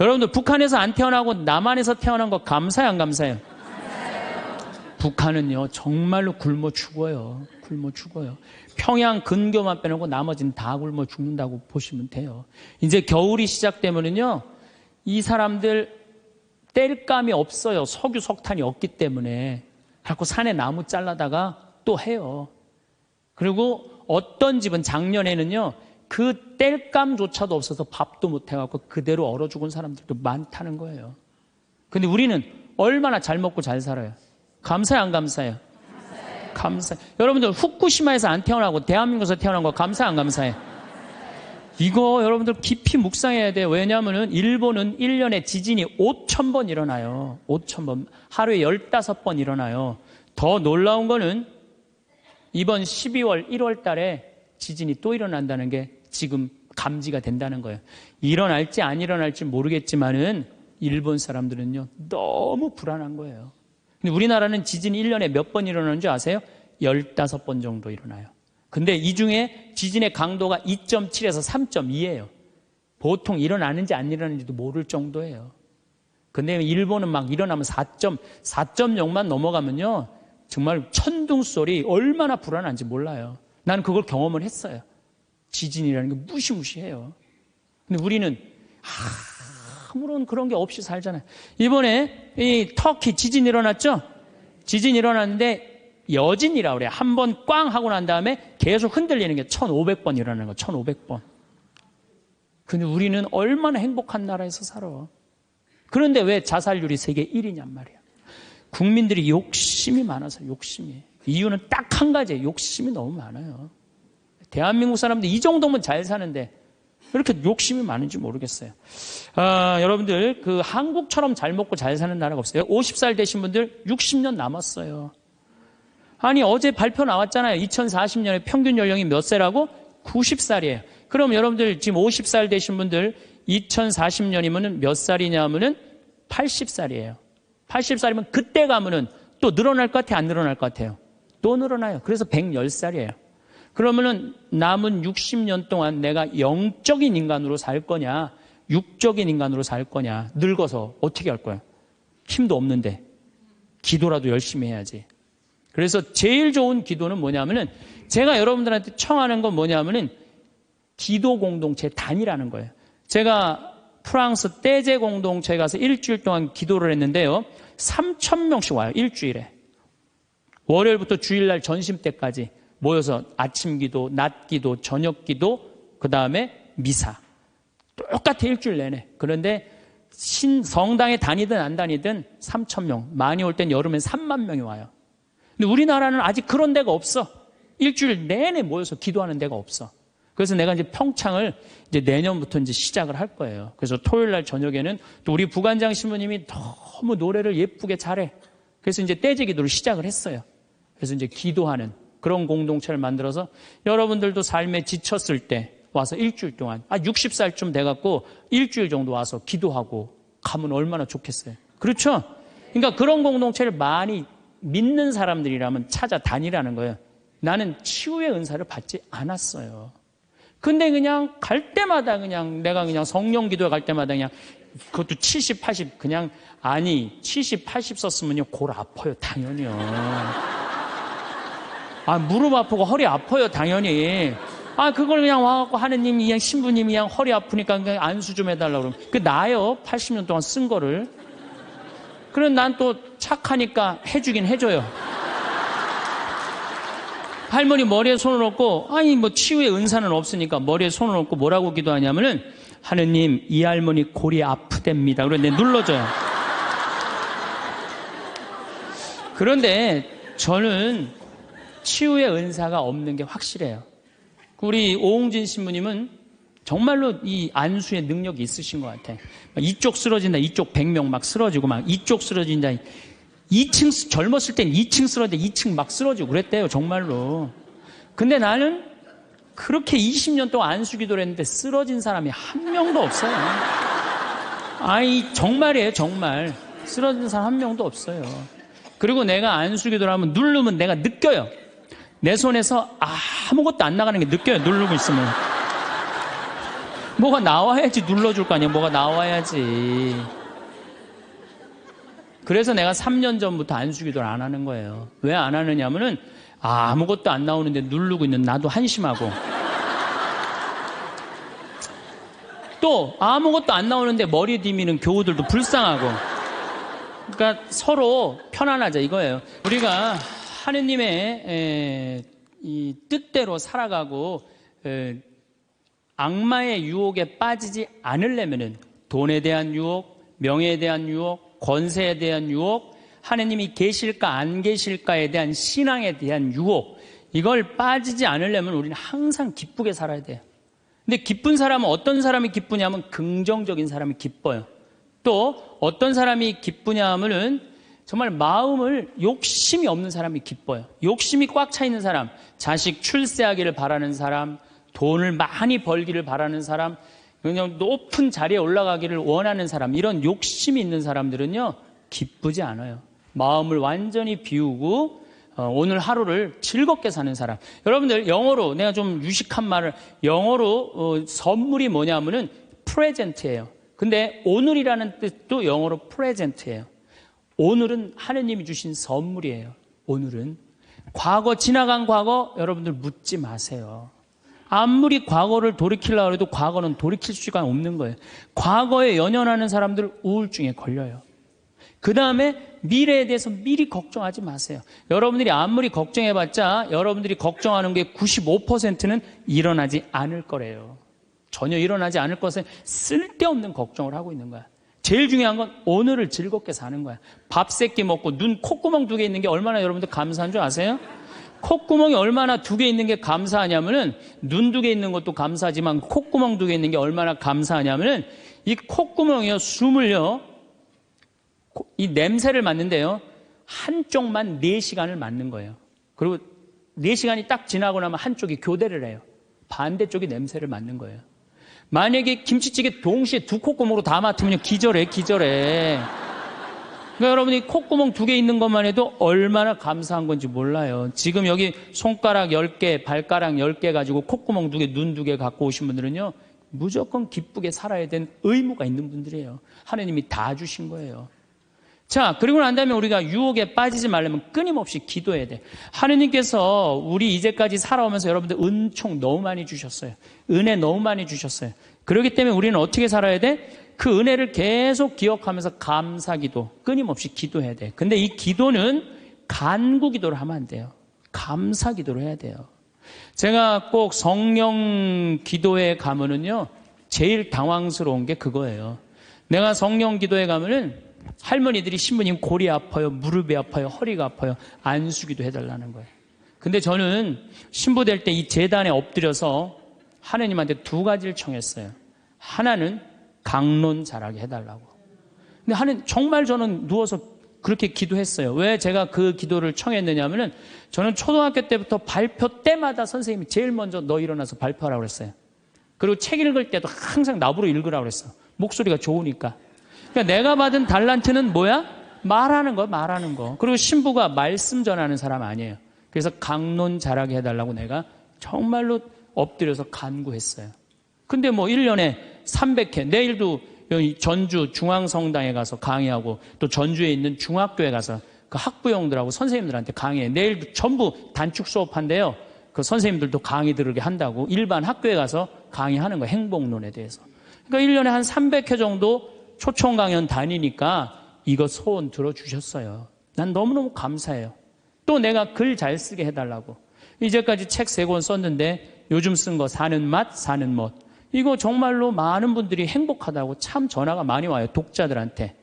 여러분들 북한에서 안 태어나고 남한에서 태어난 거 감사해요, 안 감사해요? 북한은요 정말로 굶어 죽어요. 굶어 죽어요. 평양 근교만 빼놓고 나머지는 다 굶어 죽는다고 보시면 돼요. 이제 겨울이 시작되면은요 이 사람들 뗄감이 없어요. 석유 석탄이 없기 때문에. 자꾸 산에 나무 잘라다가 또 해요. 그리고 어떤 집은 작년에는요 그 뗄감조차도 없어서 밥도 못 해갖고 그대로 얼어 죽은 사람들도 많다는 거예요. 근데 우리는 얼마나 잘 먹고 잘 살아요. 감사해요, 안 감사해요? 감사해요. 여러분들 후쿠시마에서 안 태어나고 대한민국에서 태어난 거 감사해, 안 감사해? 이거 여러분들 깊이 묵상해야 돼요. 왜냐하면 일본은 1년에 지진이 5,000번 일어나요. 5,000번. 하루에 15번 일어나요. 더 놀라운 거는 이번 12월, 1월 달에 지진이 또 일어난다는 게 지금 감지가 된다는 거예요. 일어날지 안 일어날지 모르겠지만은 일본 사람들은요 너무 불안한 거예요. 근데 우리나라는 지진이 1년에 몇 번 일어나는 줄 아세요? 15번 정도 일어나요. 근데 이 중에 지진의 강도가 2.7에서 3.2예요. 보통 일어나는지 안 일어나는지도 모를 정도예요. 근데 일본은 막 일어나면 4.0만 넘어가면요 정말 천둥 소리 얼마나 불안한지 몰라요. 나는 그걸 경험을 했어요. 지진이라는 게 무시무시해요. 근데 우리는 아무런 그런 게 없이 살잖아요. 이번에 이 터키 지진 일어났죠? 지진 일어났는데 여진이라고 그래요. 한 번 꽝 하고 난 다음에 계속 흔들리는 게 1,500번 일어나는 거, 1,500번. 근데 우리는 얼마나 행복한 나라에서 살아. 그런데 왜 자살률이 세계 1위냔 말이야. 국민들이 욕심이 많아서 욕심이. 이유는 딱 한 가지예요. 욕심이 너무 많아요. 대한민국 사람들 이 정도면 잘 사는데 왜 이렇게 욕심이 많은지 모르겠어요. 여러분들 그 한국처럼 잘 먹고 잘 사는 나라가 없어요. 50살 되신 분들 60년 남았어요. 아니 어제 발표 나왔잖아요. 2040년에 평균 연령이 몇 세라고? 90살이에요. 그럼 여러분들 지금 50살 되신 분들 2040년이면 몇 살이냐 하면은 80살이에요. 80살이면 그때 가면은 또 늘어날 것 같아요? 안 늘어날 것 같아요? 또 늘어나요. 그래서 110살이에요. 그러면은 남은 60년 동안 내가 영적인 인간으로 살 거냐, 육적인 인간으로 살 거냐, 늙어서 어떻게 할 거야? 힘도 없는데 기도라도 열심히 해야지. 그래서 제일 좋은 기도는 뭐냐면은 제가 여러분들한테 청하는 건 뭐냐면은 기도 공동체 단위라는 거예요. 제가 프랑스 떼제 공동체에 가서 일주일 동안 기도를 했는데요. 3,000명씩 와요. 일주일에. 월요일부터 주일날 전심 때까지 모여서 아침 기도, 낮 기도, 저녁 기도, 그 다음에 미사. 똑같아 일주일 내내. 그런데 성당에 다니든 안 다니든 3,000명. 많이 올 땐 여름엔 3만 명이 와요. 근데 우리나라는 아직 그런 데가 없어. 일주일 내내 모여서 기도하는 데가 없어. 그래서 내가 이제 평창을 이제 내년부터 이제 시작을 할 거예요. 그래서 토요일 날 저녁에는 또 우리 부관장 신부님이 너무 노래를 예쁘게 잘해. 그래서 이제 떼제 기도를 시작을 했어요. 그래서 이제 기도하는 그런 공동체를 만들어서 여러분들도 삶에 지쳤을 때 와서 일주일 동안 60살쯤 돼갖고 일주일 정도 와서 기도하고 가면 얼마나 좋겠어요. 그렇죠? 그러니까 그런 공동체를 많이 믿는 사람들이라면 찾아다니라는 거예요. 나는 치유의 은사를 받지 않았어요. 근데 그냥 갈 때마다 그냥 내가 그냥 성령 기도에 갈 때마다 그냥 그것도 70, 80 그냥 아니 70, 80 썼으면요 골 아파요. 당연히요. 무릎 아프고 허리 아파요. 당연히. 그걸 그냥 와갖고 하느님이 그냥 신부님이 그냥 허리 아프니까 그냥 안수 좀 해달라고 그러면 그 나요. 80년 동안 쓴 거를. 그럼 난 또 착하니까 해주긴 해줘요. 할머니 머리에 손을 얹고 뭐 치유의 은사는 없으니까 머리에 손을 얹고 뭐라고 기도하냐면은 하느님 이 할머니 골이 아프답니다. 그런데 눌러줘요. 그런데 저는 치유의 은사가 없는 게 확실해요. 우리 오홍진 신부님은 정말로 이 안수의 능력이 있으신 것 같아. 이쪽 쓰러진다, 이쪽 100명 막 쓰러지고 막 이쪽 쓰러진다. 2층 젊었을 땐 2층 쓰러졌는데 2층 막 쓰러지고 그랬대요. 정말로. 근데 나는 그렇게 20년 동안 안수 기도를 했는데 쓰러진 사람이 한 명도 없어요. 정말이에요. 정말. 쓰러진 사람 한 명도 없어요. 그리고 내가 안수 기도를 하면 누르면 내가 느껴요. 내 손에서 아무것도 안 나가는 게 느껴요. 누르고 있으면. 뭐가 나와야지 눌러줄 거 아니야. 뭐가 나와야지. 그래서 내가 3년 전부터 안수기도를 안 하는 거예요. 왜 안 하느냐면은 아무것도 안 나오는데 누르고 있는 나도 한심하고, 또 아무것도 안 나오는데 머리 디미는 교우들도 불쌍하고. 그러니까 서로 편안하자 이거예요. 우리가 하느님의 이 뜻대로 살아가고 악마의 유혹에 빠지지 않으려면은 돈에 대한 유혹, 명예에 대한 유혹, 권세에 대한 유혹, 하느님이 계실까 안 계실까에 대한 신앙에 대한 유혹, 이걸 빠지지 않으려면 우리는 항상 기쁘게 살아야 돼요. 근데 기쁜 사람은 어떤 사람이 기쁘냐면 긍정적인 사람이 기뻐요. 또 어떤 사람이 기쁘냐 하면은 정말 마음을 욕심이 없는 사람이 기뻐요. 욕심이 꽉 차 있는 사람, 자식 출세하기를 바라는 사람, 돈을 많이 벌기를 바라는 사람, 그냥 높은 자리에 올라가기를 원하는 사람, 이런 욕심이 있는 사람들은요 기쁘지 않아요. 마음을 완전히 비우고 오늘 하루를 즐겁게 사는 사람. 여러분들 영어로, 내가 좀 유식한 말을, 영어로 선물이 뭐냐면은 프레젠트예요. 근데 오늘이라는 뜻도 영어로 프레젠트예요. 오늘은 하느님이 주신 선물이에요. 오늘은 과거, 지나간 과거 여러분들 묻지 마세요. 아무리 과거를 돌이키려고 해도 과거는 돌이킬 수가 없는 거예요. 과거에 연연하는 사람들 우울증에 걸려요. 그 다음에 미래에 대해서 미리 걱정하지 마세요. 여러분들이 아무리 걱정해봤자 여러분들이 걱정하는 게 95%는 일어나지 않을 거래요. 전혀 일어나지 않을 것에 쓸데없는 걱정을 하고 있는 거야. 제일 중요한 건 오늘을 즐겁게 사는 거야. 밥 3끼 먹고 눈, 콧구멍 2개 있는 게 얼마나 여러분들 감사한 줄 아세요? 콧구멍이 얼마나 2개 있는 게 감사하냐면은, 눈 2개 있는 것도 감사하지만 콧구멍 2개 있는 게 얼마나 감사하냐면은, 이 콧구멍이요, 숨을요, 이 냄새를 맡는데요, 한쪽만 4시간을 맡는 거예요. 그리고 4시간이 딱 지나고 나면 한쪽이 교대를 해요. 반대쪽이 냄새를 맡는 거예요. 만약에 김치찌개 동시에 2 콧구멍으로 다 맡으면 기절해. 그러니까 여러분이 콧구멍 2개 있는 것만 해도 얼마나 감사한 건지 몰라요. 지금 여기 손가락 10개, 발가락 10개 가지고 콧구멍 2개, 눈 2개 갖고 오신 분들은요, 무조건 기쁘게 살아야 되는 의무가 있는 분들이에요. 하나님이 다 주신 거예요. 자, 그리고 난 다음에 우리가 유혹에 빠지지 말려면 끊임없이 기도해야 돼. 하느님께서 우리 이제까지 살아오면서 여러분들 은총 너무 많이 주셨어요. 은혜 너무 많이 주셨어요. 그렇기 때문에 우리는 어떻게 살아야 돼? 그 은혜를 계속 기억하면서 감사기도, 끊임없이 기도해야 돼. 근데 이 기도는 간구 기도를 하면 안 돼요. 감사 기도를 해야 돼요. 제가 꼭 성령 기도에 가면은요, 제일 당황스러운 게 그거예요. 내가 성령 기도에 가면은 할머니들이, 신부님 골이 아파요, 무릎이 아파요, 허리가 아파요, 안수기도 해달라는 거예요. 근데 저는 신부 될 때 이 제단에 엎드려서 하느님한테 2가지를 청했어요. 하나는 강론 잘하게 해달라고. 근데 하느님, 정말 저는 누워서 그렇게 기도했어요. 왜 제가 그 기도를 청했느냐면은, 저는 초등학교 때부터 발표 때마다 선생님이 제일 먼저 너 일어나서 발표하라고 그랬어요. 그리고 책 읽을 때도 항상 나보러 읽으라고 그랬어. 목소리가 좋으니까. 그러니까 내가 받은 달란트는 뭐야? 말하는 거. 그리고 신부가 말씀 전하는 사람 아니에요. 그래서 강론 잘하게 해달라고 내가 정말로 엎드려서 간구했어요. 근데 뭐 1년에 300회, 내일도 여기 전주 중앙성당에 가서 강의하고, 또 전주에 있는 중학교에 가서 그 학부형들하고 선생님들한테 강의해. 내일도 전부 단축 수업한대요. 그 선생님들도 강의 들으게 한다고 일반 학교에 가서 강의하는 거예요. 행복론에 대해서. 그러니까 1년에 한 300회 정도 초청 강연 다니니까 이거 소원 들어주셨어요. 난 너무너무 감사해요. 또 내가 글 잘 쓰게 해달라고. 이제까지 책 3권 썼는데 요즘 쓴 거 사는 맛, 사는 멋. 이거 정말로 많은 분들이 행복하다고 참 전화가 많이 와요. 독자들한테.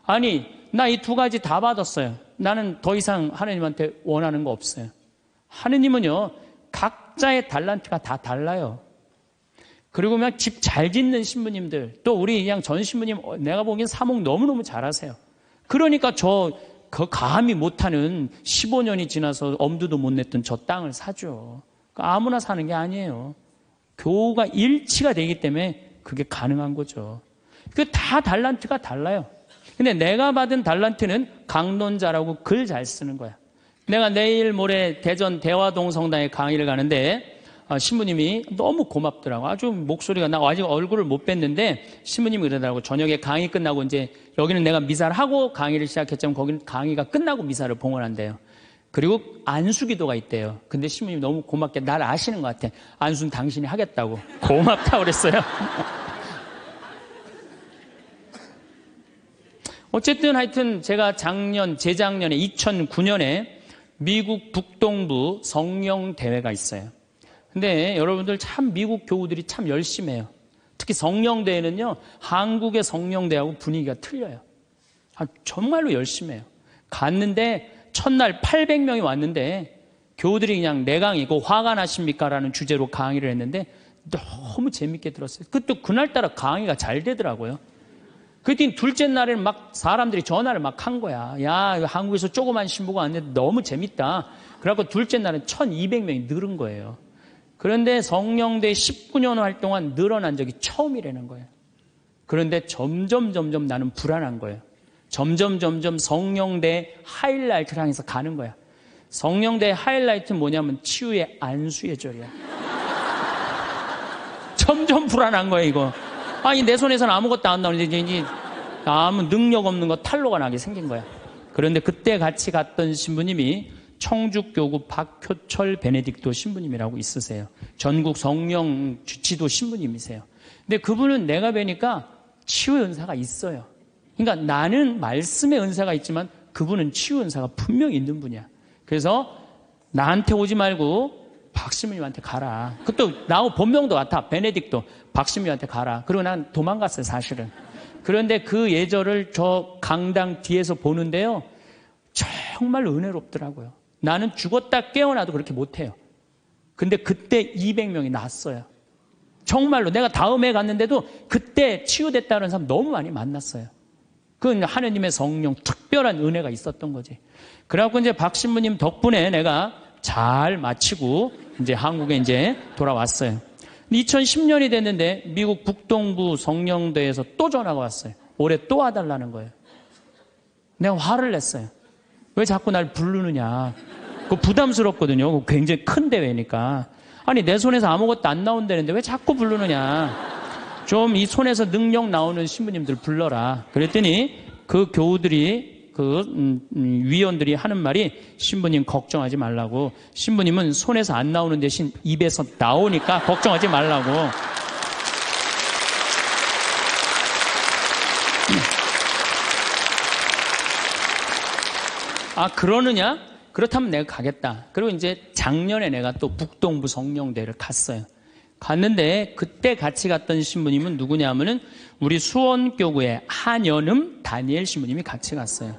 아니, 나 이 2가지 다 받았어요. 나는 더 이상 하느님한테 원하는 거 없어요. 하느님은요, 각자의 달란트가 다 달라요. 그리고 그냥 집 잘 짓는 신부님들, 또 우리 그냥 전 신부님, 내가 보기엔 사목 너무너무 잘하세요. 그러니까 그 감히 못하는 15년이 지나서 엄두도 못 냈던 저 땅을 사죠. 그러니까 아무나 사는 게 아니에요. 교우가 일치가 되기 때문에 그게 가능한 거죠. 그 다 달란트가 달라요. 근데 내가 받은 달란트는 강론 잘하고 글 잘 쓰는 거야. 내가 내일 모레 대전 대화동 성당에 강의를 가는데, 신부님이 너무 고맙더라고. 아주 목소리가, 나 아직 얼굴을 못 뵀는데 신부님이 그러더라고. 저녁에 강의 끝나고 이제 여기는 내가 미사를 하고 강의를 시작했지만 거기는 강의가 끝나고 미사를 봉헌한대요. 그리고 안수기도가 있대요. 근데 신부님이 너무 고맙게 날 아시는 것 같아. 안수는 당신이 하겠다고. 고맙다고 그랬어요. 어쨌든 하여튼 제가 재작년에 2009년에 미국 북동부 성령대회가 있어요. 근데 여러분들 참 미국 교우들이 참 열심히 해요. 특히 성령대회는요, 한국의 성령대회하고 분위기가 틀려요. 정말로 열심히 해요. 갔는데 첫날 800명이 왔는데 교우들이 그냥 내 강의고 화가 나십니까? 라는 주제로 강의를 했는데 너무 재밌게 들었어요. 또 그날따라 강의가 잘 되더라고요. 그랬더니 둘째 날에는 막 사람들이 전화를 막 한 거야. 야, 한국에서 조그만 신부가 왔는데 너무 재밌다. 그래갖고 둘째 날은 1200명이 늘은 거예요. 그런데 성령대 19년 활동한 늘어난 적이 처음이라는 거예요. 그런데 점점 나는 불안한 거예요. 점점 성령대 하이라이트를 향해서 가는 거야. 성령대 하이라이트는 뭐냐면 치유의 안수의 절이야. 점점 불안한 거예요, 이거. 아니, 내 손에서는 아무것도 안 나오는데 이제 아무 능력 없는 거 탄로가 나게 생긴 거야. 그런데 그때 같이 갔던 신부님이 청주교구 박효철 베네딕토 신부님이라고 있으세요. 전국 성령 지도 신부님이세요. 근데 그분은 내가 뵈니까 치유의 은사가 있어요. 그러니까 나는 말씀의 은사가 있지만 그분은 치유 은사가 분명히 있는 분이야. 그래서 나한테 오지 말고 박신부님한테 가라. 그것도 나하고 본명도 같아. 베네딕토. 박신부님한테 가라. 그리고 난 도망갔어요, 사실은. 그런데 그 예절을 저 강당 뒤에서 보는데요, 정말 은혜롭더라고요. 나는 죽었다 깨어나도 그렇게 못해요. 근데 그때 200명이 났어요. 정말로 내가 다음에 갔는데도 그때 치유됐다는 사람 너무 많이 만났어요. 그건 하느님의 성령 특별한 은혜가 있었던 거지. 그래갖고 이제 박 신부님 덕분에 내가 잘 마치고 이제 한국에 이제 돌아왔어요. 2010년이 됐는데 미국 북동부 성령대에서 또 전화가 왔어요. 올해 또 와달라는 거예요. 내가 화를 냈어요. 왜 자꾸 날 부르느냐. 그거 부담스럽거든요. 그거 굉장히 큰 대회니까. 아니, 내 손에서 아무것도 안 나온다는데 왜 자꾸 부르느냐. 좀 이 손에서 능력 나오는 신부님들 불러라. 그랬더니 그 교우들이 위원들이 하는 말이 신부님 걱정하지 말라고. 신부님은 손에서 안 나오는 대신 입에서 나오니까 걱정하지 말라고. 아, 그러느냐? 그렇다면 내가 가겠다. 그리고 이제 작년에 내가 또 북동부 성령대를 갔어요. 갔는데 그때 같이 갔던 신부님은 누구냐면은 우리 수원교구의 한연음 다니엘 신부님이 같이 갔어요.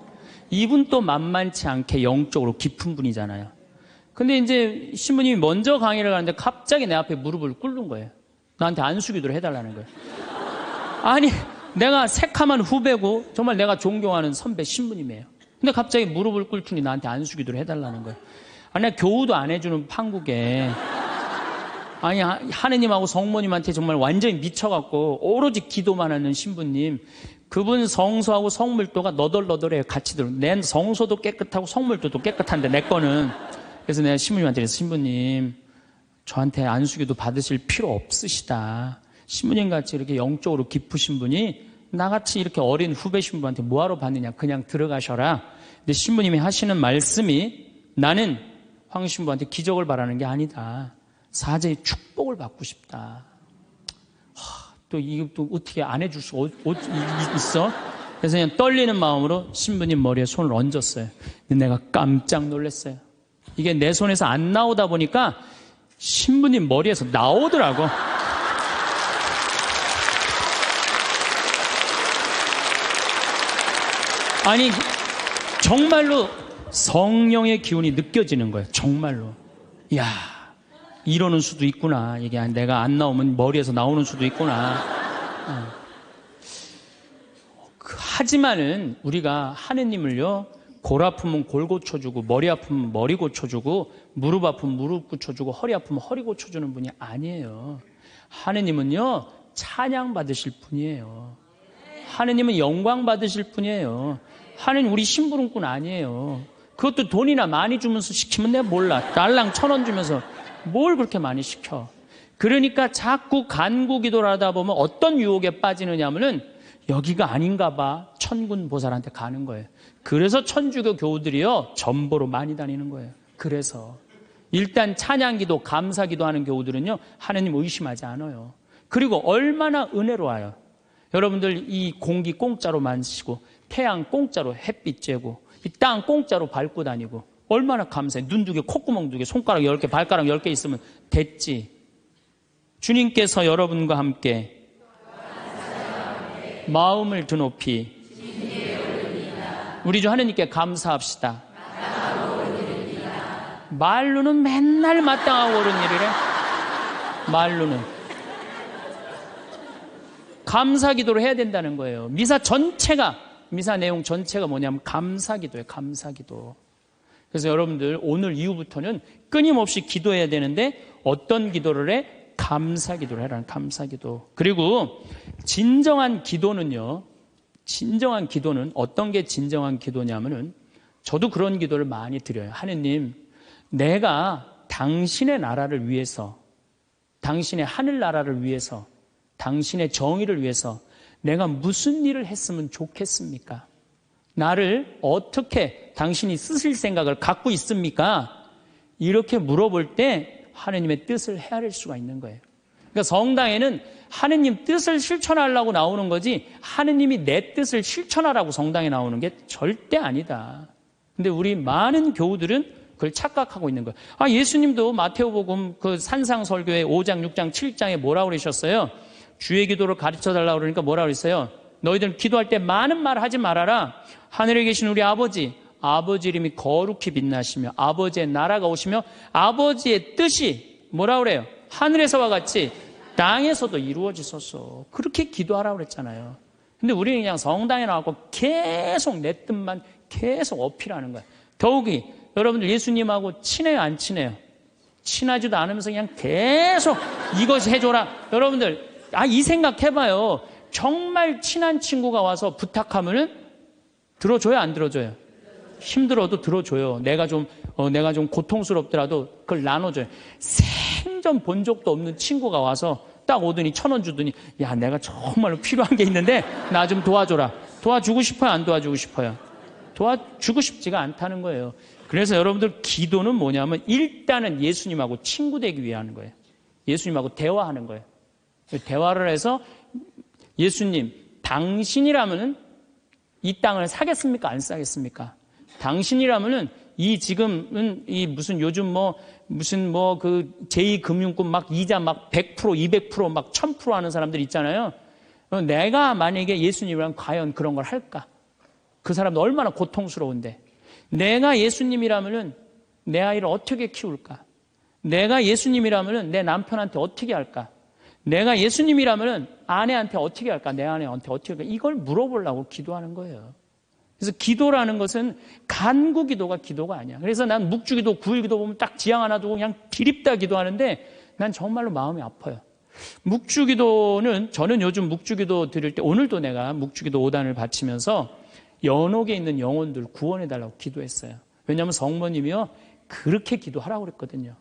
이분 또 만만치 않게 영적으로 깊은 분이잖아요. 근데 이제 신부님이 먼저 강의를 가는데 갑자기 내 앞에 무릎을 꿇는 거예요. 나한테 안수기도를 해달라는 거예요. 아니, 내가 새카만 후배고 정말 내가 존경하는 선배 신부님이에요. 근데 갑자기 무릎을 꿇더니 나한테 안수기도를 해달라는 거예요. 아니, 내가 교우도 안 해주는 판국에, 아니, 하느님하고 성모님한테 정말 완전히 미쳐갖고 오로지 기도만 하는 신부님, 그분 성소하고 성물도가 너덜너덜해요. 같이 들어. 내 성소도 깨끗하고 성물도도 깨끗한데 내 거는. 그래서 내가 신부님한테 그래서 신부님, 저한테 안수기도 받으실 필요 없으시다. 신부님 같이 이렇게 영적으로 깊으신 분이 나같이 이렇게 어린 후배 신부한테 뭐하러 받느냐. 그냥 들어가셔라. 근데 신부님이 하시는 말씀이 나는 황 신부한테 기적을 바라는 게 아니다. 사제의 축복을 받고 싶다. 또 이거 또 어떻게 안 해줄 수 있어? 그래서 그냥 떨리는 마음으로 신부님 머리에 손을 얹었어요. 근데 내가 깜짝 놀랐어요. 이게 내 손에서 안 나오다 보니까 신부님 머리에서 나오더라고. 아니, 정말로 성령의 기운이 느껴지는 거예요. 정말로. 이야, 이러는 수도 있구나. 이게 내가 안 나오면 머리에서 나오는 수도 있구나. 하지만은 우리가 하느님을요, 골 아프면 골 고쳐주고, 머리 아프면 머리 고쳐주고, 무릎 아프면 무릎 고쳐주고, 허리 아프면 허리 고쳐주는 분이 아니에요. 하느님은요, 찬양 받으실 분이에요. 하느님은 영광 받으실 분이에요. 하느님 우리 심부름꾼 아니에요. 그것도 돈이나 많이 주면서 시키면 내가 몰라. 달랑 1,000원 주면서 뭘 그렇게 많이 시켜? 그러니까 자꾸 간구 기도를 하다 보면 어떤 유혹에 빠지느냐 하면은 여기가 아닌가 봐. 천군 보살한테 가는 거예요. 그래서 천주교 교우들이요, 전보로 많이 다니는 거예요. 그래서 일단 찬양기도, 감사기도 하는 교우들은요, 하느님 의심하지 않아요. 그리고 얼마나 은혜로워요. 여러분들 이 공기 공짜로 마시고, 태양 공짜로 햇빛 쬐고, 이 땅 공짜로 밟고 다니고, 얼마나 감사해. 눈 2개, 콧구멍 2개, 손가락 10개, 발가락 10개 있으면 됐지. 주님께서 여러분과 함께 마음을 드높이 우리 주 하느님께 감사합시다. 말로는 맨날 마땅하고 옳은 일이래. 말로는 감사기도를 해야 된다는 거예요. 미사 내용 전체가 뭐냐면 감사기도예요. 감사기도. 그래서 여러분들 오늘 이후부터는 끊임없이 기도해야 되는데 어떤 기도를 해? 감사기도를 해라는 감사기도. 그리고 진정한 기도는 어떤 게 진정한 기도냐면은 저도 그런 기도를 많이 드려요. 하느님, 내가 당신의 나라를 위해서, 당신의 하늘나라를 위해서, 당신의 정의를 위해서 내가 무슨 일을 했으면 좋겠습니까? 나를 어떻게 당신이 쓰실 생각을 갖고 있습니까? 이렇게 물어볼 때 하느님의 뜻을 헤아릴 수가 있는 거예요. 그러니까 성당에는 하느님 뜻을 실천하려고 나오는 거지 하느님이 내 뜻을 실천하라고 성당에 나오는 게 절대 아니다. 근데 우리 많은 교우들은 그걸 착각하고 있는 거예요. 예수님도 마태오복음 그 산상설교의 5장, 6장, 7장에 뭐라고 그러셨어요? 주의 기도를 가르쳐달라고 그러니까 뭐라고 그랬어요? 너희들은 기도할 때 많은 말 하지 말아라. 하늘에 계신 우리 아버지 이름이 거룩히 빛나시며 아버지의 나라가 오시며 아버지의 뜻이 뭐라고 그래요? 하늘에서와 같이 땅에서도 이루어지소서. 그렇게 기도하라고 그랬잖아요. 근데 우리는 그냥 성당에 나와서 계속 내 뜻만 계속 어필하는 거예요. 더욱이 여러분들 예수님하고 친해요, 안 친해요? 친하지도 않으면서 그냥 계속 이것이 해줘라. 여러분들 이 생각 해봐요. 정말 친한 친구가 와서 부탁하면은 들어줘요, 안 들어줘요? 힘들어도 들어줘요. 내가 좀 고통스럽더라도 그걸 나눠줘요. 생전 본 적도 없는 친구가 와서 딱 오더니 1,000원 주더니 야, 내가 정말로 필요한 게 있는데 나 좀 도와줘라. 도와주고 싶어요, 안 도와주고 싶어요? 도와주고 싶지가 않다는 거예요. 그래서 여러분들 기도는 뭐냐면 일단은 예수님하고 친구 되기 위해 하는 거예요. 예수님하고 대화하는 거예요. 대화를 해서 예수님, 당신이라면은 이 땅을 사겠습니까? 안 사겠습니까? 당신이라면은 지금은 무슨 요즘 그 제2금융권 막 이자 막 100%, 200%, 막 1000% 하는 사람들 있잖아요. 내가 만약에 예수님이랑 과연 그런 걸 할까? 그 사람도 얼마나 고통스러운데. 내가 예수님이라면은 내 아이를 어떻게 키울까? 내가 예수님이라면은 내 남편한테 어떻게 할까? 내가 예수님이라면은 아내한테 어떻게 할까? 내 아내한테 어떻게 할까? 이걸 물어보려고 기도하는 거예요. 그래서 기도라는 것은 간구 기도가 기도가 아니야. 그래서 난 묵주기도, 구일기도 보면 딱 지향 하나 두고 그냥 기립다 기도하는데 난 정말로 마음이 아파요. 묵주기도는 저는 요즘 묵주기도 드릴 때 오늘도 내가 묵주기도 5단을 바치면서 연옥에 있는 영혼들 구원해달라고 기도했어요. 왜냐하면 성모님이요 그렇게 기도하라고 그랬거든요.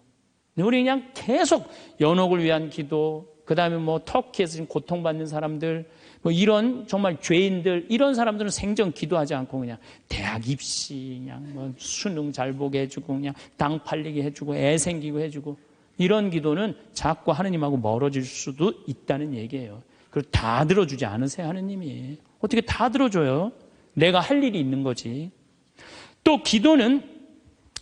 우리 그냥 계속 연옥을 위한 기도, 그 다음에 터키에서 지금 고통받는 사람들, 이런 정말 죄인들, 이런 사람들은 생전 기도하지 않고 그냥 대학 입시, 그냥 수능 잘 보게 해주고, 그냥 당 팔리게 해주고, 애 생기고 해주고, 이런 기도는 자꾸 하느님하고 멀어질 수도 있다는 얘기예요. 그걸 다 들어주지 않으세요, 하느님이. 어떻게 다 들어줘요? 내가 할 일이 있는 거지. 또 기도는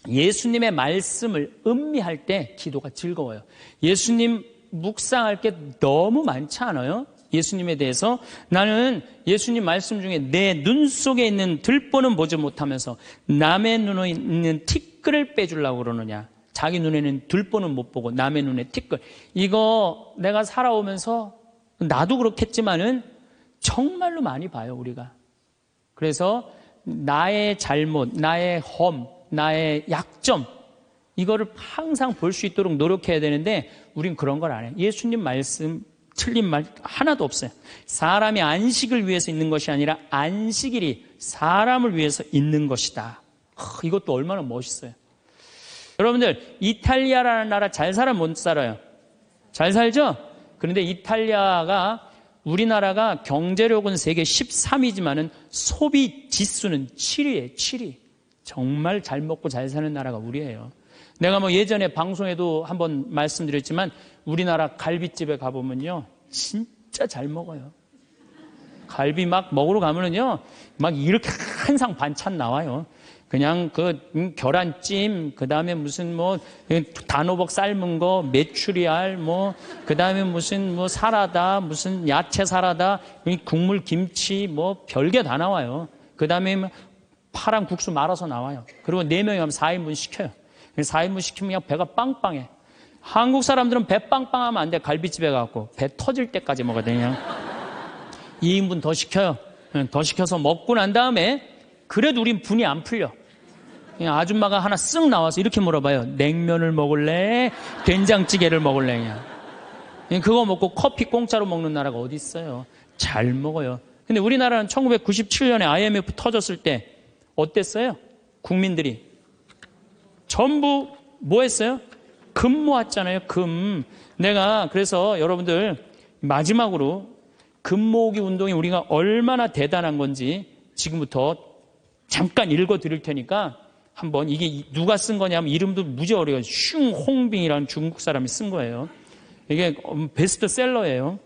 예수님의 말씀을 음미할 때 기도가 즐거워요. 예수님 묵상할 게 너무 많지 않아요? 예수님에 대해서 나는 예수님 말씀 중에 내 눈 속에 있는 들보는 보지 못하면서 남의 눈에 있는 티끌을 빼주려고 그러느냐. 자기 눈에는 들보는 못 보고 남의 눈에 티끌. 이거 내가 살아오면서 나도 그렇겠지만은 정말로 많이 봐요, 우리가. 그래서 나의 잘못, 나의 험, 나의 약점, 이거를 항상 볼 수 있도록 노력해야 되는데 우린 그런 걸 안 해요. 예수님 말씀 틀린 말 하나도 없어요. 사람이 안식을 위해서 있는 것이 아니라 안식일이 사람을 위해서 있는 것이다. 이것도 얼마나 멋있어요. 여러분들 이탈리아라는 나라 잘 살아 못 살아요? 잘 살죠? 그런데 이탈리아가 우리나라가 경제력은 세계 13위지만은 소비 지수는 7위예요. 7위. 정말 잘 먹고 잘 사는 나라가 우리예요. 내가 뭐 예전에 방송에도 한번 말씀드렸지만 우리나라 갈비집에 가보면요 진짜 잘 먹어요. 갈비 막 먹으러 가면은요 막 이렇게 한 상 반찬 나와요. 그냥 계란찜, 그 다음에 무슨 단호박 삶은 거, 메추리알, 그 다음에 무슨 사라다, 무슨 야채 사라다, 국물 김치, 별게 다 나와요. 그 다음에 파랑 국수 말아서 나와요. 그리고 4명이 가면 4인분 시켜요. 4인분 시키면 그냥 배가 빵빵해. 한국 사람들은 배 빵빵하면 안 돼. 갈비집에 가고 배 터질 때까지 먹어야 돼. 그냥 2인분 더 시켜요. 더 시켜서 먹고 난 다음에 그래도 우린 분이 안 풀려. 그냥 아줌마가 하나 쓱 나와서 이렇게 물어봐요. 냉면을 먹을래? 된장찌개를 먹을래? 그냥 그거 먹고 커피 공짜로 먹는 나라가 어디 있어요? 잘 먹어요. 근데 우리나라는 1997년에 IMF 터졌을 때 어땠어요? 국민들이 전부 뭐 했어요? 금 모았잖아요. 금. 내가 그래서 여러분들 마지막으로 금 모으기 운동이 우리가 얼마나 대단한 건지 지금부터 잠깐 읽어드릴 테니까 한번 이게 누가 쓴 거냐면 이름도 무지 어려워요. 슝홍빙이라는 중국 사람이 쓴 거예요. 이게 베스트셀러예요.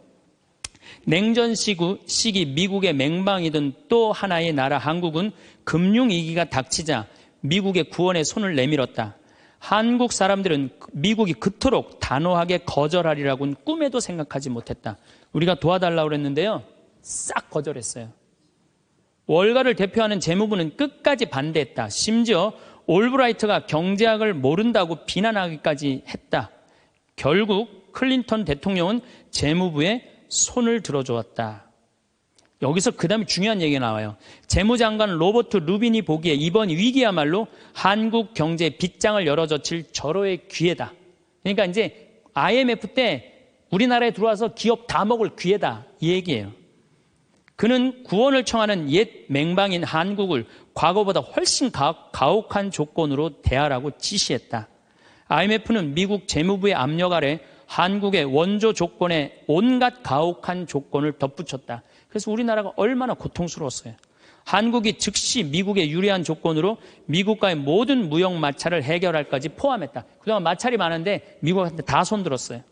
냉전 시기 미국의 맹방이던 또 하나의 나라 한국은 금융위기가 닥치자 미국의 구원에 손을 내밀었다. 한국 사람들은 미국이 그토록 단호하게 거절하리라고는 꿈에도 생각하지 못했다. 우리가 도와달라고 그랬는데요. 싹 거절했어요. 월가를 대표하는 재무부는 끝까지 반대했다. 심지어 올브라이트가 경제학을 모른다고 비난하기까지 했다. 결국 클린턴 대통령은 재무부에 손을 들어주었다. 여기서 그 다음에 중요한 얘기가 나와요. 재무장관 로버트 루빈이 보기에 이번 위기야말로 한국 경제의 빗장을 열어젖힐 절호의 기회다. 그러니까 이제 IMF 때 우리나라에 들어와서 기업 다 먹을 기회다. 이 얘기예요. 그는 구원을 청하는 옛 맹방인 한국을 과거보다 훨씬 가혹한 조건으로 대하라고 지시했다. IMF는 미국 재무부의 압력 아래 한국의 원조 조건에 온갖 가혹한 조건을 덧붙였다. 그래서 우리나라가 얼마나 고통스러웠어요. 한국이 즉시 미국에 유리한 조건으로 미국과의 모든 무역 마찰을 해결할까지 포함했다. 그동안 마찰이 많은데 미국한테 다 손들었어요.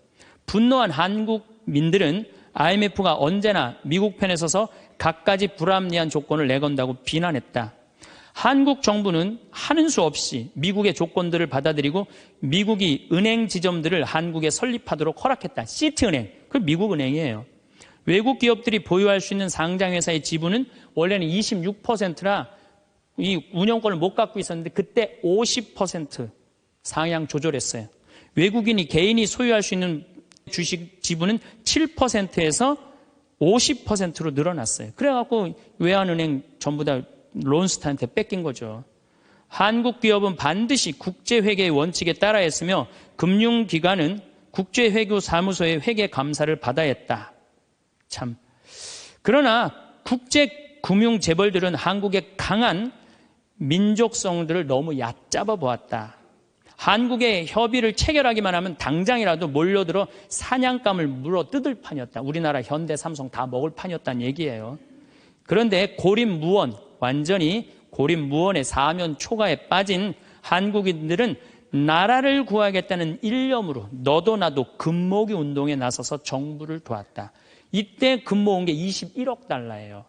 분노한 한국민들은 IMF가 언제나 미국 편에 서서 갖가지 불합리한 조건을 내건다고 비난했다. 한국 정부는 하는 수 없이 미국의 조건들을 받아들이고 미국이 은행 지점들을 한국에 설립하도록 허락했다. 시티은행, 그 미국 은행이에요. 외국 기업들이 보유할 수 있는 상장회사의 지분은 원래는 26%라 이 운영권을 못 갖고 있었는데 그때 50% 상향 조절했어요. 외국인이 개인이 소유할 수 있는 주식 지분은 7%에서 50%로 늘어났어요. 그래갖고 외환은행 전부 다 론스타한테 뺏긴 거죠. 한국 기업은 반드시 국제회계의 원칙에 따라 했으며 금융기관은 국제회계사무소의 회계 감사를 받아야 했다. 참. 그러나 국제금융재벌들은 한국의 강한 민족성들을 너무 얕잡아 보았다. 한국의 협의를 체결하기만 하면 당장이라도 몰려들어 사냥감을 물어 뜯을 판이었다. 우리나라 현대, 삼성 다 먹을 판이었다는 얘기예요. 그런데 고립무원, 완전히 고립무원의 사면 초가에 빠진 한국인들은 나라를 구하겠다는 일념으로 너도 나도 금모기 운동에 나서서 정부를 도왔다. 이때 금모은 게 21억 달러예요.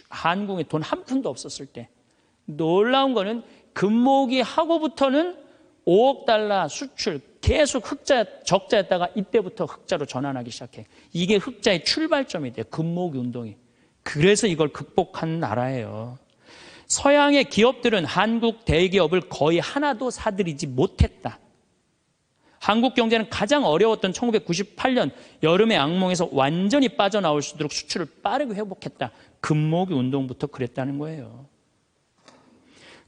한국에 돈 한 푼도 없었을 때. 놀라운 거는 금모기 하고부터는 5억 달러 수출 계속 적자였다가 이때부터 흑자로 전환하기 시작해. 이게 흑자의 출발점이 돼요. 금모기 운동이. 그래서 이걸 극복한 나라예요. 서양의 기업들은 한국 대기업을 거의 하나도 사들이지 못했다. 한국 경제는 가장 어려웠던 1998년 여름의 악몽에서 완전히 빠져나올 수 있도록 수출을 빠르게 회복했다. 금모기 운동부터 그랬다는 거예요.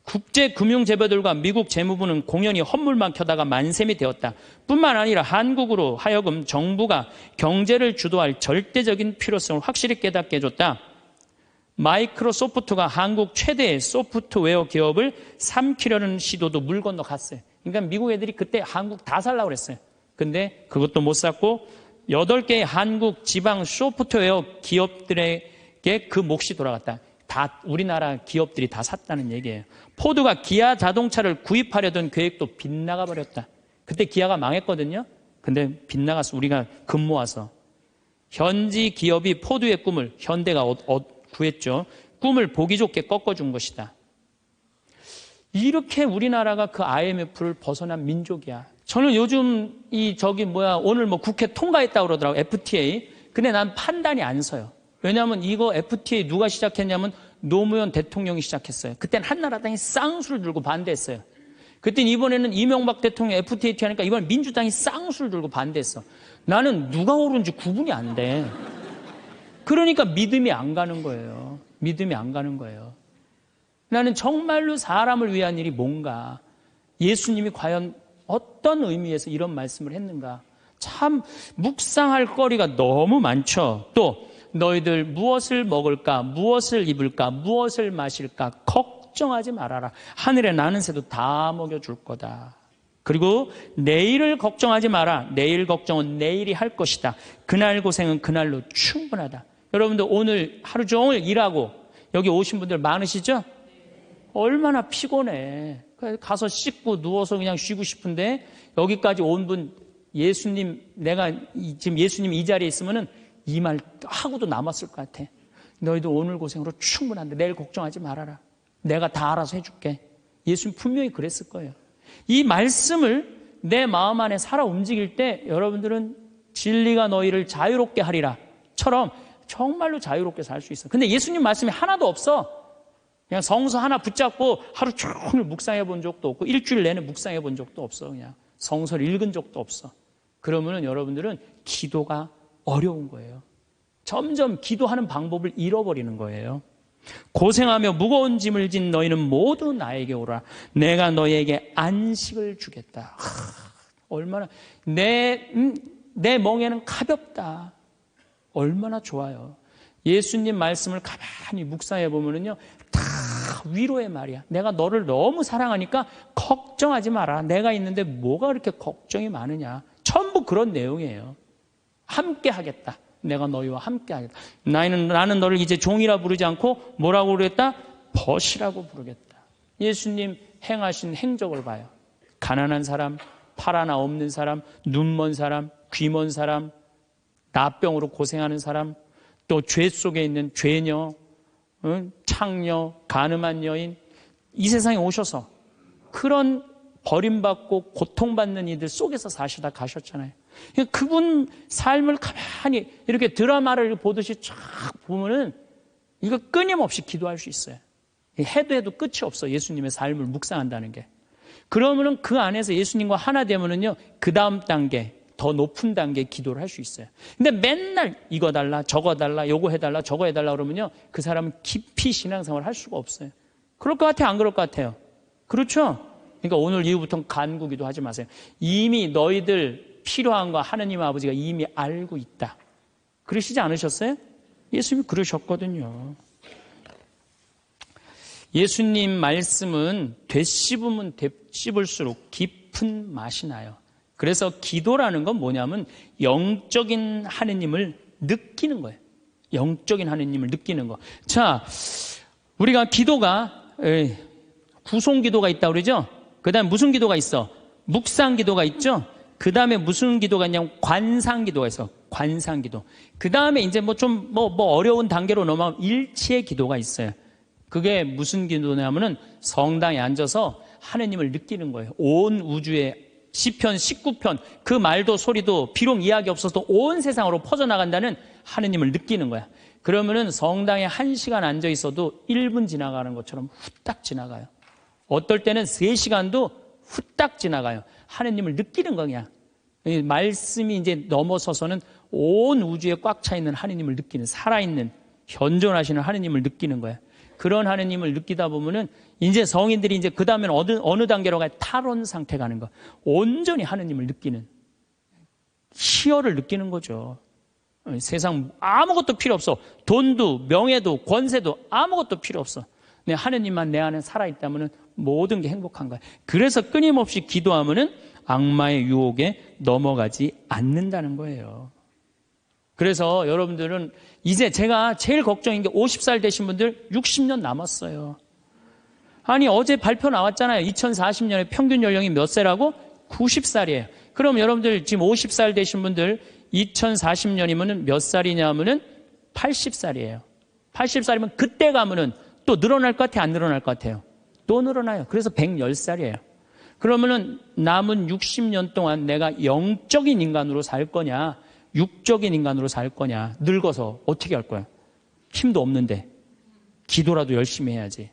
국제금융재벌들과 미국 재무부는 공연히 헛물만 켜다가 만셈이 되었다. 뿐만 아니라 한국으로 하여금 정부가 경제를 주도할 절대적인 필요성을 확실히 깨닫게 해줬다. 마이크로소프트가 한국 최대의 소프트웨어 기업을 삼키려는 시도도 물 건너 갔어요. 그러니까 미국 애들이 그때 한국 다 살라고 그랬어요. 근데 그것도 못 샀고 8개의 한국 지방 소프트웨어 기업들에게 그 몫이 돌아갔다. 다 우리나라 기업들이 다 샀다는 얘기예요. 포드가 기아 자동차를 구입하려던 계획도 빗나가 버렸다. 그때 기아가 망했거든요. 근데 빗나갔어. 우리가 금 모아서. 현지 기업이 포드의 꿈을 현대가 구했죠. 꿈을 보기 좋게 꺾어준 것이다. 이렇게 우리나라가 그 IMF를 벗어난 민족이야. 저는 요즘 오늘 국회 통과했다고 그러더라고. FTA. 근데 난 판단이 안 서요. 왜냐하면 이거 FTA 누가 시작했냐면 노무현 대통령이 시작했어요. 그때는 한나라당이 쌍수를 들고 반대했어요. 그때 이번에는 이명박 대통령 FTA 하니까 이번엔 민주당이 쌍수를 들고 반대했어. 나는 누가 옳은지 구분이 안 돼. 그러니까 믿음이 안 가는 거예요. 믿음이 안 가는 거예요. 나는 정말로 사람을 위한 일이 뭔가, 예수님이 과연 어떤 의미에서 이런 말씀을 했는가, 참 묵상할 거리가 너무 많죠. 또 너희들 무엇을 먹을까, 무엇을 입을까, 무엇을 마실까 걱정하지 말아라. 하늘에 나는 새도 다 먹여줄 거다. 그리고 내일을 걱정하지 마라. 내일 걱정은 내일이 할 것이다. 그날 고생은 그날로 충분하다. 여러분들 오늘 하루 종일 일하고 여기 오신 분들 많으시죠? 얼마나 피곤해. 가서 씻고 누워서 그냥 쉬고 싶은데 여기까지 온 분, 예수님, 내가 지금 예수님 이 자리에 있으면은 이 말 하고도 남았을 것 같아. 너희도 오늘 고생으로 충분한데 내일 걱정하지 말아라. 내가 다 알아서 해줄게. 예수님 분명히 그랬을 거예요. 이 말씀을 내 마음 안에 살아 움직일 때 여러분들은 진리가 너희를 자유롭게 하리라 처럼 정말로 자유롭게 살 수 있어. 근데 예수님 말씀이 하나도 없어. 그냥 성서 하나 붙잡고 하루 종일 묵상해 본 적도 없고 일주일 내내 묵상해 본 적도 없어. 그냥 성서를 읽은 적도 없어. 그러면은 여러분들은 기도가 어려운 거예요. 점점 기도하는 방법을 잃어버리는 거예요. 고생하며 무거운 짐을 진 너희는 모두 나에게 오라. 내가 너희에게 안식을 주겠다. 얼마나 내 멍에는 가볍다. 얼마나 좋아요. 예수님 말씀을 가만히 묵상해 보면은요, 다 위로의 말이야. 내가 너를 너무 사랑하니까 걱정하지 마라. 내가 있는데 뭐가 그렇게 걱정이 많으냐. 전부 그런 내용이에요. 함께 하겠다. 내가 너희와 함께 하겠다. 나는 너를 이제 종이라 부르지 않고 뭐라고 그랬다? 벗이라고 부르겠다. 예수님 행하신 행적을 봐요. 가난한 사람, 팔 하나 없는 사람, 눈 먼 사람, 귀 먼 사람, 나병으로 고생하는 사람, 또 죄 속에 있는 죄녀, 창녀, 가늠한 여인, 이 세상에 오셔서 그런 버림받고 고통받는 이들 속에서 사시다 가셨잖아요. 그분 삶을 가만히 이렇게 드라마를 보듯이 쫙 보면은 이거 끊임없이 기도할 수 있어요. 해도 끝이 없어. 예수님의 삶을 묵상한다는 게. 그러면은 그 안에서 예수님과 하나 되면은요, 그 다음 단계, 더 높은 단계의 기도를 할 수 있어요. 근데 맨날 이거 달라, 저거 달라, 요거 해달라, 저거 해달라 그러면요, 그 사람은 깊이 신앙생활을 할 수가 없어요. 그럴 것 같아요? 안 그럴 것 같아요? 그렇죠? 그러니까 오늘 이후부터는 간구기도 하지 마세요. 이미 너희들 필요한 거 하느님 아버지가 이미 알고 있다. 그러시지 않으셨어요? 예수님이 그러셨거든요. 예수님 말씀은 되씹으면 되씹을수록 깊은 맛이 나요. 그래서 기도라는 건 뭐냐면 영적인 하느님을 느끼는 거예요. 영적인 하느님을 느끼는 거. 자, 우리가 기도가 구송 기도가 있다고 그러죠? 그 다음에 무슨 기도가 있어? 묵상 기도가 있죠? 그 다음에 무슨 기도가 있냐면 관상 기도가 있어. 관상 기도. 그 다음에 이제 좀 어려운 단계로 넘어가면 일치의 기도가 있어요. 그게 무슨 기도냐면은 성당에 앉아서 하느님을 느끼는 거예요. 온 우주에 시편 19편 그 말도 소리도 비록 이야기 없어도 온 세상으로 퍼져나간다는 하느님을 느끼는 거야. 그러면은 성당에 1시간 앉아 있어도 1분 지나가는 것처럼 후딱 지나가요. 어떨 때는 3시간도 후딱 지나가요. 하느님을 느끼는 거냐. 말씀이 이제 넘어서서는 온 우주에 꽉 차 있는 하느님을 느끼는, 살아있는 현존하시는 하느님을 느끼는 거야. 그런 하느님을 느끼다 보면은 이제 성인들이 이제 그 다음에는 어느 단계로 가요? 탈원 상태 가는 거. 온전히 하느님을 느끼는, 희열을 느끼는 거죠. 세상 아무것도 필요 없어. 돈도 명예도 권세도 아무것도 필요 없어. 하느님만 내 안에 살아있다면 모든 게 행복한 거예요. 그래서 끊임없이 기도하면은 악마의 유혹에 넘어가지 않는다는 거예요. 그래서 여러분들은 이제 제가 제일 걱정인 게 50살 되신 분들 60년 남았어요. 아니 어제 발표 나왔잖아요. 2040년에 평균 연령이 몇 세라고? 90살이에요. 그럼 여러분들 지금 50살 되신 분들 2040년이면 몇 살이냐 하면은 80살이에요. 80살이면 그때 가면은 또 늘어날 것 같아요? 안 늘어날 것 같아요? 또 늘어나요. 그래서 110살이에요. 그러면은 남은 60년 동안 내가 영적인 인간으로 살 거냐, 육적인 인간으로 살 거냐, 늙어서 어떻게 할 거야? 힘도 없는데 기도라도 열심히 해야지.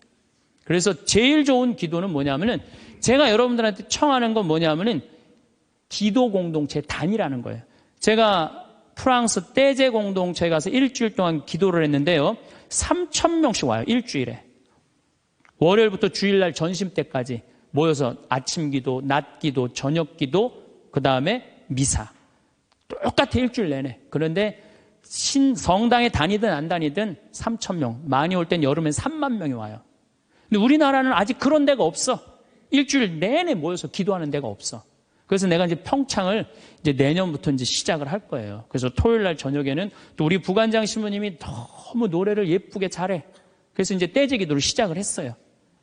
그래서 제일 좋은 기도는 뭐냐면은 제가 여러분들한테 청하는 건 뭐냐면은 기도 공동체 단위라는 거예요. 제가 프랑스 떼제 공동체에 가서 일주일 동안 기도를 했는데요. 3,000명씩 와요. 일주일에. 월요일부터 주일날 점심 때까지 모여서 아침 기도, 낮 기도, 저녁 기도, 그 다음에 미사. 똑같아 일주일 내내. 그런데 성당에 다니든 안 다니든 3,000명. 많이 올 땐 여름엔 3만 명이 와요. 근데 우리나라는 아직 그런 데가 없어. 일주일 내내 모여서 기도하는 데가 없어. 그래서 내가 이제 평창을 이제 내년부터 이제 시작을 할 거예요. 그래서 토요일 날 저녁에는 또 우리 부관장 신부님이 너무 노래를 예쁘게 잘해. 그래서 이제 떼제 기도를 시작을 했어요.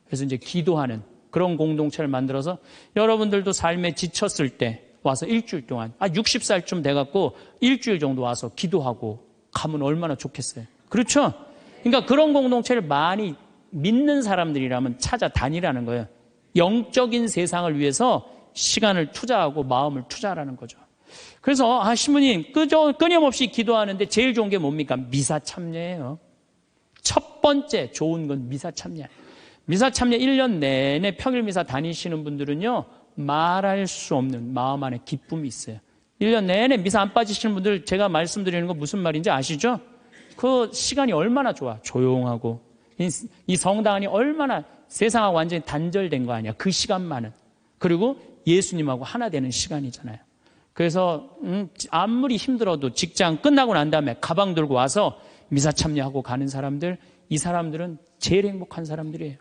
그래서 이제 기도하는 그런 공동체를 만들어서 여러분들도 삶에 지쳤을 때 와서 일주일 동안 60살쯤 돼갖고 일주일 정도 와서 기도하고 가면 얼마나 좋겠어요. 그렇죠? 그러니까 그런 공동체를 많이 믿는 사람들이라면 찾아다니라는 거예요. 영적인 세상을 위해서 시간을 투자하고 마음을 투자하라는 거죠. 그래서 신부님 끊임없이 기도하는데 제일 좋은 게 뭡니까? 미사 참여예요. 첫 번째 좋은 건 미사 참여. 미사 참여 1년 내내 평일 미사 다니시는 분들은요. 말할 수 없는 마음 안에 기쁨이 있어요. 1년 내내 미사 안 빠지시는 분들 제가 말씀드리는 거 무슨 말인지 아시죠? 그 시간이 얼마나 좋아. 조용하고 이 성당 안이 얼마나 세상하고 완전히 단절된 거 아니야. 그 시간만은. 그리고 예수님하고 하나 되는 시간이잖아요. 그래서 아무리 힘들어도 직장 끝나고 난 다음에 가방 들고 와서 미사 참여하고 가는 사람들, 이 사람들은 제일 행복한 사람들이에요.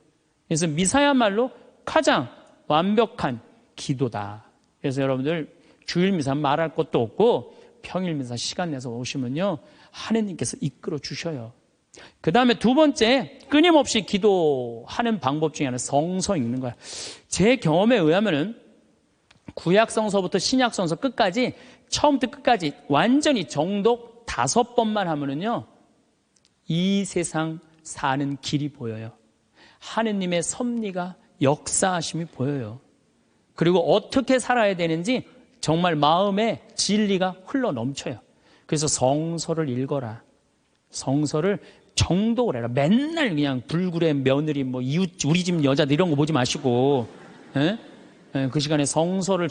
그래서 미사야말로 가장 완벽한 기도다. 그래서 여러분들 주일 미사 말할 것도 없고 평일 미사 시간 내서 오시면요. 하느님께서 이끌어 주셔요. 그 다음에 두 번째, 끊임없이 기도하는 방법 중에 하나는 성서 읽는 거야. 제 경험에 의하면은 구약성서부터 신약성서 끝까지, 처음부터 끝까지 완전히 정독 5번만 하면은요, 이 세상 사는 길이 보여요. 하느님의 섭리가 역사하심이 보여요. 그리고 어떻게 살아야 되는지 정말 마음에 진리가 흘러 넘쳐요. 그래서 성서를 읽어라. 성서를 정독을 해라. 맨날 그냥 불굴의 며느리, 뭐 이웃, 우리 집 여자들 이런 거 보지 마시고, 예? 그 시간에 성서를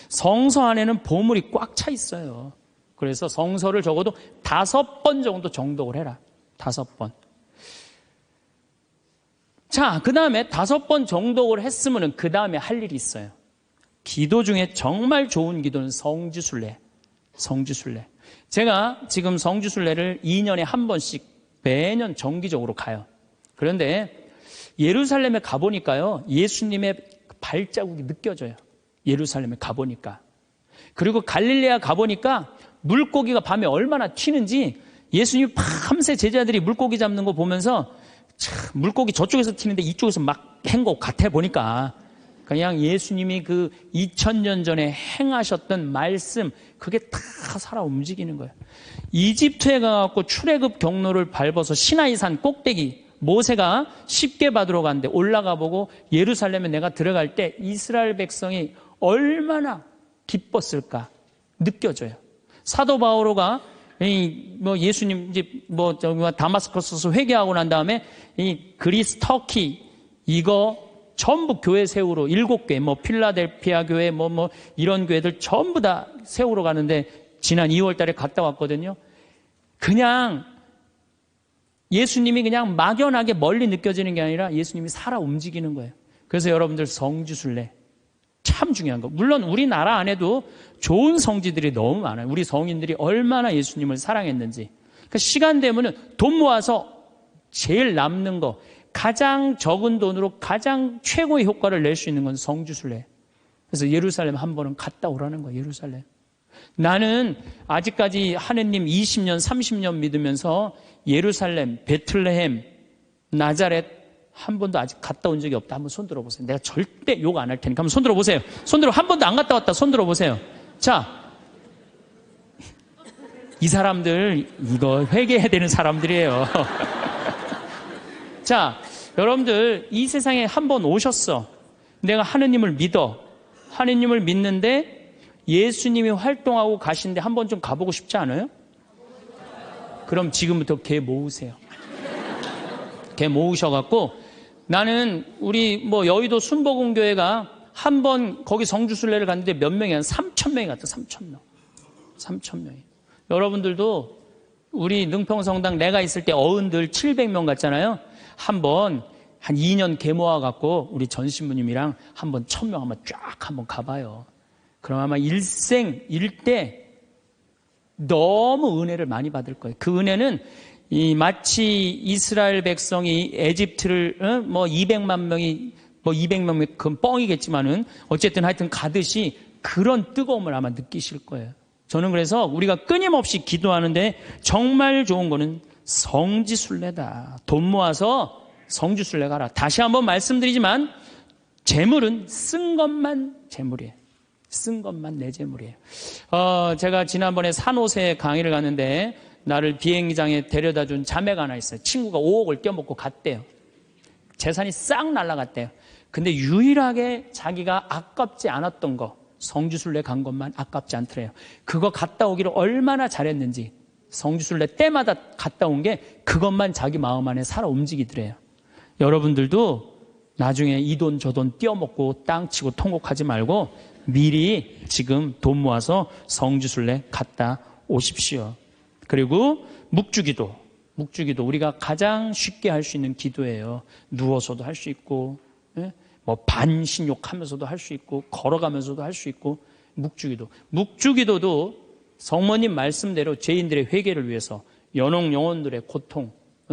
성서 안에는 보물이 꽉 차 있어요. 그래서 성서를 적어도 5번 정도 정독을 해라. 5번. 자, 그 다음에 5번 정독을 했으면 그 다음에 할 일이 있어요. 기도 중에 정말 좋은 기도는 성지순례. 성지순례. 제가 지금 성지순례를 2년에 한 번씩 매년 정기적으로 가요. 그런데 예루살렘에 가보니까요, 예수님의 발자국이 느껴져요. 예루살렘에 가보니까. 그리고 갈릴레아 가보니까 물고기가 밤에 얼마나 튀는지 예수님이 밤새 제자들이 물고기 잡는 거 보면서 참, 물고기 저쪽에서 튀는데 이쪽에서 막 헹고 같아 보니까 그냥 예수님이 그 2000년 전에 행하셨던 말씀, 그게 다 살아 움직이는 거예요. 이집트에 가갖고 출애굽 경로를 밟아서 시나이산 꼭대기, 모세가 십계 받으러 갔는데 올라가 보고 예루살렘에 내가 들어갈 때 이스라엘 백성이 얼마나 기뻤을까 느껴져요. 사도 바오로가 예수님 이제 다마스커스에서 회개하고 난 다음에 이 그리스, 터키 이거 전부 교회 세우러 7개, 필라델피아 교회, 이런 교회들 전부 다 세우러 가는데 지난 2월 달에 갔다 왔거든요. 그냥 예수님이 그냥 막연하게 멀리 느껴지는 게 아니라 예수님이 살아 움직이는 거예요. 그래서 여러분들 성지순례 참 중요한 거. 물론 우리나라 안에도 좋은 성지들이 너무 많아요. 우리 성인들이 얼마나 예수님을 사랑했는지. 그러니까 시간 되면은 돈 모아서 제일 남는 거 가장 적은 돈으로 가장 최고의 효과를 낼 수 있는 건 성지순례. 그래서 예루살렘 한 번은 갔다 오라는 거예요. 예루살렘. 나는 아직까지 하느님 20년, 30년 믿으면서 예루살렘, 베틀레헴, 나자렛 한 번도 아직 갔다 온 적이 없다. 한번 손 들어보세요. 내가 절대 욕 안 할 테니까 한번 손 들어보세요. 손 들어. 한 번도 안 갔다 왔다. 손 들어보세요. 자, 이 사람들 이거 회개해야 되는 사람들이에요. 자, 여러분들 이 세상에 한 번 오셨어. 내가 하느님을 믿어. 하느님을 믿는데 예수님이 활동하고 가시는데 한 번 좀 가보고 싶지 않아요? 그럼 지금부터 개 모으세요. 개 모으셔갖고 나는 우리 여의도 순복음교회가 한 번 거기 성주순례를 갔는데 몇 명이 한 3,000명이 갔다. 3,000명. 3,000명이. 여러분들도 우리 능평성당 내가 있을 때 어른들 700명 갔잖아요. 한번 한 2년 개 모아갖고 우리 전 신부님이랑 한번 1,000명 한번 쫙 한번 가봐요. 그럼 아마 일생 일대 너무 은혜를 많이 받을 거예요. 그 은혜는 마치 이스라엘 백성이 에집트를 200만 명이 200명 그건 뻥이겠지만은 어쨌든 하여튼 가듯이 그런 뜨거움을 아마 느끼실 거예요. 저는 그래서 우리가 끊임없이 기도하는데 정말 좋은 거는 성지순례다. 돈 모아서 성지순례 가라. 다시 한번 말씀드리지만 재물은 쓴 것만 재물이에요. 쓴 것만 내 재물이에요. 제가 지난번에 산호세 강의를 갔는데 나를 비행장에 데려다 준 자매가 하나 있어요. 친구가 5억을 떼어먹고 갔대요. 재산이 싹 날아갔대요. 근데 유일하게 자기가 아깝지 않았던 거, 성지순례 간 것만 아깝지 않더래요. 그거 갔다 오기를 얼마나 잘했는지 성지순례 때마다 갔다 온 게 그것만 자기 마음 안에 살아 움직이더래요. 여러분들도 나중에 이 돈 저 돈 떼어먹고 땅 치고 통곡하지 말고 미리 지금 돈 모아서 성지순례 갔다 오십시오. 그리고 묵주기도 우리가 가장 쉽게 할 수 있는 기도예요. 누워서도 할 수 있고 반신욕하면서도 할 수 있고 걸어가면서도 할 수 있고 묵주기도도 성모님 말씀대로 죄인들의 회개를 위해서 영혼들의 고통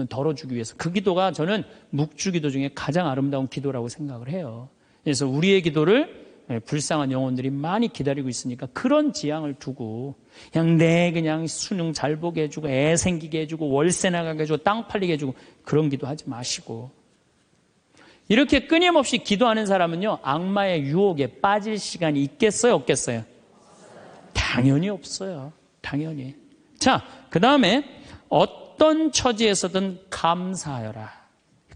덜어주기 위해서 그 기도가 저는 묵주기도 중에 가장 아름다운 기도라고 생각을 해요. 그래서 우리의 기도를 불쌍한 영혼들이 많이 기다리고 있으니까 그런 지향을 두고 그냥 수능 잘 보게 해주고 애 생기게 해주고 월세 나가게 해주고 땅 팔리게 해주고 그런 기도하지 마시고 이렇게 끊임없이 기도하는 사람은요 악마의 유혹에 빠질 시간이 있겠어요 없겠어요? 당연히 없어요. 당연히. 자, 그 다음에 어떤 처지에서든 감사하여라.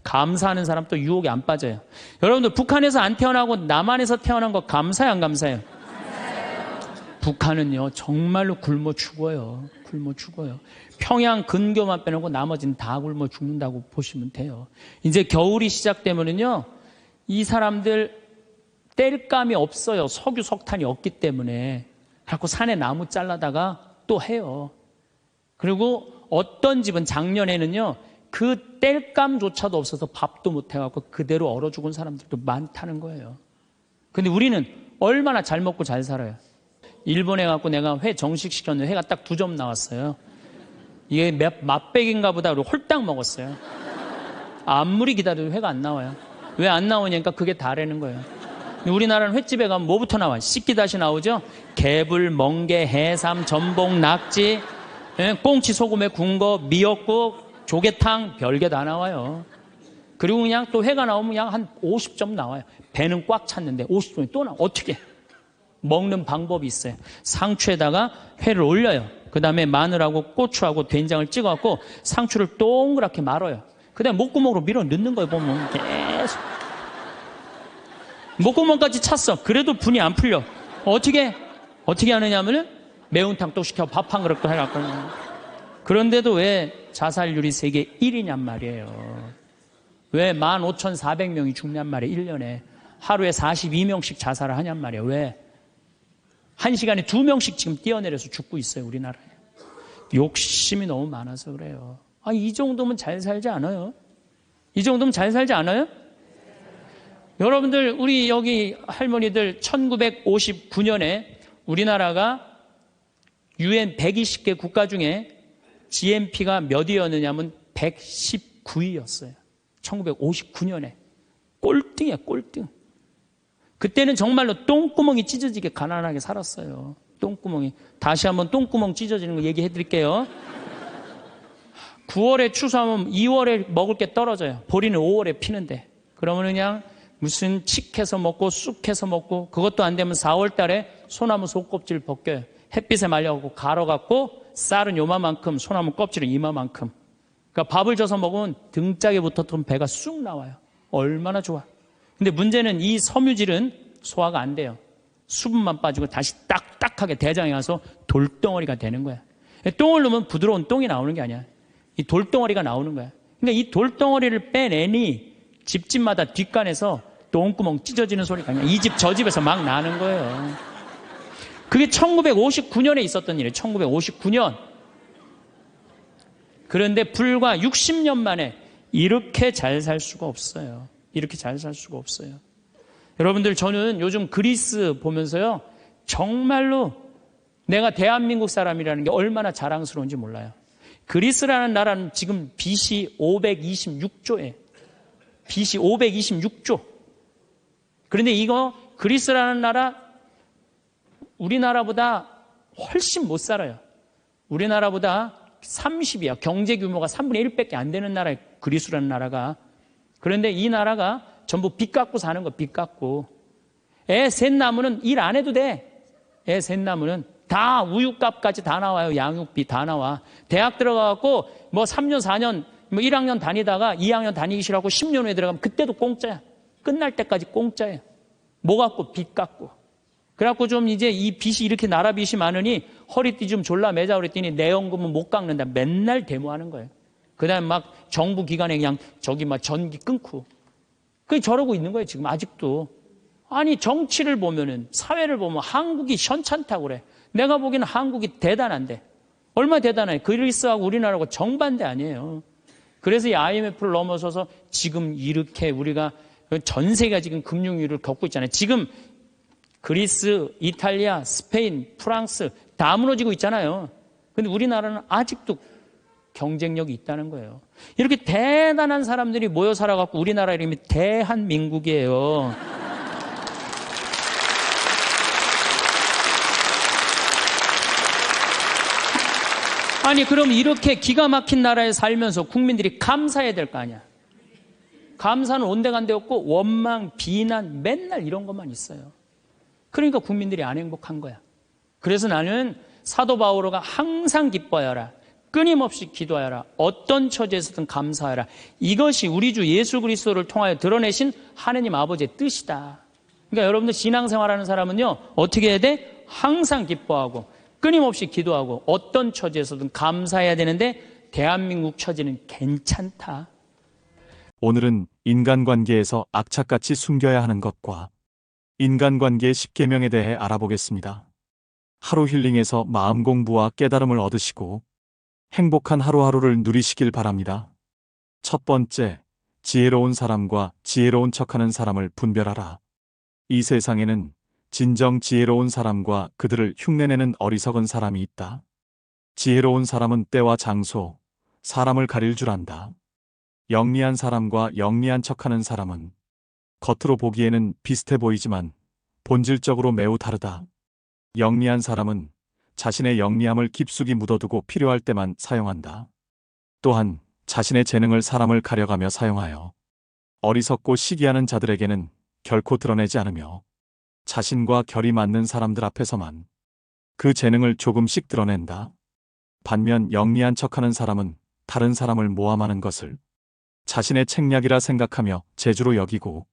감사하는 사람 또 유혹에 안 빠져요. 여러분들 북한에서 안 태어나고 남한에서 태어난 거 감사해요 안 감사해요? 북한은요 정말로 굶어 죽어요. 굶어 죽어요. 평양 근교만 빼놓고 나머지는 다 굶어 죽는다고 보시면 돼요. 이제 겨울이 시작되면은요 이 사람들 뗄감이 없어요. 석유 석탄이 없기 때문에 자꾸 산에 나무 잘라다가 또 해요. 그리고 어떤 집은 작년에는요 그 뗄감조차도 없어서 밥도 못 해갖고 그대로 얼어 죽은 사람들도 많다는 거예요. 근데 우리는 얼마나 잘 먹고 잘 살아요. 일본에 가고 내가 회 정식 시켰는데 회가 딱 2점 나왔어요. 이게 맛백인가 보다 그러고 홀딱 먹었어요. 아무리 기다려도 회가 안 나와요. 왜 안 나오냐니까 그게 다라는 거예요. 우리나라는 횟집에 가면 뭐부터 나와요? 씻기다시 나오죠? 개불, 멍게, 해삼, 전복, 낙지, 꽁치 소금에 구운 거, 미역국, 조개탕 별게 다 나와요. 그리고 그냥 또 회가 나오면 그냥 한 50점 나와요. 배는 꽉 찼는데 50점이 또 나와. 어떻게? 먹는 방법이 있어요. 상추에다가 회를 올려요. 그 다음에 마늘하고 고추하고 된장을 찍어갖고 상추를 동그랗게 말아요. 그 다음에 목구멍으로 밀어 넣는 거예요. 보면 계속. 목구멍까지 찼어. 그래도 분이 안 풀려. 어떻게 하느냐면은 매운탕 또 시켜 밥 한 그릇 또 해갖고. 그런데도 왜 자살률이 세계 1위냔 말이에요. 왜 15,400명이 죽냔 말이에요. 1년에. 하루에 42명씩 자살을 하냔 말이에요. 왜? 1시간에 2명씩 지금 뛰어내려서 죽고 있어요. 우리나라에. 욕심이 너무 많아서 그래요. 이 정도면 잘 살지 않아요? 이 정도면 잘 살지 않아요? 여러분들 우리 여기 할머니들 1959년에 우리나라가 UN 120개 국가 중에 GNP가 몇 위였느냐면 119위였어요. 1959년에. 꼴등이야, 꼴등. 그때는 정말로 똥구멍이 찢어지게 가난하게 살았어요. 똥구멍이. 다시 한번 똥구멍 찢어지는 거 얘기해 드릴게요. 9월에 추수하면 2월에 먹을 게 떨어져요. 보리는 5월에 피는데. 그러면 그냥 무슨 칡해서 먹고 쑥해서 먹고, 그것도 안 되면 4월 달에 소나무 속껍질 벗겨요. 햇빛에 말려갖고 갈아갖고 쌀은 요만큼, 소나무 껍질은 이만큼. 그러니까 밥을 져서 먹으면 등짝에 붙었던 배가 쑥 나와요. 얼마나 좋아. 근데 문제는 이 섬유질은 소화가 안 돼요. 수분만 빠지고 다시 딱딱하게 대장에 가서 돌덩어리가 되는 거야. 똥을 넣으면 부드러운 똥이 나오는 게 아니야. 이 돌덩어리가 나오는 거야. 그러니까 이 돌덩어리를 빼내니 집집마다 뒷간에서 똥구멍 찢어지는 소리가 아니야. 이 집 저 집에서 막 나는 거예요. 그게 1959년에 있었던 일이에요. 1959년. 그런데 불과 60년 만에 이렇게 잘 살 수가 없어요. 이렇게 잘 살 수가 없어요. 여러분들, 저는 요즘 그리스 보면서요, 정말로 내가 대한민국 사람이라는 게 얼마나 자랑스러운지 몰라요. 그리스라는 나라는 지금 BC 526조에 BC 526조. 그런데 이거 그리스라는 나라 우리나라보다 훨씬 못 살아요. 우리나라보다 30이야. 경제 규모가 3분의 1밖에 안 되는 나라예요. 그리스라는 나라가. 그런데 이 나라가 전부 빚 갖고 사는 거, 빚 갖고. 애 셋 낳으면 일 안 해도 돼. 애 셋 낳으면 다 우유값까지 다 나와요. 양육비 다 나와. 대학 들어가갖고 뭐 3년, 4년, 뭐 1학년 다니다가 2학년 다니기 싫어하고 10년 후에 들어가면 그때도 공짜야. 끝날 때까지 공짜예요. 뭐 갖고? 빚 갖고. 그래갖고 좀 이제 이 빚이 이렇게 나라 빚이 많으니 허리띠 좀 졸라 매자 그랬더니 내 연금은 못 깎는다. 맨날 데모하는 거예요. 그 다음에 막 정부 기관에 그냥 저기 막 전기 끊고. 그게 저러고 있는 거예요. 지금 아직도. 아니, 정치를 보면은, 사회를 보면 한국이 현찮다고 그래. 내가 보기에는 한국이 대단한데. 얼마나 대단해. 그리스하고 우리나라하고 정반대 아니에요. 그래서 이 IMF를 넘어서서 지금 이렇게 우리가 전 세계가 지금 금융위기를 겪고 있잖아요. 지금 그리스, 이탈리아, 스페인, 프랑스 다 무너지고 있잖아요. 근데 우리나라는 아직도 경쟁력이 있다는 거예요. 이렇게 대단한 사람들이 모여 살아갖고 우리나라 이름이 대한민국이에요. 아니, 그럼 이렇게 기가 막힌 나라에 살면서 국민들이 감사해야 될 거 아니야. 감사는 온데간데 없고 원망, 비난, 맨날 이런 것만 있어요. 그러니까 국민들이 안 행복한 거야. 그래서 나는 사도 바오로가 항상 기뻐하여라, 끊임없이 기도하여라, 어떤 처지에서든 감사하여라. 이것이 우리 주 예수 그리스도를 통하여 드러내신 하느님 아버지의 뜻이다. 그러니까 여러분들 신앙생활하는 사람은요, 어떻게 해야 돼? 항상 기뻐하고 끊임없이 기도하고 어떤 처지에서든 감사해야 되는데 대한민국 처지는 괜찮다. 오늘은 인간관계에서 악착같이 숨겨야 하는 것과 인간관계의 10계명에 대해 알아보겠습니다. 하루 힐링에서 마음 공부와 깨달음을 얻으시고 행복한 하루하루를 누리시길 바랍니다. 첫 번째, 지혜로운 사람과 지혜로운 척하는 사람을 분별하라. 이 세상에는 진정 지혜로운 사람과 그들을 흉내내는 어리석은 사람이 있다. 지혜로운 사람은 때와 장소, 사람을 가릴 줄 안다. 영리한 사람과 영리한 척하는 사람은 겉으로 보기에는 비슷해 보이지만 본질적으로 매우 다르다. 영리한 사람은 자신의 영리함을 깊숙이 묻어두고 필요할 때만 사용한다. 또한 자신의 재능을 사람을 가려가며 사용하여 어리석고 시기하는 자들에게는 결코 드러내지 않으며 자신과 결이 맞는 사람들 앞에서만 그 재능을 조금씩 드러낸다. 반면 영리한 척하는 사람은 다른 사람을 모함하는 것을 자신의 책략이라 생각하며 재주로 여기고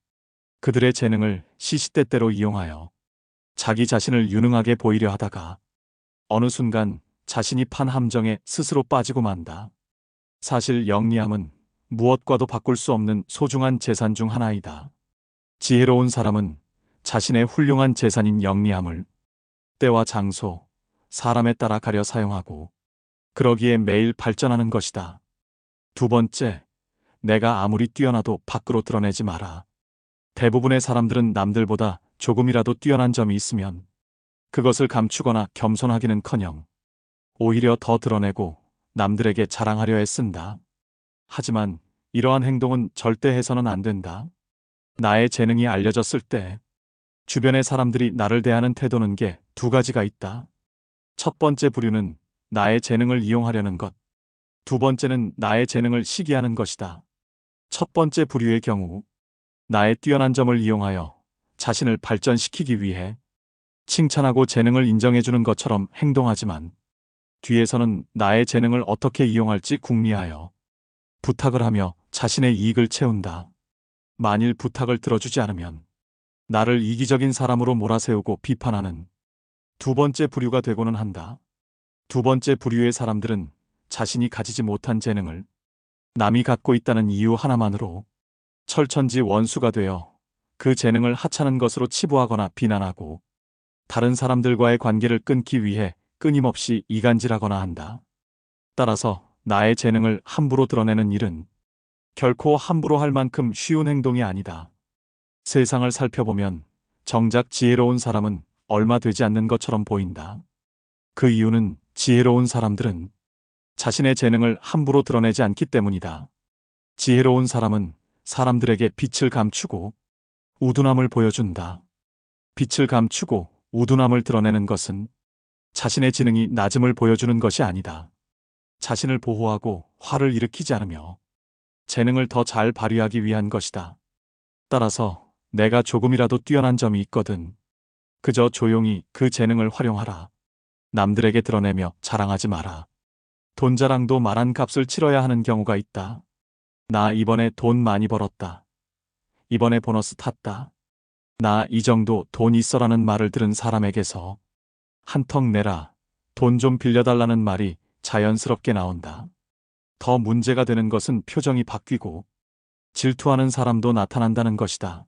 그들의 재능을 시시때때로 이용하여 자기 자신을 유능하게 보이려 하다가 어느 순간 자신이 판 함정에 스스로 빠지고 만다. 사실 영리함은 무엇과도 바꿀 수 없는 소중한 재산 중 하나이다. 지혜로운 사람은 자신의 훌륭한 재산인 영리함을 때와 장소, 사람에 따라 가려 사용하고 그러기에 매일 발전하는 것이다. 두 번째, 내가 아무리 뛰어나도 밖으로 드러내지 마라. 대부분의 사람들은 남들보다 조금이라도 뛰어난 점이 있으면 그것을 감추거나 겸손하기는커녕 오히려 더 드러내고 남들에게 자랑하려 애쓴다. 하지만 이러한 행동은 절대 해서는 안 된다. 나의 재능이 알려졌을 때 주변의 사람들이 나를 대하는 태도는 게 두 가지가 있다. 첫 번째 부류는 나의 재능을 이용하려는 것. 두 번째는 나의 재능을 시기하는 것이다. 첫 번째 부류의 경우 나의 뛰어난 점을 이용하여 자신을 발전시키기 위해 칭찬하고 재능을 인정해주는 것처럼 행동하지만 뒤에서는 나의 재능을 어떻게 이용할지 궁리하여 부탁을 하며 자신의 이익을 채운다. 만일 부탁을 들어주지 않으면 나를 이기적인 사람으로 몰아세우고 비판하는 두 번째 부류가 되고는 한다. 두 번째 부류의 사람들은 자신이 가지지 못한 재능을 남이 갖고 있다는 이유 하나만으로 철천지 원수가 되어 그 재능을 하찮은 것으로 치부하거나 비난하고 다른 사람들과의 관계를 끊기 위해 끊임없이 이간질하거나 한다. 따라서 나의 재능을 함부로 드러내는 일은 결코 함부로 할 만큼 쉬운 행동이 아니다. 세상을 살펴보면 정작 지혜로운 사람은 얼마 되지 않는 것처럼 보인다. 그 이유는 지혜로운 사람들은 자신의 재능을 함부로 드러내지 않기 때문이다. 지혜로운 사람은 사람들에게 빛을 감추고 우둔함을 보여준다. 빛을 감추고 우둔함을 드러내는 것은 자신의 지능이 낮음을 보여주는 것이 아니다. 자신을 보호하고 화를 일으키지 않으며 재능을 더 잘 발휘하기 위한 것이다. 따라서 내가 조금이라도 뛰어난 점이 있거든 그저 조용히 그 재능을 활용하라. 남들에게 드러내며 자랑하지 마라. 돈 자랑도 말한 값을 치러야 하는 경우가 있다. 나 이번에 돈 많이 벌었다. 이번에 보너스 탔다. 나 이 정도 돈 있어라는 말을 들은 사람에게서 한턱 내라, 돈 좀 빌려달라는 말이 자연스럽게 나온다. 더 문제가 되는 것은 표정이 바뀌고 질투하는 사람도 나타난다는 것이다.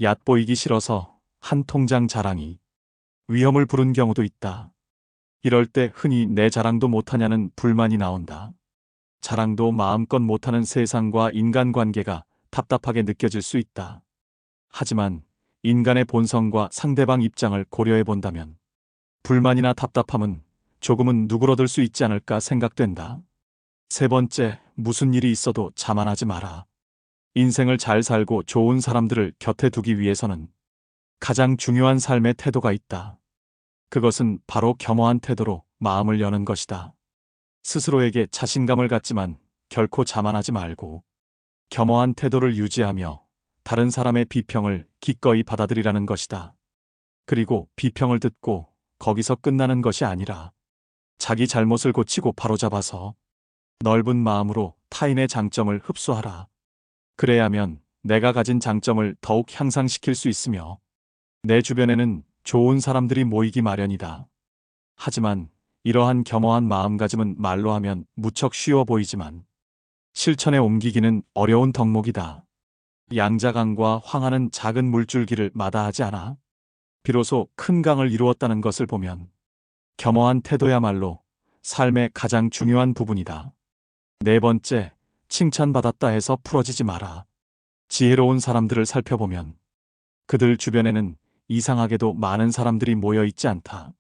얕보이기 싫어서 한 통장 자랑이 위험을 부른 경우도 있다. 이럴 때 흔히 내 자랑도 못하냐는 불만이 나온다. 자랑도 마음껏 못하는 세상과 인간관계가 답답하게 느껴질 수 있다. 하지만 인간의 본성과 상대방 입장을 고려해 본다면 불만이나 답답함은 조금은 누그러들 수 있지 않을까 생각된다. 세 번째, 무슨 일이 있어도 자만하지 마라. 인생을 잘 살고 좋은 사람들을 곁에 두기 위해서는 가장 중요한 삶의 태도가 있다. 그것은 바로 겸허한 태도로 마음을 여는 것이다. 스스로에게 자신감을 갖지만 결코 자만하지 말고 겸허한 태도를 유지하며 다른 사람의 비평을 기꺼이 받아들이라는 것이다. 그리고 비평을 듣고 거기서 끝나는 것이 아니라 자기 잘못을 고치고 바로잡아서 넓은 마음으로 타인의 장점을 흡수하라. 그래야면 내가 가진 장점을 더욱 향상시킬 수 있으며 내 주변에는 좋은 사람들이 모이기 마련이다. 하지만 이러한 겸허한 마음가짐은 말로 하면 무척 쉬워 보이지만 실천에 옮기기는 어려운 덕목이다. 양자강과 황하는 작은 물줄기를 마다하지 않아 비로소 큰 강을 이루었다는 것을 보면 겸허한 태도야말로 삶의 가장 중요한 부분이다. 네 번째, 칭찬받았다 해서 풀어지지 마라. 지혜로운 사람들을 살펴보면 그들 주변에는 이상하게도 많은 사람들이 모여 있지 않다.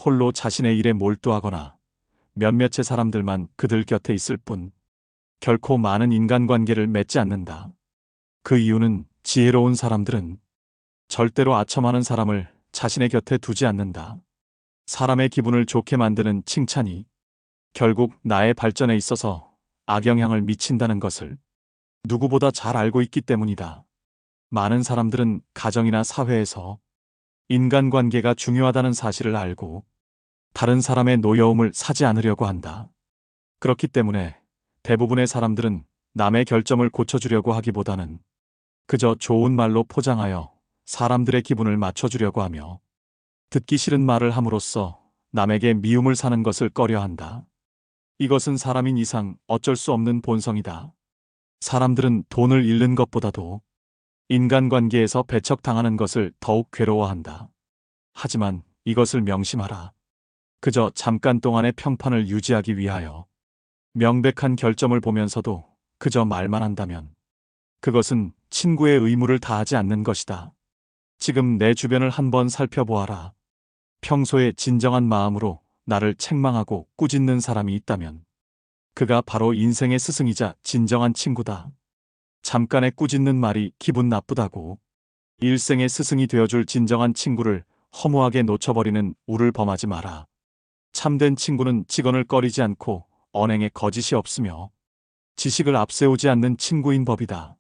홀로 자신의 일에 몰두하거나 몇몇의 사람들만 그들 곁에 있을 뿐 결코 많은 인간관계를 맺지 않는다. 그 이유는 지혜로운 사람들은 절대로 아첨하는 사람을 자신의 곁에 두지 않는다. 사람의 기분을 좋게 만드는 칭찬이 결국 나의 발전에 있어서 악영향을 미친다는 것을 누구보다 잘 알고 있기 때문이다. 많은 사람들은 가정이나 사회에서 인간관계가 중요하다는 사실을 알고 다른 사람의 노여움을 사지 않으려고 한다. 그렇기 때문에 대부분의 사람들은 남의 결점을 고쳐주려고 하기보다는 그저 좋은 말로 포장하여 사람들의 기분을 맞춰주려고 하며 듣기 싫은 말을 함으로써 남에게 미움을 사는 것을 꺼려한다. 이것은 사람인 이상 어쩔 수 없는 본성이다. 사람들은 돈을 잃는 것보다도 인간관계에서 배척당하는 것을 더욱 괴로워한다. 하지만 이것을 명심하라. 그저 잠깐 동안의 평판을 유지하기 위하여 명백한 결점을 보면서도 그저 말만 한다면 그것은 친구의 의무를 다하지 않는 것이다. 지금 내 주변을 한번 살펴보아라. 평소에 진정한 마음으로 나를 책망하고 꾸짖는 사람이 있다면 그가 바로 인생의 스승이자 진정한 친구다. 잠깐의 꾸짖는 말이 기분 나쁘다고. 일생의 스승이 되어줄 진정한 친구를 허무하게 놓쳐버리는 우를 범하지 마라. 참된 친구는 직언을 꺼리지 않고 언행에 거짓이 없으며 지식을 앞세우지 않는 친구인 법이다.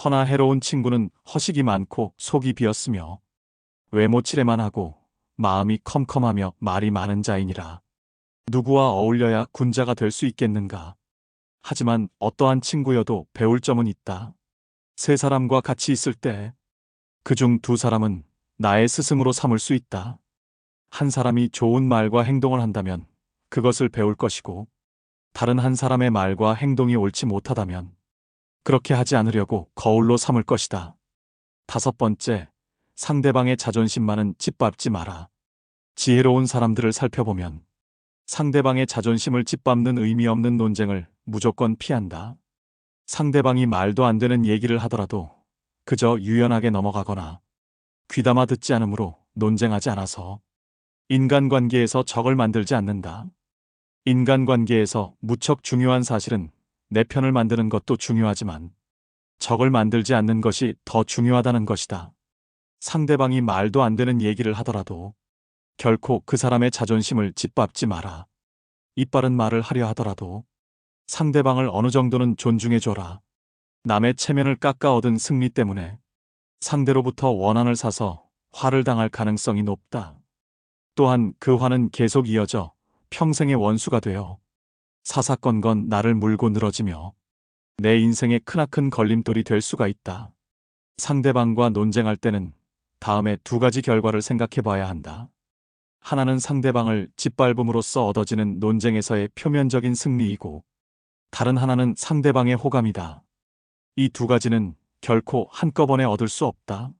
허나 해로운 친구는 허식이 많고 속이 비었으며 외모 칠해만 하고 마음이 컴컴하며 말이 많은 자이니라. 누구와 어울려야 군자가 될 수 있겠는가? 하지만 어떠한 친구여도 배울 점은 있다. 세 사람과 같이 있을 때 그중 두 사람은 나의 스승으로 삼을 수 있다. 한 사람이 좋은 말과 행동을 한다면 그것을 배울 것이고 다른 한 사람의 말과 행동이 옳지 못하다면 그렇게 하지 않으려고 거울로 삼을 것이다. 다섯 번째, 상대방의 자존심만은 짓밟지 마라. 지혜로운 사람들을 살펴보면 상대방의 자존심을 짓밟는 의미 없는 논쟁을 무조건 피한다. 상대방이 말도 안 되는 얘기를 하더라도 그저 유연하게 넘어가거나 귀담아 듣지 않으므로 논쟁하지 않아서 인간관계에서 적을 만들지 않는다. 인간관계에서 무척 중요한 사실은 내 편을 만드는 것도 중요하지만 적을 만들지 않는 것이 더 중요하다는 것이다. 상대방이 말도 안 되는 얘기를 하더라도 결코 그 사람의 자존심을 짓밟지 마라. 이빠른 말을 하려 하더라도 상대방을 어느 정도는 존중해줘라. 남의 체면을 깎아 얻은 승리 때문에 상대로부터 원한을 사서 화를 당할 가능성이 높다. 또한 그 화는 계속 이어져 평생의 원수가 되어 사사건건 나를 물고 늘어지며 내 인생의 크나큰 걸림돌이 될 수가 있다. 상대방과 논쟁할 때는 다음에 두 가지 결과를 생각해 봐야 한다. 하나는 상대방을 짓밟음으로써 얻어지는 논쟁에서의 표면적인 승리이고 다른 하나는 상대방의 호감이다. 이 두 가지는 결코 한꺼번에 얻을 수 없다.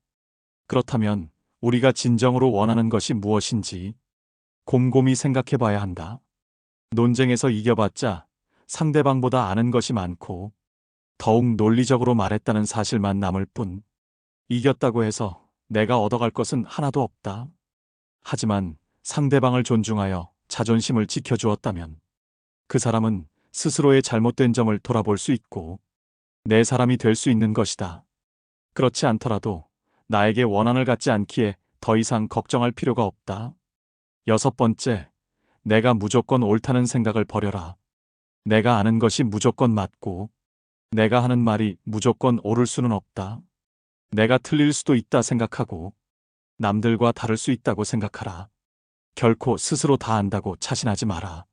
그렇다면 우리가 진정으로 원하는 것이 무엇인지 곰곰이 생각해 봐야 한다. 논쟁에서 이겨봤자 상대방보다 아는 것이 많고 더욱 논리적으로 말했다는 사실만 남을 뿐 이겼다고 해서 내가 얻어갈 것은 하나도 없다. 하지만 상대방을 존중하여 자존심을 지켜주었다면 그 사람은 스스로의 잘못된 점을 돌아볼 수 있고 내 사람이 될 수 있는 것이다. 그렇지 않더라도 나에게 원한을 갖지 않기에 더 이상 걱정할 필요가 없다. 여섯 번째, 내가 무조건 옳다는 생각을 버려라. 내가 아는 것이 무조건 맞고 내가 하는 말이 무조건 옳을 수는 없다. 내가 틀릴 수도 있다 생각하고 남들과 다를 수 있다고 생각하라. 결코 스스로 다 안다고 자신하지 마라.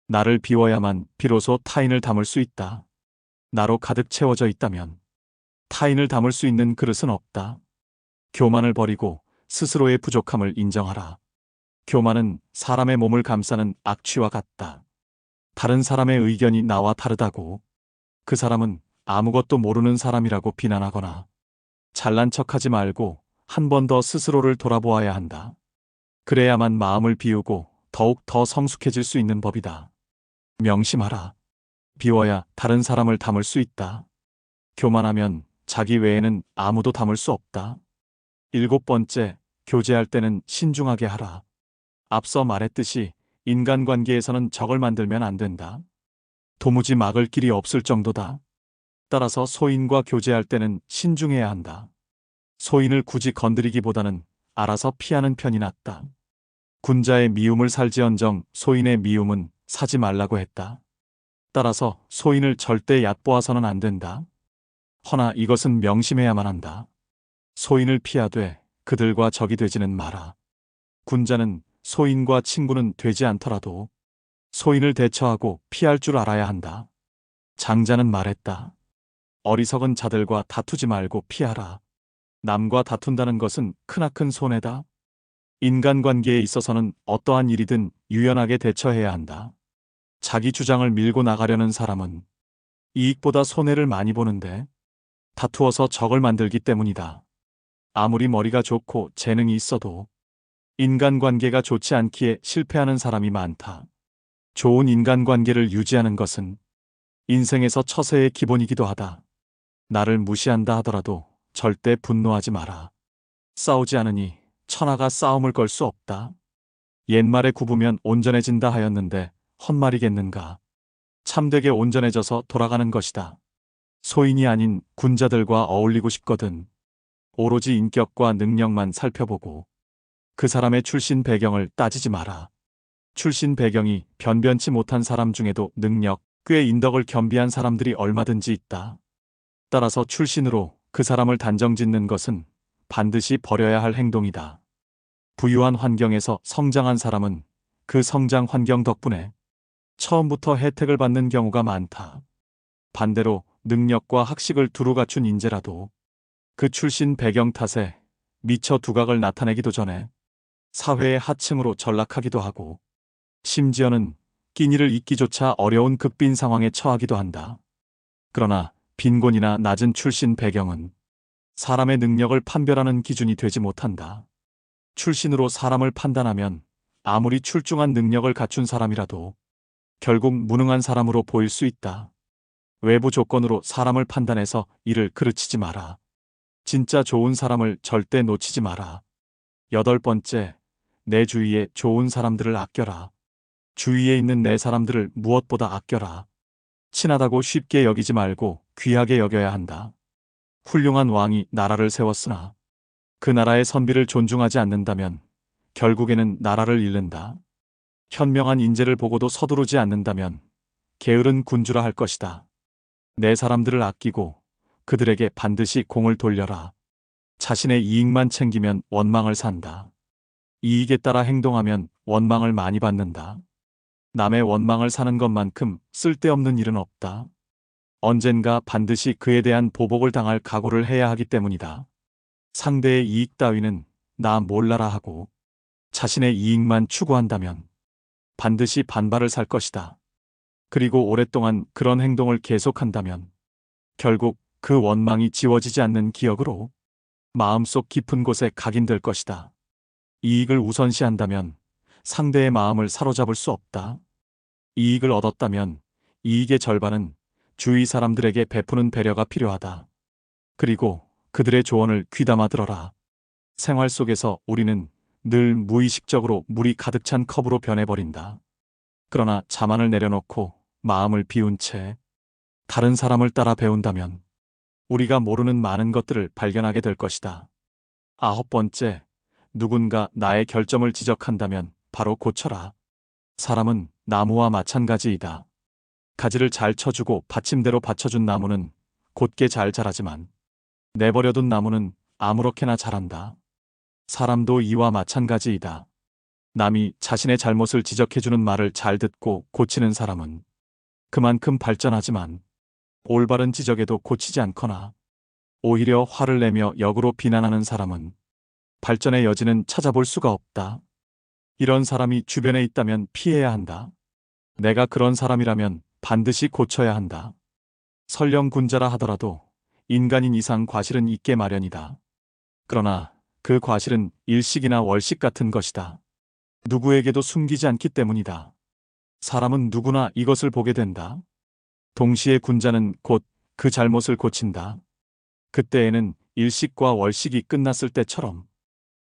나를 비워야만 비로소 타인을 담을 수 있다. 나로 가득 채워져 있다면 타인을 담을 수 있는 그릇은 없다. 교만을 버리고 스스로의 부족함을 인정하라. 교만은 사람의 몸을 감싸는 악취와 같다. 다른 사람의 의견이 나와 다르다고 그 사람은 아무것도 모르는 사람이라고 비난하거나 잘난 척하지 말고 한 번 더 스스로를 돌아보아야 한다. 그래야만 마음을 비우고 더욱 더 성숙해질 수 있는 법이다. 명심하라. 비워야 다른 사람을 담을 수 있다. 교만하면 자기 외에는 아무도 담을 수 없다. 일곱 번째, 교제할 때는 신중하게 하라. 앞서 말했듯이 인간관계에서는 적을 만들면 안 된다. 도무지 막을 길이 없을 정도다. 따라서 소인과 교제할 때는 신중해야 한다. 소인을 굳이 건드리기보다는 알아서 피하는 편이 낫다. 군자의 미움을 살지언정 소인의 미움은 사지 말라고 했다. 따라서 소인을 절대 얕보아서는 안 된다. 허나 이것은 명심해야만 한다. 소인을 피하되 그들과 적이 되지는 마라. 군자는 소인과 친구는 되지 않더라도 소인을 대처하고 피할 줄 알아야 한다. 장자는 말했다. 어리석은 자들과 다투지 말고 피하라. 남과 다툰다는 것은 크나큰 손해다. 인간관계에 있어서는 어떠한 일이든 유연하게 대처해야 한다. 자기 주장을 밀고 나가려는 사람은 이익보다 손해를 많이 보는데 다투어서 적을 만들기 때문이다. 아무리 머리가 좋고 재능이 있어도 인간관계가 좋지 않기에 실패하는 사람이 많다. 좋은 인간관계를 유지하는 것은 인생에서 처세의 기본이기도 하다. 나를 무시한다 하더라도 절대 분노하지 마라. 싸우지 않으니 천하가 싸움을 걸 수 없다. 옛말에 굽으면 온전해진다 하였는데 헛말이겠는가. 참되게 온전해져서 돌아가는 것이다. 소인이 아닌 군자들과 어울리고 싶거든 오로지 인격과 능력만 살펴보고 그 사람의 출신 배경을 따지지 마라. 출신 배경이 변변치 못한 사람 중에도 능력, 꽤 인덕을 겸비한 사람들이 얼마든지 있다. 따라서 출신으로 그 사람을 단정짓는 것은 반드시 버려야 할 행동이다. 부유한 환경에서 성장한 사람은 그 성장 환경 덕분에 처음부터 혜택을 받는 경우가 많다. 반대로 능력과 학식을 두루 갖춘 인재라도 그 출신 배경 탓에 미처 두각을 나타내기도 전에 사회의 하층으로 전락하기도 하고 심지어는 끼니를 잇기조차 어려운 극빈 상황에 처하기도 한다. 그러나 빈곤이나 낮은 출신 배경은 사람의 능력을 판별하는 기준이 되지 못한다. 출신으로 사람을 판단하면 아무리 출중한 능력을 갖춘 사람이라도 결국 무능한 사람으로 보일 수 있다. 외부 조건으로 사람을 판단해서 이를 그르치지 마라. 진짜 좋은 사람을 절대 놓치지 마라. 8번째, 내 주위에 좋은 사람들을 아껴라. 주위에 있는 내 사람들을 무엇보다 아껴라. 친하다고 쉽게 여기지 말고 귀하게 여겨야 한다. 훌륭한 왕이 나라를 세웠으나 그 나라의 선비를 존중하지 않는다면 결국에는 나라를 잃는다. 현명한 인재를 보고도 서두르지 않는다면 게으른 군주라 할 것이다. 내 사람들을 아끼고 그들에게 반드시 공을 돌려라. 자신의 이익만 챙기면 원망을 산다. 이익에 따라 행동하면 원망을 많이 받는다. 남의 원망을 사는 것만큼 쓸데없는 일은 없다. 언젠가 반드시 그에 대한 보복을 당할 각오를 해야 하기 때문이다. 상대의 이익 따위는 나 몰라라 하고 자신의 이익만 추구한다면 반드시 반발을 살 것이다. 그리고 오랫동안 그런 행동을 계속한다면 결국 그 원망이 지워지지 않는 기억으로 마음속 깊은 곳에 각인될 것이다. 이익을 우선시한다면 상대의 마음을 사로잡을 수 없다. 이익을 얻었다면 이익의 절반은 주위 사람들에게 베푸는 배려가 필요하다. 그리고 그들의 조언을 귀담아 들어라. 생활 속에서 우리는 늘 무의식적으로 물이 가득 찬 컵으로 변해버린다. 그러나 자만을 내려놓고 마음을 비운 채 다른 사람을 따라 배운다면 우리가 모르는 많은 것들을 발견하게 될 것이다. 9번째, 누군가 나의 결점을 지적한다면 바로 고쳐라. 사람은 나무와 마찬가지이다. 가지를 잘 쳐주고 받침대로 받쳐준 나무는 곧게 잘 자라지만 내버려둔 나무는 아무렇게나 자란다. 사람도 이와 마찬가지이다. 남이 자신의 잘못을 지적해주는 말을 잘 듣고 고치는 사람은 그만큼 발전하지만 올바른 지적에도 고치지 않거나 오히려 화를 내며 역으로 비난하는 사람은 발전의 여지는 찾아볼 수가 없다. 이런 사람이 주변에 있다면 피해야 한다. 내가 그런 사람이라면 반드시 고쳐야 한다. 설령 군자라 하더라도 인간인 이상 과실은 있게 마련이다. 그러나 그 과실은 일식이나 월식 같은 것이다. 누구에게도 숨기지 않기 때문이다. 사람은 누구나 이것을 보게 된다. 동시에 군자는 곧 그 잘못을 고친다. 그때에는 일식과 월식이 끝났을 때처럼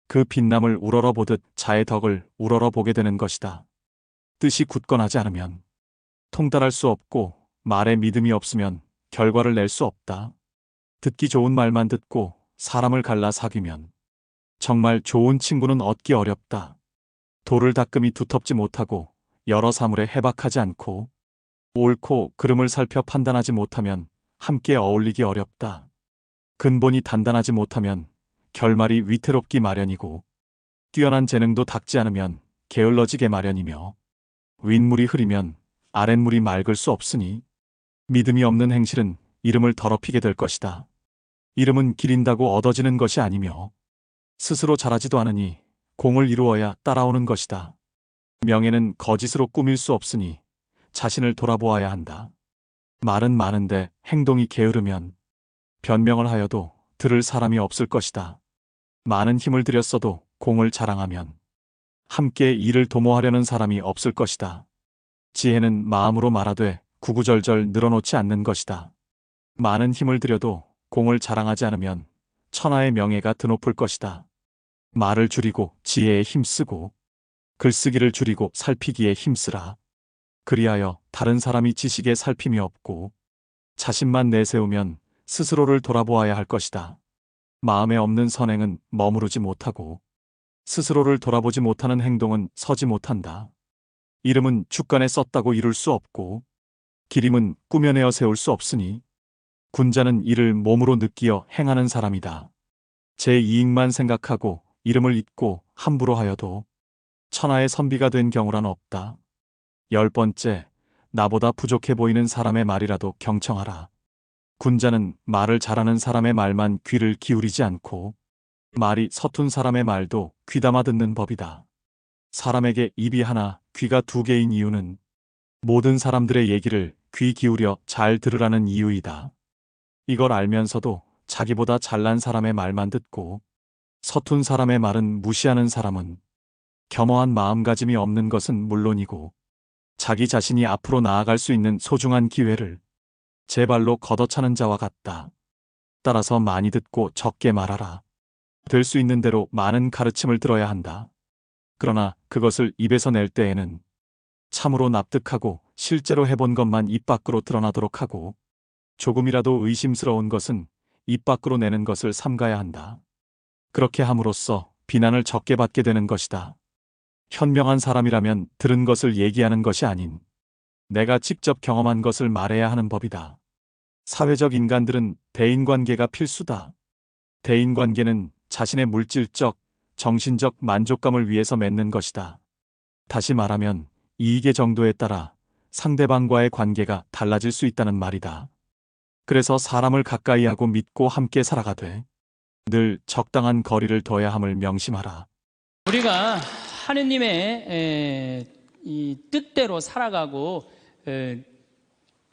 그 빛남을 우러러 보듯 자의 덕을 우러러 보게 되는 것이다. 뜻이 굳건하지 않으면 통달할 수 없고 말에 믿음이 없으면 결과를 낼 수 없다. 듣기 좋은 말만 듣고 사람을 갈라 사귀면 정말 좋은 친구는 얻기 어렵다. 돌을 닦음이 두텁지 못하고 여러 사물에 해박하지 않고 옳고 그름을 살펴 판단하지 못하면 함께 어울리기 어렵다. 근본이 단단하지 못하면 결말이 위태롭기 마련이고 뛰어난 재능도 닦지 않으면 게을러지게 마련이며 윗물이 흐리면 아랫물이 맑을 수 없으니 믿음이 없는 행실은 이름을 더럽히게 될 것이다. 이름은 기린다고 얻어지는 것이 아니며 스스로 자라지도 않으니 공을 이루어야 따라오는 것이다. 명예는 거짓으로 꾸밀 수 없으니 자신을 돌아보아야 한다. 말은 많은데 행동이 게으르면 변명을 하여도 들을 사람이 없을 것이다. 많은 힘을 들였어도 공을 자랑하면 함께 이를 도모하려는 사람이 없을 것이다. 지혜는 마음으로 말하되 구구절절 늘어놓지 않는 것이다. 많은 힘을 들여도 공을 자랑하지 않으면 천하의 명예가 드높을 것이다. 말을 줄이고 지혜에 힘쓰고 글쓰기를 줄이고 살피기에 힘쓰라. 그리하여 다른 사람이 지식에 살핌이 없고 자신만 내세우면 스스로를 돌아보아야 할 것이다. 마음에 없는 선행은 머무르지 못하고 스스로를 돌아보지 못하는 행동은 서지 못한다. 이름은 주간에 썼다고 이룰 수 없고 기림은 꾸며내어 세울 수 없으니 군자는 이를 몸으로 느끼어 행하는 사람이다. 제 이익만 생각하고 이름을 잊고 함부로 하여도 천하의 선비가 된 경우란 없다. 10번째, 나보다 부족해 보이는 사람의 말이라도 경청하라. 군자는 말을 잘하는 사람의 말만 귀를 기울이지 않고 말이 서툰 사람의 말도 귀담아 듣는 법이다. 사람에게 입이 하나, 귀가 두 개인 이유는 모든 사람들의 얘기를 귀 기울여 잘 들으라는 이유이다. 이걸 알면서도 자기보다 잘난 사람의 말만 듣고 서툰 사람의 말은 무시하는 사람은 겸허한 마음가짐이 없는 것은 물론이고 자기 자신이 앞으로 나아갈 수 있는 소중한 기회를 제 발로 걷어차는 자와 같다. 따라서 많이 듣고 적게 말하라. 될 수 있는 대로 많은 가르침을 들어야 한다. 그러나 그것을 입에서 낼 때에는 참으로 납득하고 실제로 해본 것만 입 밖으로 드러나도록 하고 조금이라도 의심스러운 것은 입 밖으로 내는 것을 삼가야 한다. 그렇게 함으로써 비난을 적게 받게 되는 것이다. 현명한 사람이라면 들은 것을 얘기하는 것이 아닌 내가 직접 경험한 것을 말해야 하는 법이다. 사회적 인간들은 대인관계가 필수다. 대인관계는 자신의 물질적, 정신적 만족감을 위해서 맺는 것이다. 다시 말하면 이익의 정도에 따라 상대방과의 관계가 달라질 수 있다는 말이다. 그래서 사람을 가까이 하고 믿고 함께 살아가되 늘 적당한 거리를 둬야 함을 명심하라. 우리가 하느님의 이 뜻대로 살아가고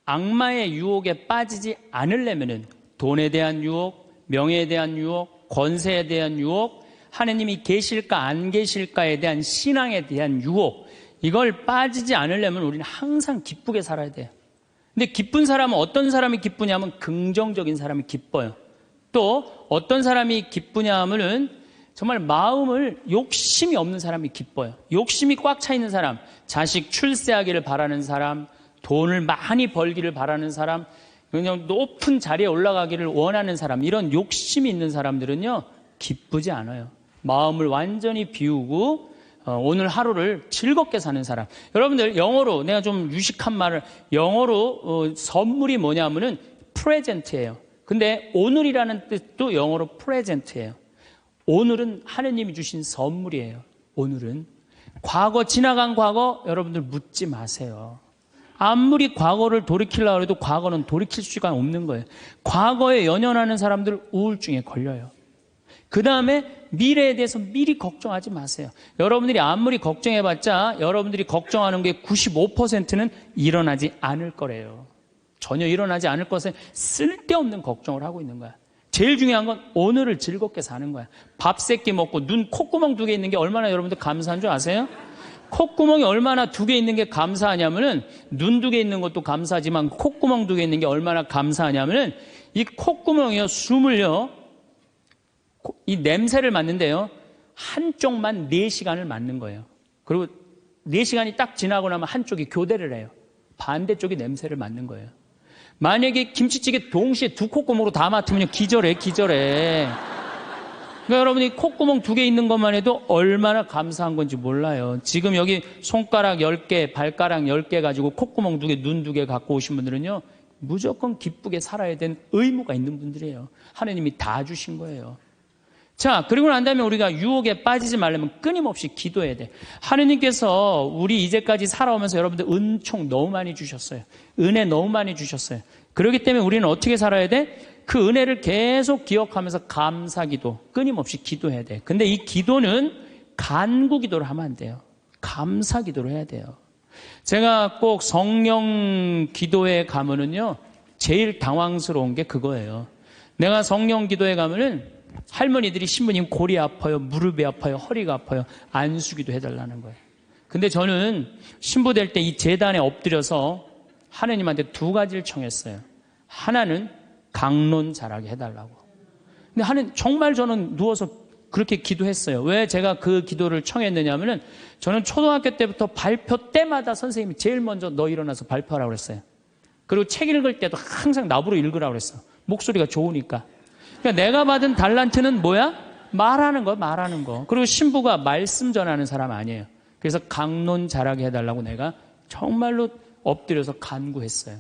악마의 유혹에 빠지지 않으려면은 돈에 대한 유혹, 명예에 대한 유혹, 권세에 대한 유혹, 하느님이 계실까 안 계실까에 대한 신앙에 대한 유혹, 이걸 빠지지 않으려면 우리는 항상 기쁘게 살아야 돼요. 근데 기쁜 사람은 어떤 사람이 기쁘냐면 긍정적인 사람이 기뻐요. 또 어떤 사람이 기쁘냐 하면은 정말 마음을 욕심이 없는 사람이 기뻐요. 욕심이 꽉 차 있는 사람, 자식 출세하기를 바라는 사람, 돈을 많이 벌기를 바라는 사람, 그냥 높은 자리에 올라가기를 원하는 사람, 이런 욕심이 있는 사람들은요 기쁘지 않아요. 마음을 완전히 비우고 오늘 하루를 즐겁게 사는 사람. 여러분들 영어로 내가 좀 유식한 말을 영어로 선물이 뭐냐면은 프레젠트예요. 근데 오늘이라는 뜻도 영어로 프레젠트예요. 오늘은 하느님이 주신 선물이에요. 오늘은 과거, 지나간 과거 여러분들 묻지 마세요. 아무리 과거를 돌이키려고 해도 과거는 돌이킬 수가 없는 거예요. 과거에 연연하는 사람들 우울증에 걸려요. 그 다음에 미래에 대해서 미리 걱정하지 마세요. 여러분들이 아무리 걱정해봤자 여러분들이 걱정하는 게 95%는 일어나지 않을 거래요. 전혀 일어나지 않을 것에 쓸데없는 걱정을 하고 있는 거야. 제일 중요한 건 오늘을 즐겁게 사는 거야. 밥 세끼 먹고 눈 콧구멍 2개 있는 게 얼마나 여러분들 감사한 줄 아세요? 콧구멍이 얼마나 2개 있는 게 감사하냐면은 눈 2개 있는 것도 감사하지만 콧구멍 2개 있는 게 얼마나 감사하냐면은 이 콧구멍이요, 숨을요, 이 냄새를 맡는데요, 한쪽만 4시간을 맡는 거예요. 그리고 4시간이 딱 지나고 나면 한쪽이 교대를 해요. 반대쪽이 냄새를 맡는 거예요. 만약에 김치찌개 동시에 2 콧구멍으로 다 맡으면 기절해. 그러니까 여러분이 콧구멍 2개 있는 것만 해도 얼마나 감사한 건지 몰라요. 지금 여기 손가락 10개, 발가락 10개 가지고 콧구멍 2개, 눈 2개 갖고 오신 분들은요, 무조건 기쁘게 살아야 되는 의무가 있는 분들이에요. 하나님이 다 주신 거예요. 자, 그리고 난 다음에 우리가 유혹에 빠지지 말려면 끊임없이 기도해야 돼. 하느님께서 우리 이제까지 살아오면서 여러분들 은총 너무 많이 주셨어요. 은혜 너무 많이 주셨어요. 그렇기 때문에 우리는 어떻게 살아야 돼? 그 은혜를 계속 기억하면서 감사기도, 끊임없이 기도해야 돼. 근데 이 기도는 간구 기도를 하면 안 돼요. 감사 기도를 해야 돼요. 제가 꼭 성령 기도에 가면은요, 제일 당황스러운 게 그거예요. 내가 성령 기도에 가면은 할머니들이 신부님 골이 아파요, 무릎이 아파요, 허리가 아파요, 안수기도 해달라는 거예요. 근데 저는 신부 될 때 이 제단에 엎드려서 하느님한테 2가지를 청했어요. 하나는 강론 잘하게 해달라고. 근데 정말 저는 누워서 그렇게 기도했어요. 왜 제가 그 기도를 청했느냐 하면은 저는 초등학교 때부터 발표 때마다 선생님이 제일 먼저 너 일어나서 발표하라고 그랬어요. 그리고 책 읽을 때도 항상 나보고 읽으라고 그랬어. 목소리가 좋으니까. 그러니까 내가 받은 달란트는 뭐야? 말하는 거. 그리고 신부가 말씀 전하는 사람 아니에요. 그래서 강론 잘하게 해달라고 내가 정말로 엎드려서 간구했어요.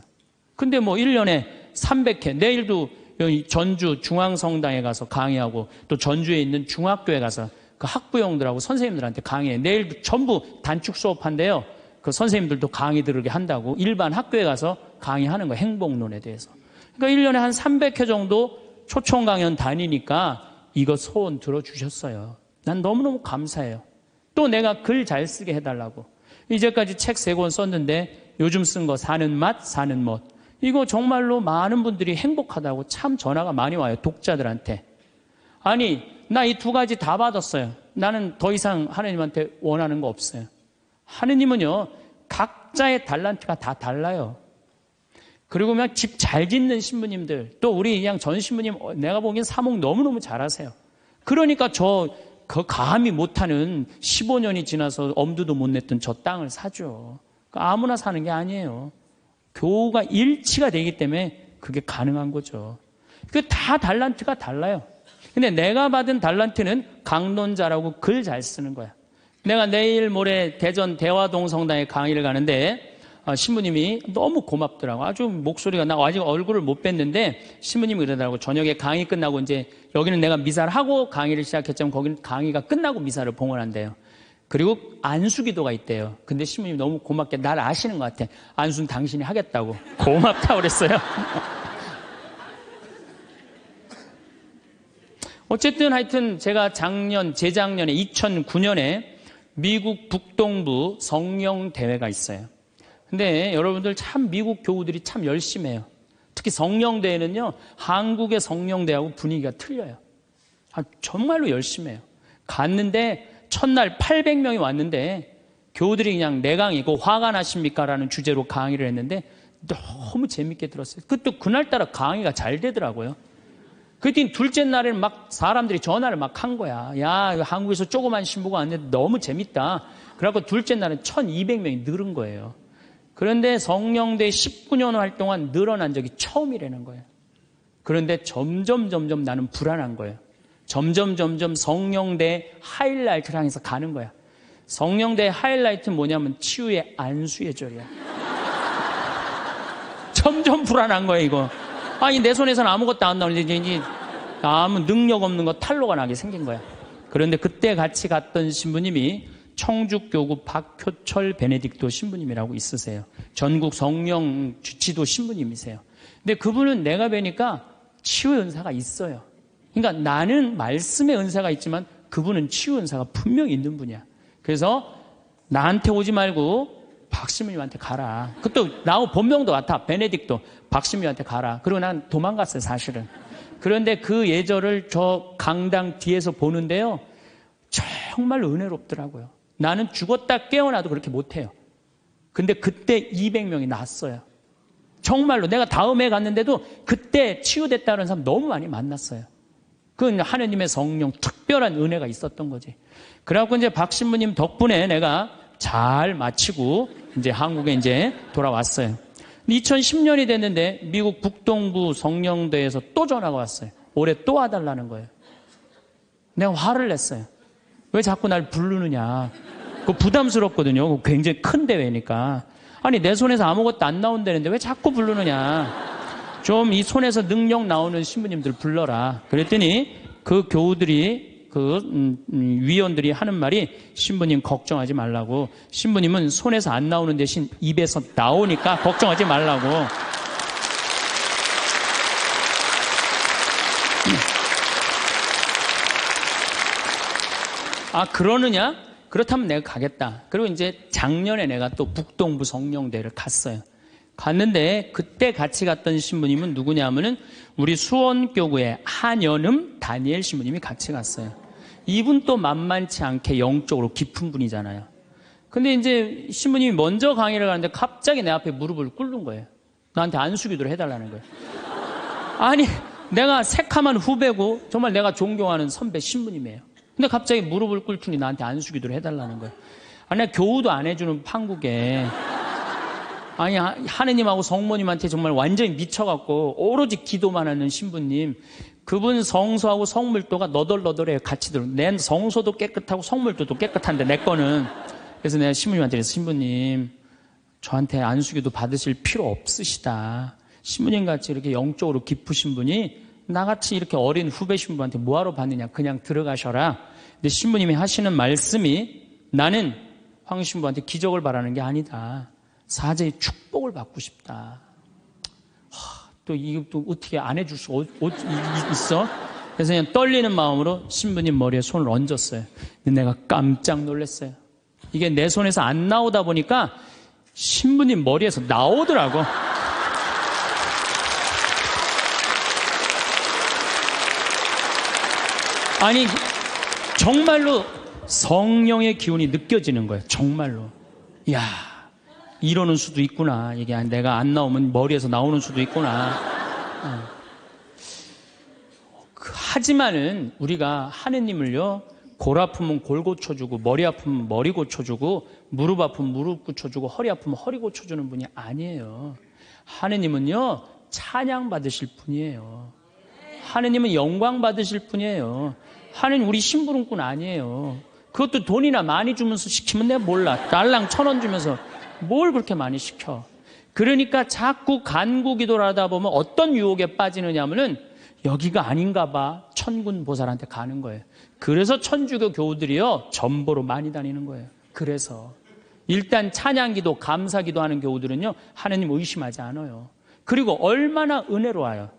근데 뭐 1년에 300회, 내일도 여기 전주 중앙성당에 가서 강의하고 또 전주에 있는 중학교에 가서 그 학부형들하고 선생님들한테 강의해. 내일도 전부 단축 수업한대요. 그 선생님들도 강의 들으게 한다고 일반 학교에 가서 강의하는 거, 행복론에 대해서. 그러니까 1년에 한 300회 정도 초청 강연 다니니까 이거 소원 들어주셨어요. 난 너무너무 감사해요. 또 내가 글 잘 쓰게 해달라고. 이제까지 책 3권 썼는데 요즘 쓴 거 사는 맛, 사는 멋. 이거 정말로 많은 분들이 행복하다고 참 전화가 많이 와요. 독자들한테. 아니, 나 이 2가지 다 받았어요. 나는 더 이상 하느님한테 원하는 거 없어요. 하느님은요, 각자의 달란트가 다 달라요. 그리고 그냥 집 잘 짓는 신부님들, 또 우리 그냥 전 신부님, 내가 보기엔 사목 너무너무 잘하세요. 그러니까 그 감히 못하는 15년이 지나서 엄두도 못 냈던 저 땅을 사죠. 그러니까 아무나 사는 게 아니에요. 교우가 일치가 되기 때문에 그게 가능한 거죠. 그 다 달란트가 달라요. 근데 내가 받은 달란트는 강론자라고 글 잘 쓰는 거야. 내가 내일 모레 대전 대화동 성당에 강의를 가는데 신부님이 너무 고맙더라고. 아주 목소리가, 나 아직 얼굴을 못 뵀는데 신부님이 그러더라고. 저녁에 강의 끝나고 이제 여기는 내가 미사를 하고 강의를 시작했지만 거기는 강의가 끝나고 미사를 봉헌한대요. 그리고 안수기도가 있대요. 근데 신부님이 너무 고맙게 날 아시는 것 같아. 안수는 당신이 하겠다고. 고맙다고 그랬어요. 어쨌든 하여튼 제가 재작년에 2009년에 미국 북동부 성령대회가 있어요. 근데 여러분들 참 미국 교우들이 참 열심히 해요. 특히 성령대회는요, 한국의 성령대회하고 분위기가 틀려요. 정말로 열심히 해요. 갔는데 첫날 800명이 왔는데 교우들이 그냥 내강이고 화가 나십니까? 라는 주제로 강의를 했는데 너무 재밌게 들었어요. 그것도 그날따라 강의가 잘 되더라고요. 그때 둘째 날에는 막 사람들이 전화를 막 한 거야. 야, 한국에서 조그만 신부가 왔는데 너무 재밌다. 그래갖고 둘째 날은 1200명이 늘은 거예요. 그런데 성령대 19년 활동한 늘어난 적이 처음이라는 거예요. 그런데 점점 나는 불안한 거예요. 점점 성령대 하이라이트를 향해서 가는 거야. 성령대 하이라이트는 뭐냐면 치유의 안수의 절이야. 점점 불안한 거야, 이거. 아니, 내 손에서는 아무것도 안 나오는데 이제 아무 능력 없는 거 탈로가 나게 생긴 거야. 그런데 그때 같이 갔던 신부님이 청주교구 박효철 베네딕토 신부님이라고 있으세요. 전국 성령 지도 신부님이세요. 근데 그분은 내가 뵈니까 치유의 은사가 있어요. 그러니까 나는 말씀의 은사가 있지만 그분은 치유 은사가 분명히 있는 분이야. 그래서 나한테 오지 말고 박신부님한테 가라. 그것도 나하고 본명도 같아. 베네딕토. 박신부님한테 가라. 그리고 난 도망갔어요, 사실은. 그런데 그 예절을 저 강당 뒤에서 보는데요, 정말 은혜롭더라고요. 나는 죽었다 깨어나도 그렇게 못해요. 근데 그때 200명이 났어요. 정말로 내가 다음에 갔는데도 그때 치유됐다는 사람 너무 많이 만났어요. 그건 하느님의 성령 특별한 은혜가 있었던 거지. 그래갖고 이제 박 신부님 덕분에 내가 잘 마치고 이제 한국에 이제 돌아왔어요. 2010년이 됐는데 미국 북동부 성령대에서 또 전화가 왔어요. 올해 또 와달라는 거예요. 내가 화를 냈어요. 왜 자꾸 날 부르느냐. 그거 부담스럽거든요. 그거 굉장히 큰 대회니까. 아니, 내 손에서 아무것도 안 나온다는데 왜 자꾸 부르느냐. 좀 이 손에서 능력 나오는 신부님들 불러라. 그랬더니 그 교우들이 위원들이 하는 말이 신부님 걱정하지 말라고. 신부님은 손에서 안 나오는 대신 입에서 나오니까 걱정하지 말라고. 아, 그러느냐? 그렇다면 내가 가겠다. 그리고 이제 작년에 내가 또 북동부 성령대를 갔어요. 갔는데 그때 같이 갔던 신부님은 누구냐 하면은 우리 수원교구의 한연음 다니엘 신부님이 같이 갔어요. 이분 또 만만치 않게 영적으로 깊은 분이잖아요. 근데 이제 신부님이 먼저 강의를 가는데 갑자기 내 앞에 무릎을 꿇는 거예요. 나한테 안수기도를 해달라는 거예요. 아니, 내가 새카만 후배고 정말 내가 존경하는 선배 신부님이에요. 근데 갑자기 무릎을 꿇더니 나한테 안수기도를 해달라는 거예요. 아니, 내가 교우도 안 해주는 판국에. 아니, 하느님하고 성모님한테 정말 완전히 미쳐갖고 오로지 기도만 하는 신부님. 그분 성소하고 성물도가 너덜너덜해요. 같이 들어. 내 성소도 깨끗하고 성물도도 깨끗한데 내 거는. 그래서 내가 신부님한테 그랬어. 신부님, 저한테 안수기도 받으실 필요 없으시다. 신부님 같이 이렇게 영적으로 깊으신 분이 나같이 이렇게 어린 후배 신부한테 뭐하러 받느냐. 그냥 들어가셔라. 근데 신부님이 하시는 말씀이 나는 황 신부한테 기적을 바라는 게 아니다. 사제의 축복을 받고 싶다. 또 이거 또 어떻게 안 해줄 수 있어? 그래서 그냥 떨리는 마음으로 신부님 머리에 손을 얹었어요. 근데 내가 깜짝 놀랐어요. 이게 내 손에서 안 나오다 보니까 신부님 머리에서 나오더라고. 아니, 정말로 성령의 기운이 느껴지는 거예요. 정말로. 이야, 이러는 수도 있구나. 이게 내가 안 나오면 머리에서 나오는 수도 있구나. 하지만은 우리가 하느님을요, 골 아프면 골 고쳐주고, 머리 아프면 머리 고쳐주고, 무릎 아프면 무릎 고쳐주고, 허리 아프면 허리 고쳐주는 분이 아니에요. 하느님은요, 찬양 받으실 분이에요. 하느님은 영광 받으실 분이에요. 하느님 우리 심부름꾼 아니에요. 그것도 돈이나 많이 주면서 시키면 내가 몰라. 달랑 1,000원 주면서 뭘 그렇게 많이 시켜. 그러니까 자꾸 간구 기도를 하다 보면 어떤 유혹에 빠지느냐 하면은 여기가 아닌가 봐. 천군 보살한테 가는 거예요. 그래서 천주교 교우들이요, 전보로 많이 다니는 거예요. 그래서 일단 찬양기도, 감사기도 하는 교우들은요, 하느님 의심하지 않아요. 그리고 얼마나 은혜로워요.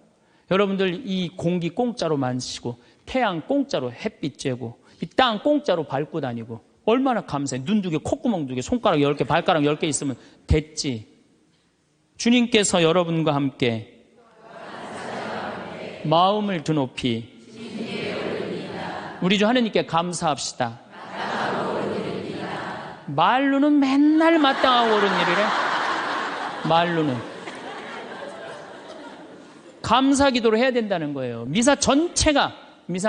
여러분들 이 공기 공짜로 마시고, 태양 공짜로 햇빛 쬐고, 이 땅 공짜로 밟고 다니고, 얼마나 감사해. 눈 2개, 콧구멍 2개, 손가락 10개, 발가락 10개 있으면 됐지. 주님께서 여러분과 함께 마음을 드높이 우리 주 하느님께 감사합시다. 말로는 맨날 마땅하고 옳은 일이래. 말로는. 감사 기도를 해야 된다는 거예요. 미사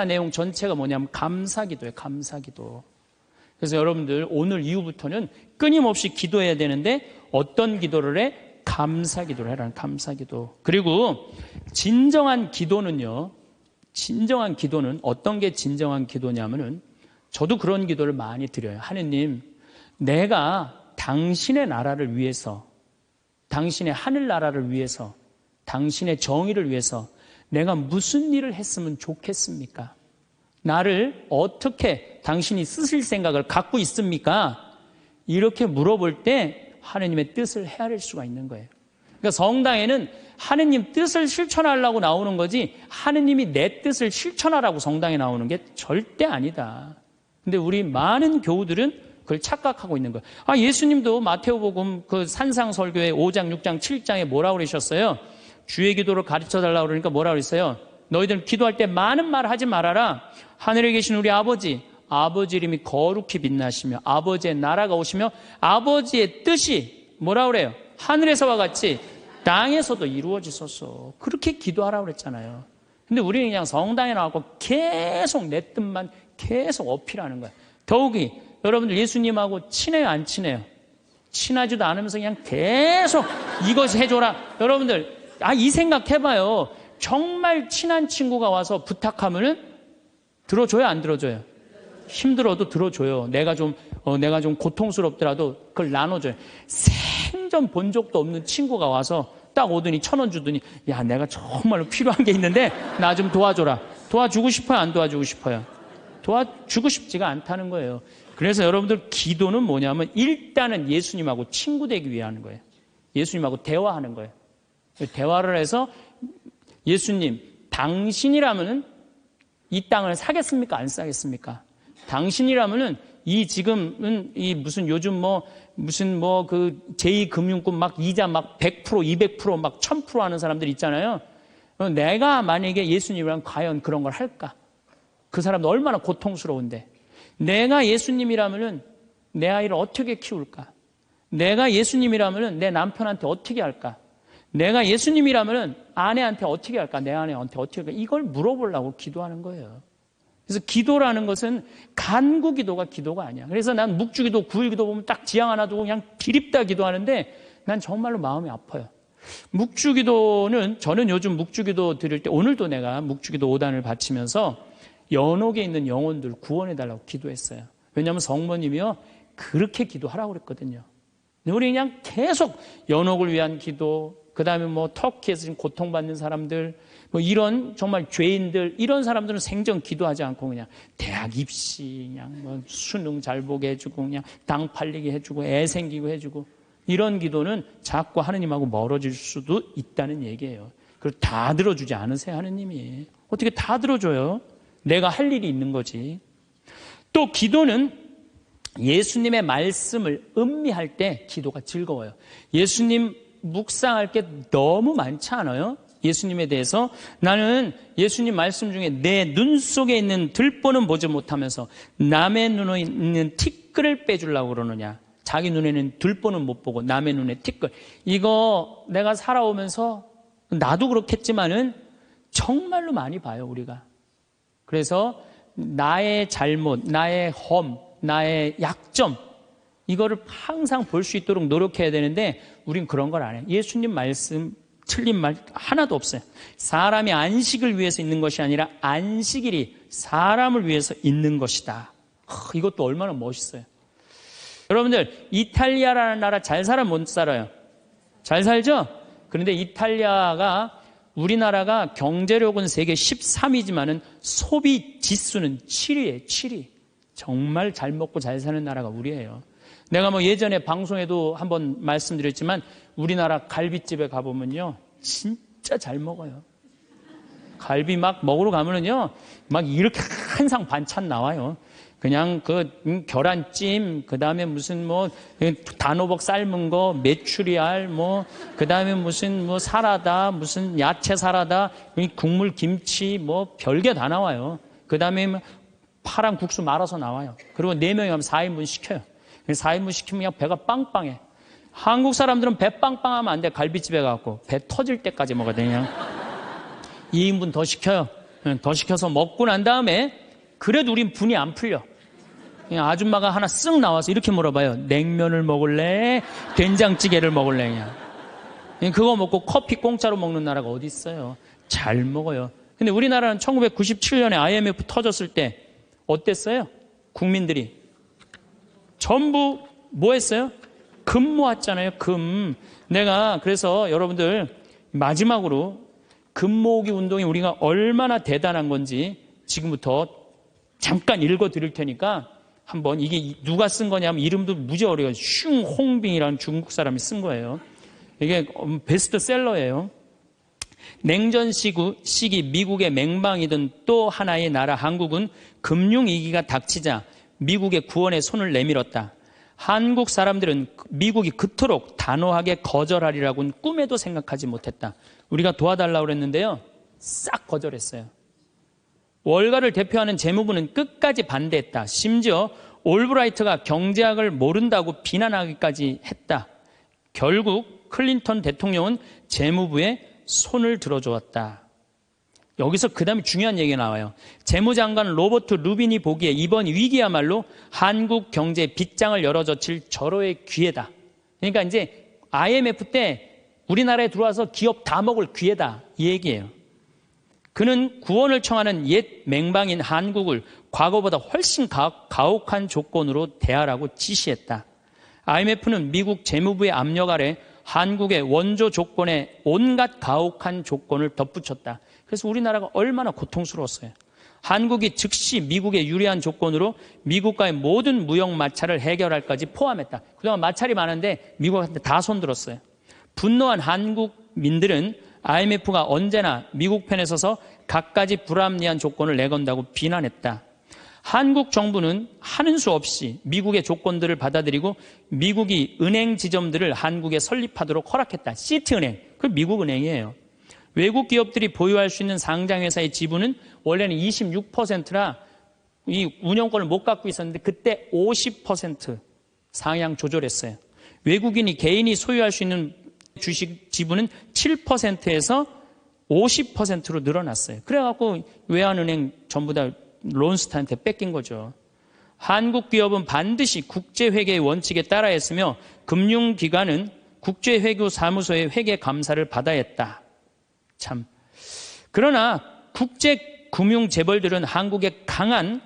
내용 전체가 뭐냐면 감사 기도예요. 감사 기도. 그래서 여러분들 오늘 이후부터는 끊임없이 기도해야 되는데 어떤 기도를 해? 감사 기도를 해라는 감사 기도. 그리고 진정한 기도는요. 진정한 기도는 어떤 게 진정한 기도냐면은 저도 그런 기도를 많이 드려요. 하느님, 내가 당신의 나라를 위해서, 당신의 하늘나라를 위해서, 당신의 정의를 위해서 내가 무슨 일을 했으면 좋겠습니까? 나를 어떻게 당신이 쓰실 생각을 갖고 있습니까? 이렇게 물어볼 때 하느님의 뜻을 헤아릴 수가 있는 거예요. 그러니까 성당에는 하느님 뜻을 실천하려고 나오는 거지 하느님이 내 뜻을 실천하라고 성당에 나오는 게 절대 아니다. 근데 우리 많은 교우들은 그걸 착각하고 있는 거예요. 예수님도 마태오복음 그 산상설교의 5장, 6장, 7장에 뭐라고 그러셨어요? 주의 기도를 가르쳐달라고 그러니까 뭐라고 그랬어요? 너희들 기도할 때 많은 말 하지 말아라. 하늘에 계신 우리 아버지 이름이 거룩히 빛나시며 아버지의 나라가 오시며 아버지의 뜻이 뭐라고 그래요? 하늘에서와 같이 땅에서도 이루어지소서. 그렇게 기도하라고 그랬잖아요. 근데 우리는 그냥 성당에 나와서 계속 내 뜻만 계속 어필하는 거예요. 더욱이 여러분들 예수님하고 친해요, 안 친해요? 친하지도 않으면서 그냥 계속 이것이 해줘라. 여러분들 이 생각 해봐요. 정말 친한 친구가 와서 부탁하면은 들어줘요, 안 들어줘요? 힘들어도 들어줘요. 내가 좀 고통스럽더라도 그걸 나눠줘요. 생전 본 적도 없는 친구가 와서 딱 오더니 1,000원 주더니 야, 내가 정말로 필요한 게 있는데 나 좀 도와줘라. 도와주고 싶어요, 안 도와주고 싶어요? 도와주고 싶지가 않다는 거예요. 그래서 여러분들 기도는 뭐냐면 일단은 예수님하고 친구 되기 위해 하는 거예요. 예수님하고 대화하는 거예요. 대화를 해서 예수님, 당신이라면은 이 땅을 사겠습니까? 안 사겠습니까? 당신이라면은 지금은 무슨 요즘 그 제2금융권 막 이자 막 100%, 200%, 막 1000% 하는 사람들 있잖아요. 내가 만약에 예수님이랑 과연 그런 걸 할까? 그 사람도 얼마나 고통스러운데. 내가 예수님이라면은 내 아이를 어떻게 키울까? 내가 예수님이라면은 내 남편한테 어떻게 할까? 내가 예수님이라면은 아내한테 어떻게 할까? 내 아내한테 어떻게 할까? 이걸 물어보려고 기도하는 거예요. 그래서 기도라는 것은 간구 기도가 기도가 아니야. 그래서 난 묵주기도, 구일기도 보면 딱 지향 하나 두고 그냥 기립다 기도하는데 난 정말로 마음이 아파요. 묵주기도는 저는 요즘 묵주기도 드릴 때 오늘도 내가 묵주기도 5단을 바치면서 연옥에 있는 영혼들 구원해달라고 기도했어요. 왜냐하면 성모님이요 그렇게 기도하라고 그랬거든요. 우리 그냥 계속 연옥을 위한 기도, 그 다음에 뭐 터키에서 지금 고통받는 사람들, 뭐 이런 정말 죄인들, 이런 사람들은 생전 기도하지 않고 그냥 대학 입시, 그냥 뭐 수능 잘 보게 해주고, 그냥 당 팔리게 해주고, 애 생기고 해주고, 이런 기도는 자꾸 하느님하고 멀어질 수도 있다는 얘기예요. 그걸 다 들어주지 않으세요, 하느님이. 어떻게 다 들어줘요? 내가 할 일이 있는 거지. 또 기도는 예수님의 말씀을 음미할 때 기도가 즐거워요. 예수님 묵상할 게 너무 많지 않아요? 예수님에 대해서 나는 예수님 말씀 중에 내 눈 속에 있는 들보는 보지 못하면서 남의 눈에 있는 티끌을 빼주려고 그러느냐. 자기 눈에는 들보는 못 보고 남의 눈에 티끌. 이거 내가 살아오면서 나도 그렇겠지만은 정말로 많이 봐요, 우리가. 그래서 나의 잘못, 나의 험, 나의 약점, 이거를 항상 볼 수 있도록 노력해야 되는데 우린 그런 걸 안 해요. 예수님 말씀 틀린 말 하나도 없어요. 사람이 안식을 위해서 있는 것이 아니라 안식일이 사람을 위해서 있는 것이다. 이것도 얼마나 멋있어요. 여러분들 이탈리아라는 나라 잘 살아 못 살아요? 잘 살죠? 그런데 이탈리아가 우리나라가 경제력은 세계 13위지만은 소비 지수는 7위예요. 7위. 정말 잘 먹고 잘 사는 나라가 우리예요. 내가 뭐 예전에 방송에도 한번 말씀드렸지만 우리나라 갈비집에 가보면요 진짜 잘 먹어요. 갈비 막 먹으러 가면은요 막 이렇게 한 상 반찬 나와요. 그냥 그 계란찜, 그 다음에 무슨 뭐 단호박 삶은 거, 메추리알, 뭐 그 다음에 무슨 뭐 사라다, 무슨 야채 사라다, 국물 김치, 뭐 별게 다 나와요. 그 다음에 파란 국수 말아서 나와요. 그리고 4명이 하면 4인분 시켜요. 4인분 시키면 그냥 배가 빵빵해. 한국 사람들은 배 빵빵하면 안 돼. 갈비집에 가고 배 터질 때까지 먹어야 돼. 그냥 2인분 더 시켜요. 더 시켜서 먹고 난 다음에 그래도 우린 분이 안 풀려. 그냥 아줌마가 하나 쓱 나와서 이렇게 물어봐요. 냉면을 먹을래? 된장찌개를 먹을래? 그냥 그거 먹고 커피 공짜로 먹는 나라가 어디 있어요? 잘 먹어요. 근데 우리나라는 1997년에 IMF 터졌을 때 어땠어요? 국민들이 전부 뭐 했어요? 금 모았잖아요. 금. 내가 그래서 여러분들 마지막으로 금 모으기 운동이 우리가 얼마나 대단한 건지 지금부터 잠깐 읽어드릴 테니까 한번 이게 누가 쓴 거냐면 이름도 무지 어려워요. 슝홍빙이라는 중국 사람이 쓴 거예요. 이게 베스트셀러예요. 냉전 시기 미국의 맹방이던 또 하나의 나라 한국은 금융위기가 닥치자 미국의 구원에 손을 내밀었다. 한국 사람들은 미국이 그토록 단호하게 거절하리라고는 꿈에도 생각하지 못했다. 우리가 도와달라고 그랬는데요. 싹 거절했어요. 월가를 대표하는 재무부는 끝까지 반대했다. 심지어 올브라이트가 경제학을 모른다고 비난하기까지 했다. 결국 클린턴 대통령은 재무부에 손을 들어주었다. 여기서 그 다음에 중요한 얘기가 나와요. 재무장관 로버트 루빈이 보기에 이번 위기야말로 한국 경제의 빗장을 열어젖힐 절호의 기회다. 그러니까 이제 IMF 때 우리나라에 들어와서 기업 다 먹을 기회다. 이 얘기예요. 그는 구원을 청하는 옛 맹방인 한국을 과거보다 훨씬 가혹한 조건으로 대하라고 지시했다. IMF는 미국 재무부의 압력 아래 한국의 원조 조건에 온갖 가혹한 조건을 덧붙였다. 그래서 우리나라가 얼마나 고통스러웠어요. 한국이 즉시 미국의 유리한 조건으로 미국과의 모든 무역 마찰을 해결할까지 포함했다. 그동안 마찰이 많은데 미국한테 다 손들었어요. 분노한 한국민들은 IMF가 언제나 미국 편에 서서 갖가지 불합리한 조건을 내건다고 비난했다. 한국 정부는 하는 수 없이 미국의 조건들을 받아들이고 미국이 은행 지점들을 한국에 설립하도록 허락했다. 시티은행, 그 미국 은행이에요. 외국 기업들이 보유할 수 있는 상장회사의 지분은 원래는 26%라 이 운영권을 못 갖고 있었는데 그때 50% 상향 조절했어요. 외국인이 개인이 소유할 수 있는 주식 지분은 7%에서 50%로 늘어났어요. 그래갖고 외환은행 전부 다 론스타한테 뺏긴 거죠. 한국 기업은 반드시 국제회계의 원칙에 따라야 했으며 금융기관은 국제회계사무소의 회계 감사를 받아야 했다. 참. 그러나 국제금융재벌들은 한국의 강한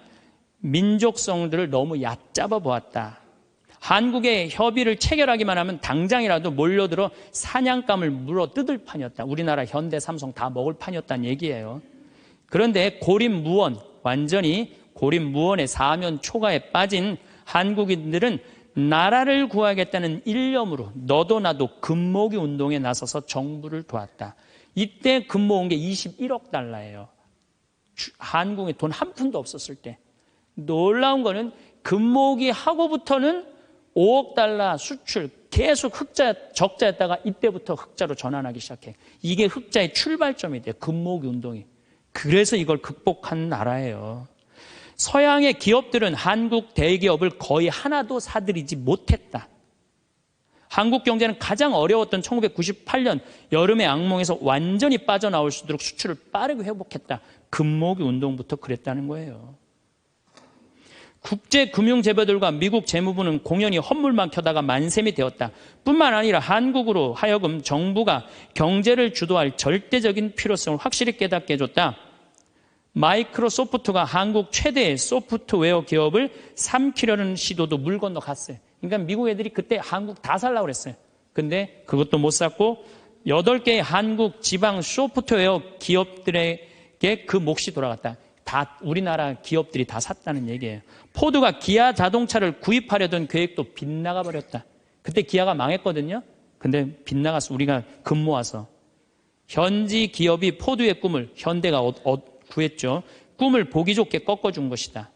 민족성들을 너무 얕잡아 보았다. 한국의 협의를 체결하기만 하면 당장이라도 몰려들어 사냥감을 물어 뜯을 판이었다. 우리나라 현대, 삼성 다 먹을 판이었다는 얘기예요. 그런데 고립무원, 완전히 고립무원의 사면 초가에 빠진 한국인들은 나라를 구하겠다는 일념으로 너도 나도 금모기 운동에 나서서 정부를 도왔다. 이때 금모은 게 21억 달러예요. 한국에 돈 한 푼도 없었을 때. 놀라운 거는 금모기 하고부터는 5억 달러 수출 계속 적자였다가 이때부터 흑자로 전환하기 시작해. 이게 흑자의 출발점이 돼요. 금모기 운동이. 그래서 이걸 극복한 나라예요. 서양의 기업들은 한국 대기업을 거의 하나도 사들이지 못했다. 한국 경제는 가장 어려웠던 1998년 여름의 악몽에서 완전히 빠져나올 수 있도록 수출을 빠르게 회복했다. 금모기 운동부터 그랬다는 거예요. 국제금융재벌들과 미국 재무부는 공연히 헛물만 켜다가 만셈이 되었다. 뿐만 아니라 한국으로 하여금 정부가 경제를 주도할 절대적인 필요성을 확실히 깨닫게 해줬다. 마이크로소프트가 한국 최대의 소프트웨어 기업을 삼키려는 시도도 물 건너 갔어요. 그러니까 미국 애들이 그때 한국 다 살라고 그랬어요. 근데 그것도 못 샀고 8개의 한국 지방 소프트웨어 기업들에게 그 몫이 돌아갔다. 다 우리나라 기업들이 다 샀다는 얘기예요. 포드가 기아 자동차를 구입하려던 계획도 빗나가 버렸다. 그때 기아가 망했거든요. 근데 빗나갔어. 우리가 금 모아서. 현지 기업이 포드의 꿈을 현대가 구했죠. 꿈을 보기 좋게 꺾어준 것이다.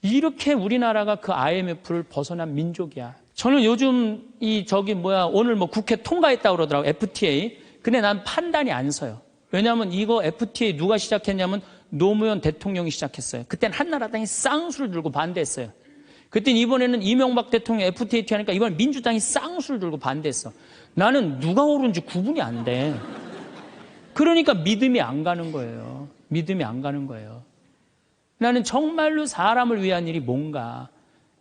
이렇게 우리나라가 그 IMF를 벗어난 민족이야. 저는 요즘 오늘 국회 통과했다고 그러더라고. FTA. 근데 난 판단이 안 서요. 왜냐하면 이거 FTA 누가 시작했냐면 노무현 대통령이 시작했어요. 그때는 한나라당이 쌍수를 들고 반대했어요. 그때는 이번에는 이명박 대통령 FTA 하니까 이번엔 민주당이 쌍수를 들고 반대했어. 나는 누가 옳은지 구분이 안 돼. 그러니까 믿음이 안 가는 거예요. 믿음이 안 가는 거예요. 나는 정말로 사람을 위한 일이 뭔가,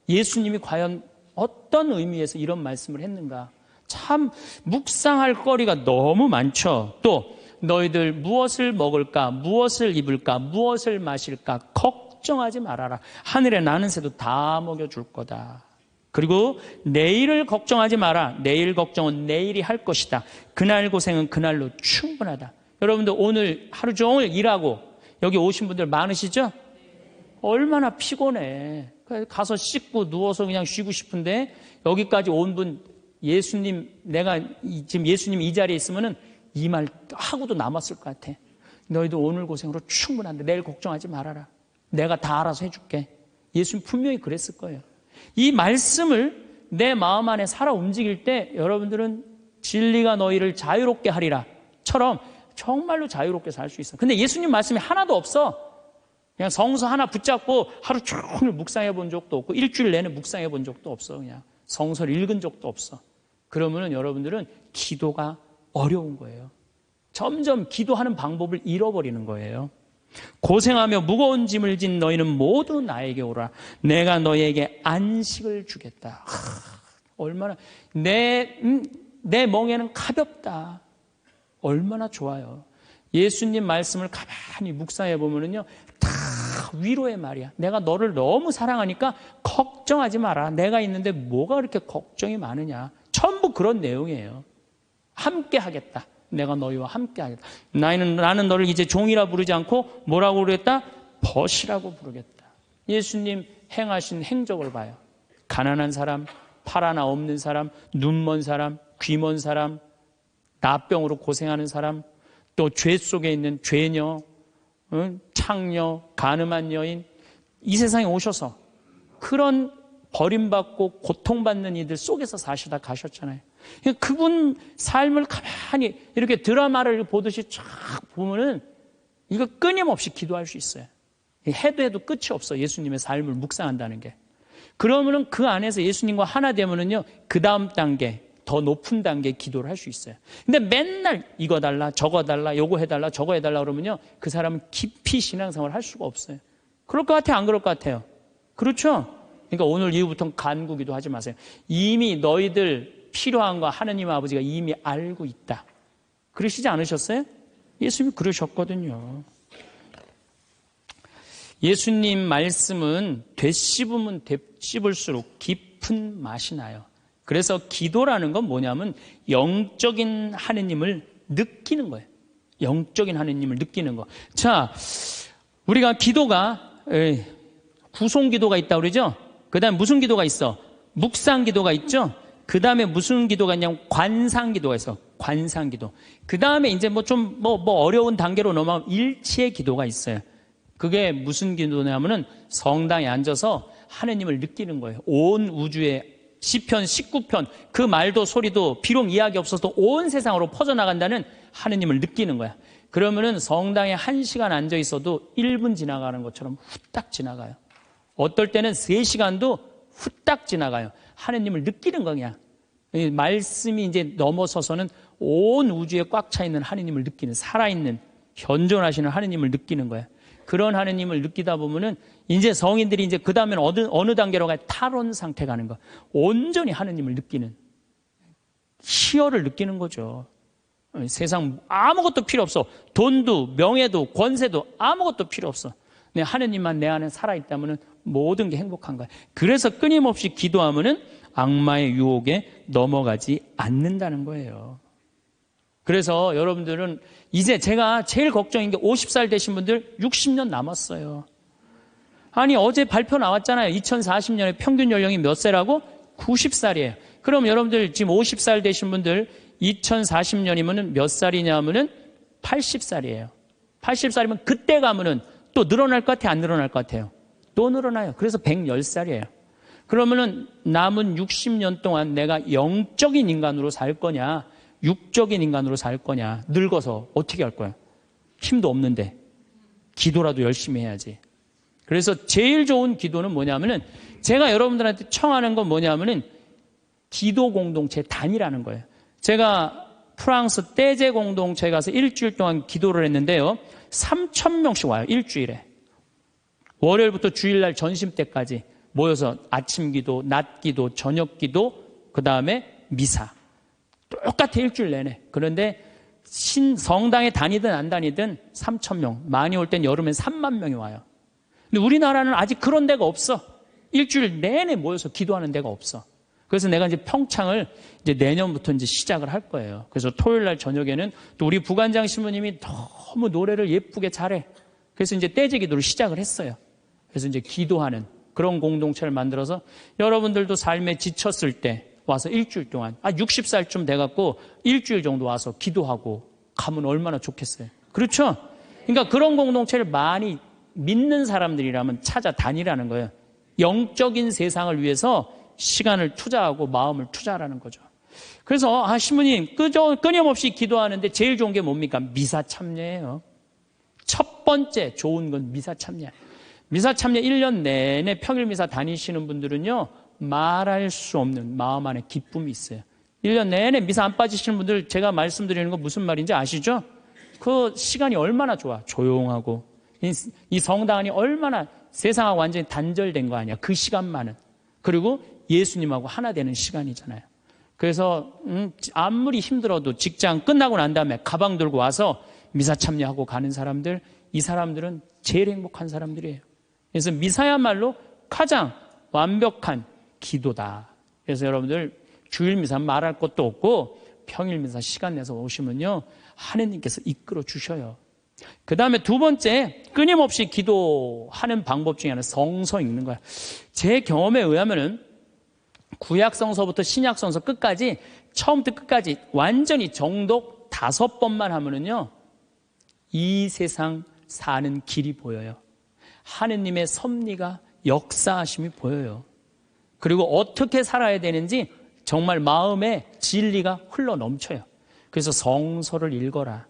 예수님이 과연 어떤 의미에서 이런 말씀을 했는가, 참 묵상할 거리가 너무 많죠. 또 너희들 무엇을 먹을까, 무엇을 입을까, 무엇을 마실까 걱정하지 말아라. 하늘에 나는 새도 다 먹여줄 거다. 그리고 내일을 걱정하지 마라. 내일 걱정은 내일이 할 것이다. 그날 고생은 그날로 충분하다. 여러분들 오늘 하루 종일 일하고 여기 오신 분들 많으시죠? 얼마나 피곤해. 가서 씻고 누워서 그냥 쉬고 싶은데 여기까지 온 분, 예수님, 내가 지금 예수님 이 자리에 있으면은 이 말 하고도 남았을 것 같아. 너희도 오늘 고생으로 충분한데 내일 걱정하지 말아라. 내가 다 알아서 해줄게. 예수님 분명히 그랬을 거예요. 이 말씀을 내 마음 안에 살아 움직일 때 여러분들은 진리가 너희를 자유롭게 하리라 처럼 정말로 자유롭게 살 수 있어. 근데 예수님 말씀이 하나도 없어. 그냥 성서 하나 붙잡고 하루 종일 묵상해 본 적도 없고 일주일 내내 묵상해 본 적도 없어. 그냥 성서를 읽은 적도 없어. 그러면은 여러분들은 기도가 어려운 거예요. 점점 기도하는 방법을 잃어버리는 거예요. 고생하며 무거운 짐을 진 너희는 모두 나에게 오라. 내가 너희에게 안식을 주겠다. 얼마나 내 멍에는 가볍다. 얼마나 좋아요. 예수님 말씀을 가만히 묵상해 보면은요, 다 위로의 말이야. 내가 너를 너무 사랑하니까 걱정하지 마라. 내가 있는데 뭐가 그렇게 걱정이 많으냐. 전부 그런 내용이에요. 함께 하겠다. 내가 너희와 함께 하겠다. 나는 너를 이제 종이라 부르지 않고 뭐라고 부르겠다? 벗이라고 부르겠다. 예수님 행하신 행적을 봐요. 가난한 사람, 팔 하나 없는 사람, 눈 먼 사람, 귀 먼 사람, 나병으로 고생하는 사람, 또 죄 속에 있는 죄녀, 창녀, 가늠한 여인, 이 세상에 오셔서 그런 버림받고 고통받는 이들 속에서 사시다 가셨잖아요. 그분 삶을 가만히 이렇게 드라마를 보듯이 쫙 보면은 이거 끊임없이 기도할 수 있어요. 해도 끝이 없어. 예수님의 삶을 묵상한다는 게. 그러면은 그 안에서 예수님과 하나 되면은요, 그 다음 단계, 더 높은 단계의 기도를 할 수 있어요. 근데 맨날 이거 달라, 저거 달라, 요거 해달라, 저거 해달라 그러면요, 그 사람은 깊이 신앙생활을 할 수가 없어요. 그럴 것 같아요? 안 그럴 것 같아요? 그렇죠? 그러니까 오늘 이후부터는 간구기도 하지 마세요. 이미 너희들 필요한 거 하느님 아버지가 이미 알고 있다. 그러시지 않으셨어요? 예수님이 그러셨거든요. 예수님 말씀은 되씹으면 되씹을수록 깊은 맛이 나요. 그래서 기도라는 건 뭐냐면 영적인 하느님을 느끼는 거예요. 영적인 하느님을 느끼는 거. 자, 우리가 기도가 구송 기도가 있다고 그러죠? 그 다음에 무슨 기도가 있어? 묵상 기도가 있죠? 그 다음에 무슨 기도가 있냐면 관상 기도가 있어. 관상 기도. 그 다음에 이제 어려운 단계로 넘어가면 일치의 기도가 있어요. 그게 무슨 기도냐면은 성당에 앉아서 하느님을 느끼는 거예요. 온 우주에 시편 19편 그 말도 소리도 비록 이야기 없어도 온 세상으로 퍼져나간다는 하느님을 느끼는 거야. 그러면은 성당에 1시간 앉아 있어도 1분 지나가는 것처럼 후딱 지나가요. 어떨 때는 3시간도 후딱 지나가요. 하느님을 느끼는 거냐. 말씀이 이제 넘어서서는 온 우주에 꽉 차 있는 하느님을 느끼는, 살아있는 현존하시는 하느님을 느끼는 거야. 그런 하느님을 느끼다 보면은 이제 성인들이 이제 그 다음에는 어느 단계로 가요? 탈원 상태 가는 거. 온전히 하느님을 느끼는, 희열을 느끼는 거죠. 세상 아무것도 필요 없어. 돈도 명예도 권세도 아무것도 필요 없어. 내 하느님만 내 안에 살아있다면 모든 게 행복한 거야. 그래서 끊임없이 기도하면은 악마의 유혹에 넘어가지 않는다는 거예요. 그래서 여러분들은 이제 제가 제일 걱정인 게 50살 되신 분들 60년 남았어요. 아니 어제 발표 나왔잖아요. 2040년에 평균 연령이 몇 세라고? 90살이에요. 그럼 여러분들 지금 50살 되신 분들 2040년이면 몇 살이냐면은 80살이에요. 80살이면 그때 가면은 또 늘어날 것 같아요? 안 늘어날 것 같아요? 또 늘어나요. 그래서 110살이에요. 그러면은 남은 60년 동안 내가 영적인 인간으로 살 거냐, 육적인 인간으로 살 거냐, 늙어서 어떻게 할 거야? 힘도 없는데 기도라도 열심히 해야지. 그래서 제일 좋은 기도는 뭐냐면은 제가 여러분들한테 청하는 건 뭐냐면은 기도 공동체 단위라는 거예요. 제가 프랑스 떼제 공동체에 가서 일주일 동안 기도를 했는데요. 3,000명씩 와요. 일주일에. 월요일부터 주일날 점심 때까지 모여서 아침 기도, 낮 기도, 저녁 기도, 그 다음에 미사. 똑같아 일주일 내내. 그런데 성당에 다니든 안 다니든 3,000명. 많이 올 땐 여름엔 3만 명이 와요. 근데 우리나라는 아직 그런 데가 없어. 일주일 내내 모여서 기도하는 데가 없어. 그래서 내가 이제 평창을 이제 내년부터 이제 시작을 할 거예요. 그래서 토요일 날 저녁에는 또 우리 부관장 신부님이 너무 노래를 예쁘게 잘해. 그래서 이제 떼제 기도를 시작을 했어요. 그래서 이제 기도하는 그런 공동체를 만들어서 여러분들도 삶에 지쳤을 때 와서 일주일 동안 60살쯤 돼갖고 일주일 정도 와서 기도하고 가면 얼마나 좋겠어요. 그렇죠? 그러니까 그런 공동체를 많이 믿는 사람들이라면 찾아다니라는 거예요. 영적인 세상을 위해서 시간을 투자하고 마음을 투자하라는 거죠. 그래서 신부님 끊임없이 기도하는데 제일 좋은 게 뭡니까? 미사 참여예요. 첫 번째 좋은 건 미사 참여. 미사 참여 1년 내내 평일 미사 다니시는 분들은요, 말할 수 없는 마음 안에 기쁨이 있어요. 1년 내내 미사 안 빠지시는 분들 제가 말씀드리는 거 무슨 말인지 아시죠? 그 시간이 얼마나 좋아. 조용하고 이 성당 안이 얼마나 세상하고 완전히 단절된 거 아니야. 그 시간만은. 그리고 예수님하고 하나 되는 시간이잖아요. 그래서 아무리 힘들어도 직장 끝나고 난 다음에 가방 들고 와서 미사 참여하고 가는 사람들, 이 사람들은 제일 행복한 사람들이에요. 그래서 미사야말로 가장 완벽한 기도다. 그래서 여러분들 주일 미사 말할 것도 없고 평일 미사 시간 내서 오시면요, 하느님께서 이끌어 주셔요. 그 다음에 두 번째, 끊임없이 기도하는 방법 중에 하나는 성서 읽는 거야. 제 경험에 의하면은 구약 성서부터 신약 성서 끝까지, 처음부터 끝까지 완전히 정독 5번만 하면은요, 이 세상 사는 길이 보여요. 하느님의 섭리가 역사하심이 보여요. 그리고 어떻게 살아야 되는지 정말 마음에 진리가 흘러 넘쳐요. 그래서 성서를 읽어라.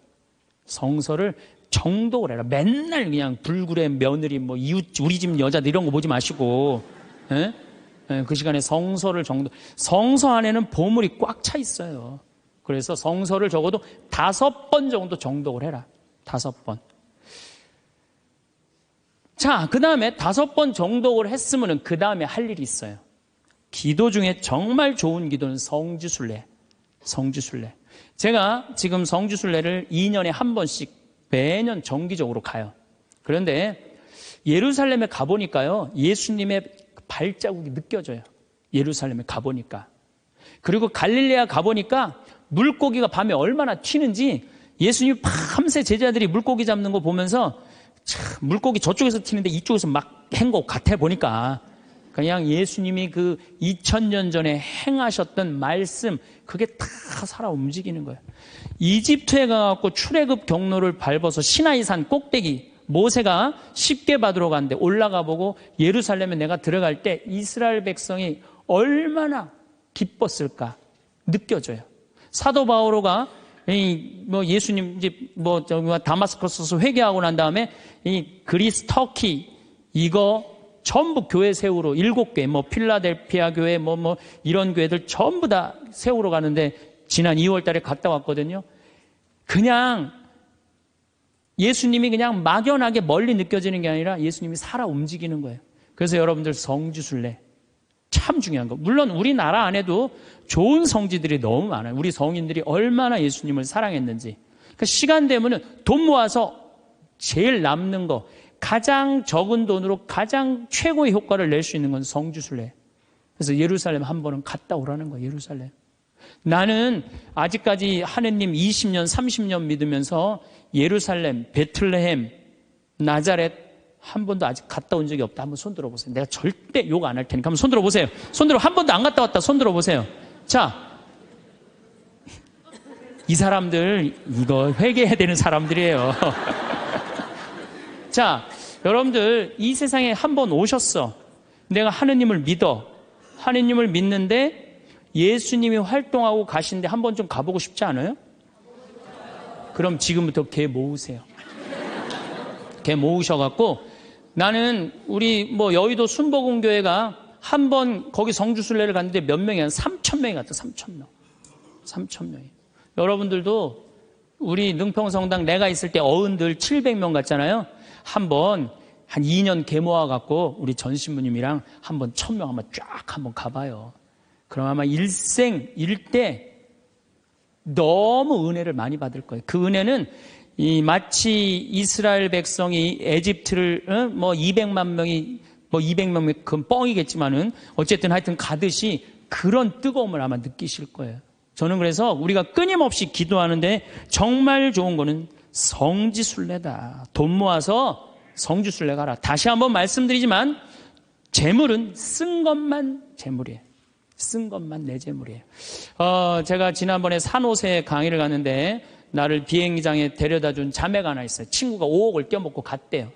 성서를 정독을 해라. 맨날 그냥 불굴의 며느리, 이웃, 우리 집 여자들 이런 거 보지 마시고, 에? 그 시간에 성서 안에는 보물이 꽉 차 있어요. 그래서 성서를 적어도 5번 정도 정독을 해라. 5번. 자, 그 다음에 5번 정독을 했으면 그 다음에 할 일이 있어요. 기도 중에 정말 좋은 기도는 성지순례. 성지순례. 제가 지금 성지순례를 2년에 한 번씩 매년 정기적으로 가요. 그런데 예루살렘에 가보니까요, 예수님의 발자국이 느껴져요. 예루살렘에 가보니까. 그리고 갈릴레아 가보니까 물고기가 밤에 얼마나 튀는지 예수님이 밤새 제자들이 물고기 잡는 거 보면서 참, 물고기 저쪽에서 튀는데 이쪽에서 막 한 것 같아 보니까 그냥 예수님이 그 2000년 전에 행하셨던 말씀 그게 다 살아 움직이는 거예요. 이집트에 가갖고 출애굽 경로를 밟아서 시나이산 꼭대기 모세가 십계 받으러 갔는데 올라가 보고 예루살렘에 내가 들어갈 때 이스라엘 백성이 얼마나 기뻤을까 느껴져요. 사도 바오로가 예수님 이제 다마스커스에서 회개하고 난 다음에 이 그리스 터키 이거 전부 교회 세우러 7개 필라델피아 교회 이런 교회들 전부 다 세우러 가는데 지난 2월 달에 갔다 왔거든요. 그냥 예수님이 그냥 막연하게 멀리 느껴지는 게 아니라 예수님이 살아 움직이는 거예요. 그래서 여러분들 성지순례 참 중요한 거. 물론 우리나라 안에도 좋은 성지들이 너무 많아요. 우리 성인들이 얼마나 예수님을 사랑했는지. 그러니까 시간 되면은 돈 모아서 제일 남는 거, 가장 적은 돈으로 가장 최고의 효과를 낼 수 있는 건 성지순례. 그래서 예루살렘 한 번은 갔다 오라는 거예요. 예루살렘. 나는 아직까지 하느님 20년, 30년 믿으면서 예루살렘, 베틀레헴, 나자렛 한 번도 아직 갔다 온 적이 없다. 한번 손 들어보세요. 내가 절대 욕 안 할 테니까 한번 손 들어보세요. 손 들어. 한 번도 안 갔다 왔다. 손 들어보세요. 자, 이 사람들 이거 회개해야 되는 사람들이에요. 자, 여러분들 이 세상에 한 번 오셨어. 내가 하느님을 믿어. 하느님을 믿는데 예수님이 활동하고 가시는데 한 번 좀 가보고 싶지 않아요? 그럼 지금부터 개 모으세요. 개 모으셔갖고 나는 우리 여의도 순복음교회가 한 번 거기 성주순례를 갔는데 몇 명이 한 3,000명이 갔다. 3,000명. 3,000명이. 여러분들도 우리 능평성당 내가 있을 때 어른들 700명 갔잖아요. 한번 한 2년 개 모아갖고 우리 전신부님이랑 한번 1,000명 한번 쫙 한번 가봐요. 그럼 아마 일생 일대 너무 은혜를 많이 받을 거예요. 그 은혜는 마치 이스라엘 백성이 에집트를 200만 명이 200명 그건 뻥이겠지만은 어쨌든 하여튼 가듯이 그런 뜨거움을 아마 느끼실 거예요. 저는 그래서 우리가 끊임없이 기도하는데 정말 좋은 거는 성지순례다. 돈 모아서 성지순례 가라. 다시 한번 말씀드리지만 재물은 쓴 것만 재물이에요. 쓴 것만 내 재물이에요. 제가 지난번에 산호세 강의를 갔는데 나를 비행장에 데려다 준 자매가 하나 있어요. 친구가 5억을 떼어먹고 갔대요.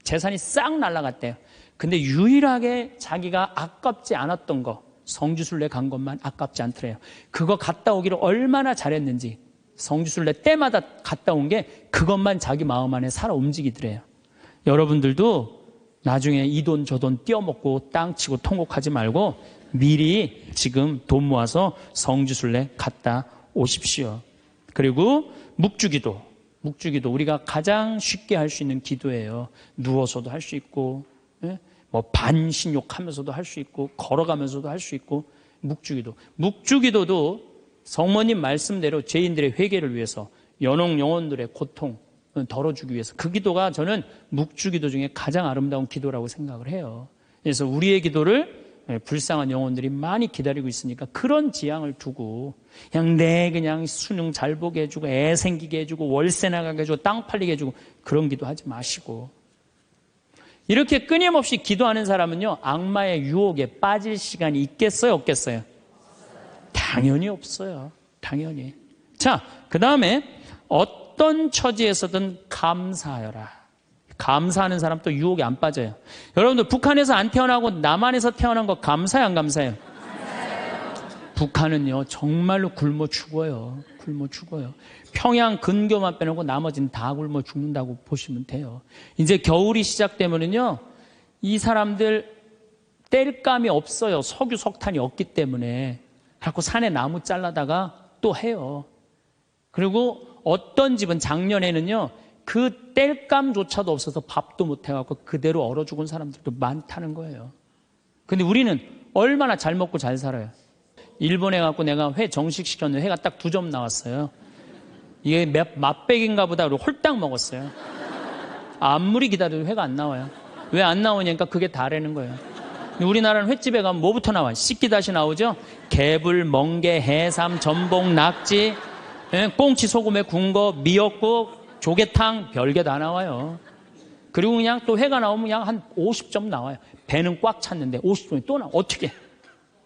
재산이 싹 날아갔대요. 근데 유일하게 자기가 아깝지 않았던 거, 성지순례 간 것만 아깝지 않더래요. 그거 갔다 오기를 얼마나 잘했는지 성지순례 때마다 갔다 온 게 그것만 자기 마음 안에 살아 움직이더래요. 여러분들도 나중에 이 돈 저 돈 떼어먹고 땅치고 통곡하지 말고 미리 지금 돈 모아서 성지순례 갔다 오십시오. 그리고 묵주기도 우리가 가장 쉽게 할 수 있는 기도예요. 누워서도 할 수 있고 반신욕하면서도 할 수 있고 걸어가면서도 할 수 있고 묵주기도도 성모님 말씀대로 죄인들의 회개를 위해서 연옥 영혼들의 고통 덜어주기 위해서 그 기도가 저는 묵주기도 중에 가장 아름다운 기도라고 생각을 해요. 그래서 우리의 기도를 불쌍한 영혼들이 많이 기다리고 있으니까 그런 지향을 두고 그냥 수능 잘 보게 해주고 애 생기게 해주고 월세 나가게 해주고 땅 팔리게 해주고 그런 기도하지 마시고 이렇게 끊임없이 기도하는 사람은요 악마의 유혹에 빠질 시간이 있겠어요 없겠어요? 당연히 없어요. 당연히. 자, 그 다음에 어떤 처지에서든 감사하여라. 감사하는 사람 또 유혹에 안 빠져요. 여러분들 북한에서 안 태어나고 남한에서 태어난 거 감사해요 안 감사해요? 북한은요 정말로 굶어 죽어요. 굶어 죽어요. 평양 근교만 빼놓고 나머지는 다 굶어 죽는다고 보시면 돼요. 이제 겨울이 시작되면은요 이 사람들 땔감이 없어요. 석유, 석탄이 없기 때문에. 자꾸 산에 나무 잘라다가 또 해요. 그리고 어떤 집은 작년에는요, 그 땔감조차도 없어서 밥도 못 해갖고 그대로 얼어 죽은 사람들도 많다는 거예요. 근데 우리는 얼마나 잘 먹고 잘 살아요. 일본에 가고 내가 회 정식 시켰는데 회가 딱 2점 나왔어요. 이게 맛백인가 보다 그리고 홀딱 먹었어요. 아무리 기다려도 회가 안 나와요. 왜 안 나오냐니까 그게 다라는 거예요. 우리나라는 횟집에 가면 뭐부터 나와요? 씻기다시 나오죠? 개불, 멍게, 해삼, 전복, 낙지, 꽁치 소금에 구운 거, 미역국, 조개탕, 별게 다 나와요. 그리고 그냥 또 회가 나오면 그냥 한 50점 나와요. 배는 꽉 찼는데 50점이 또 나와. 어떻게?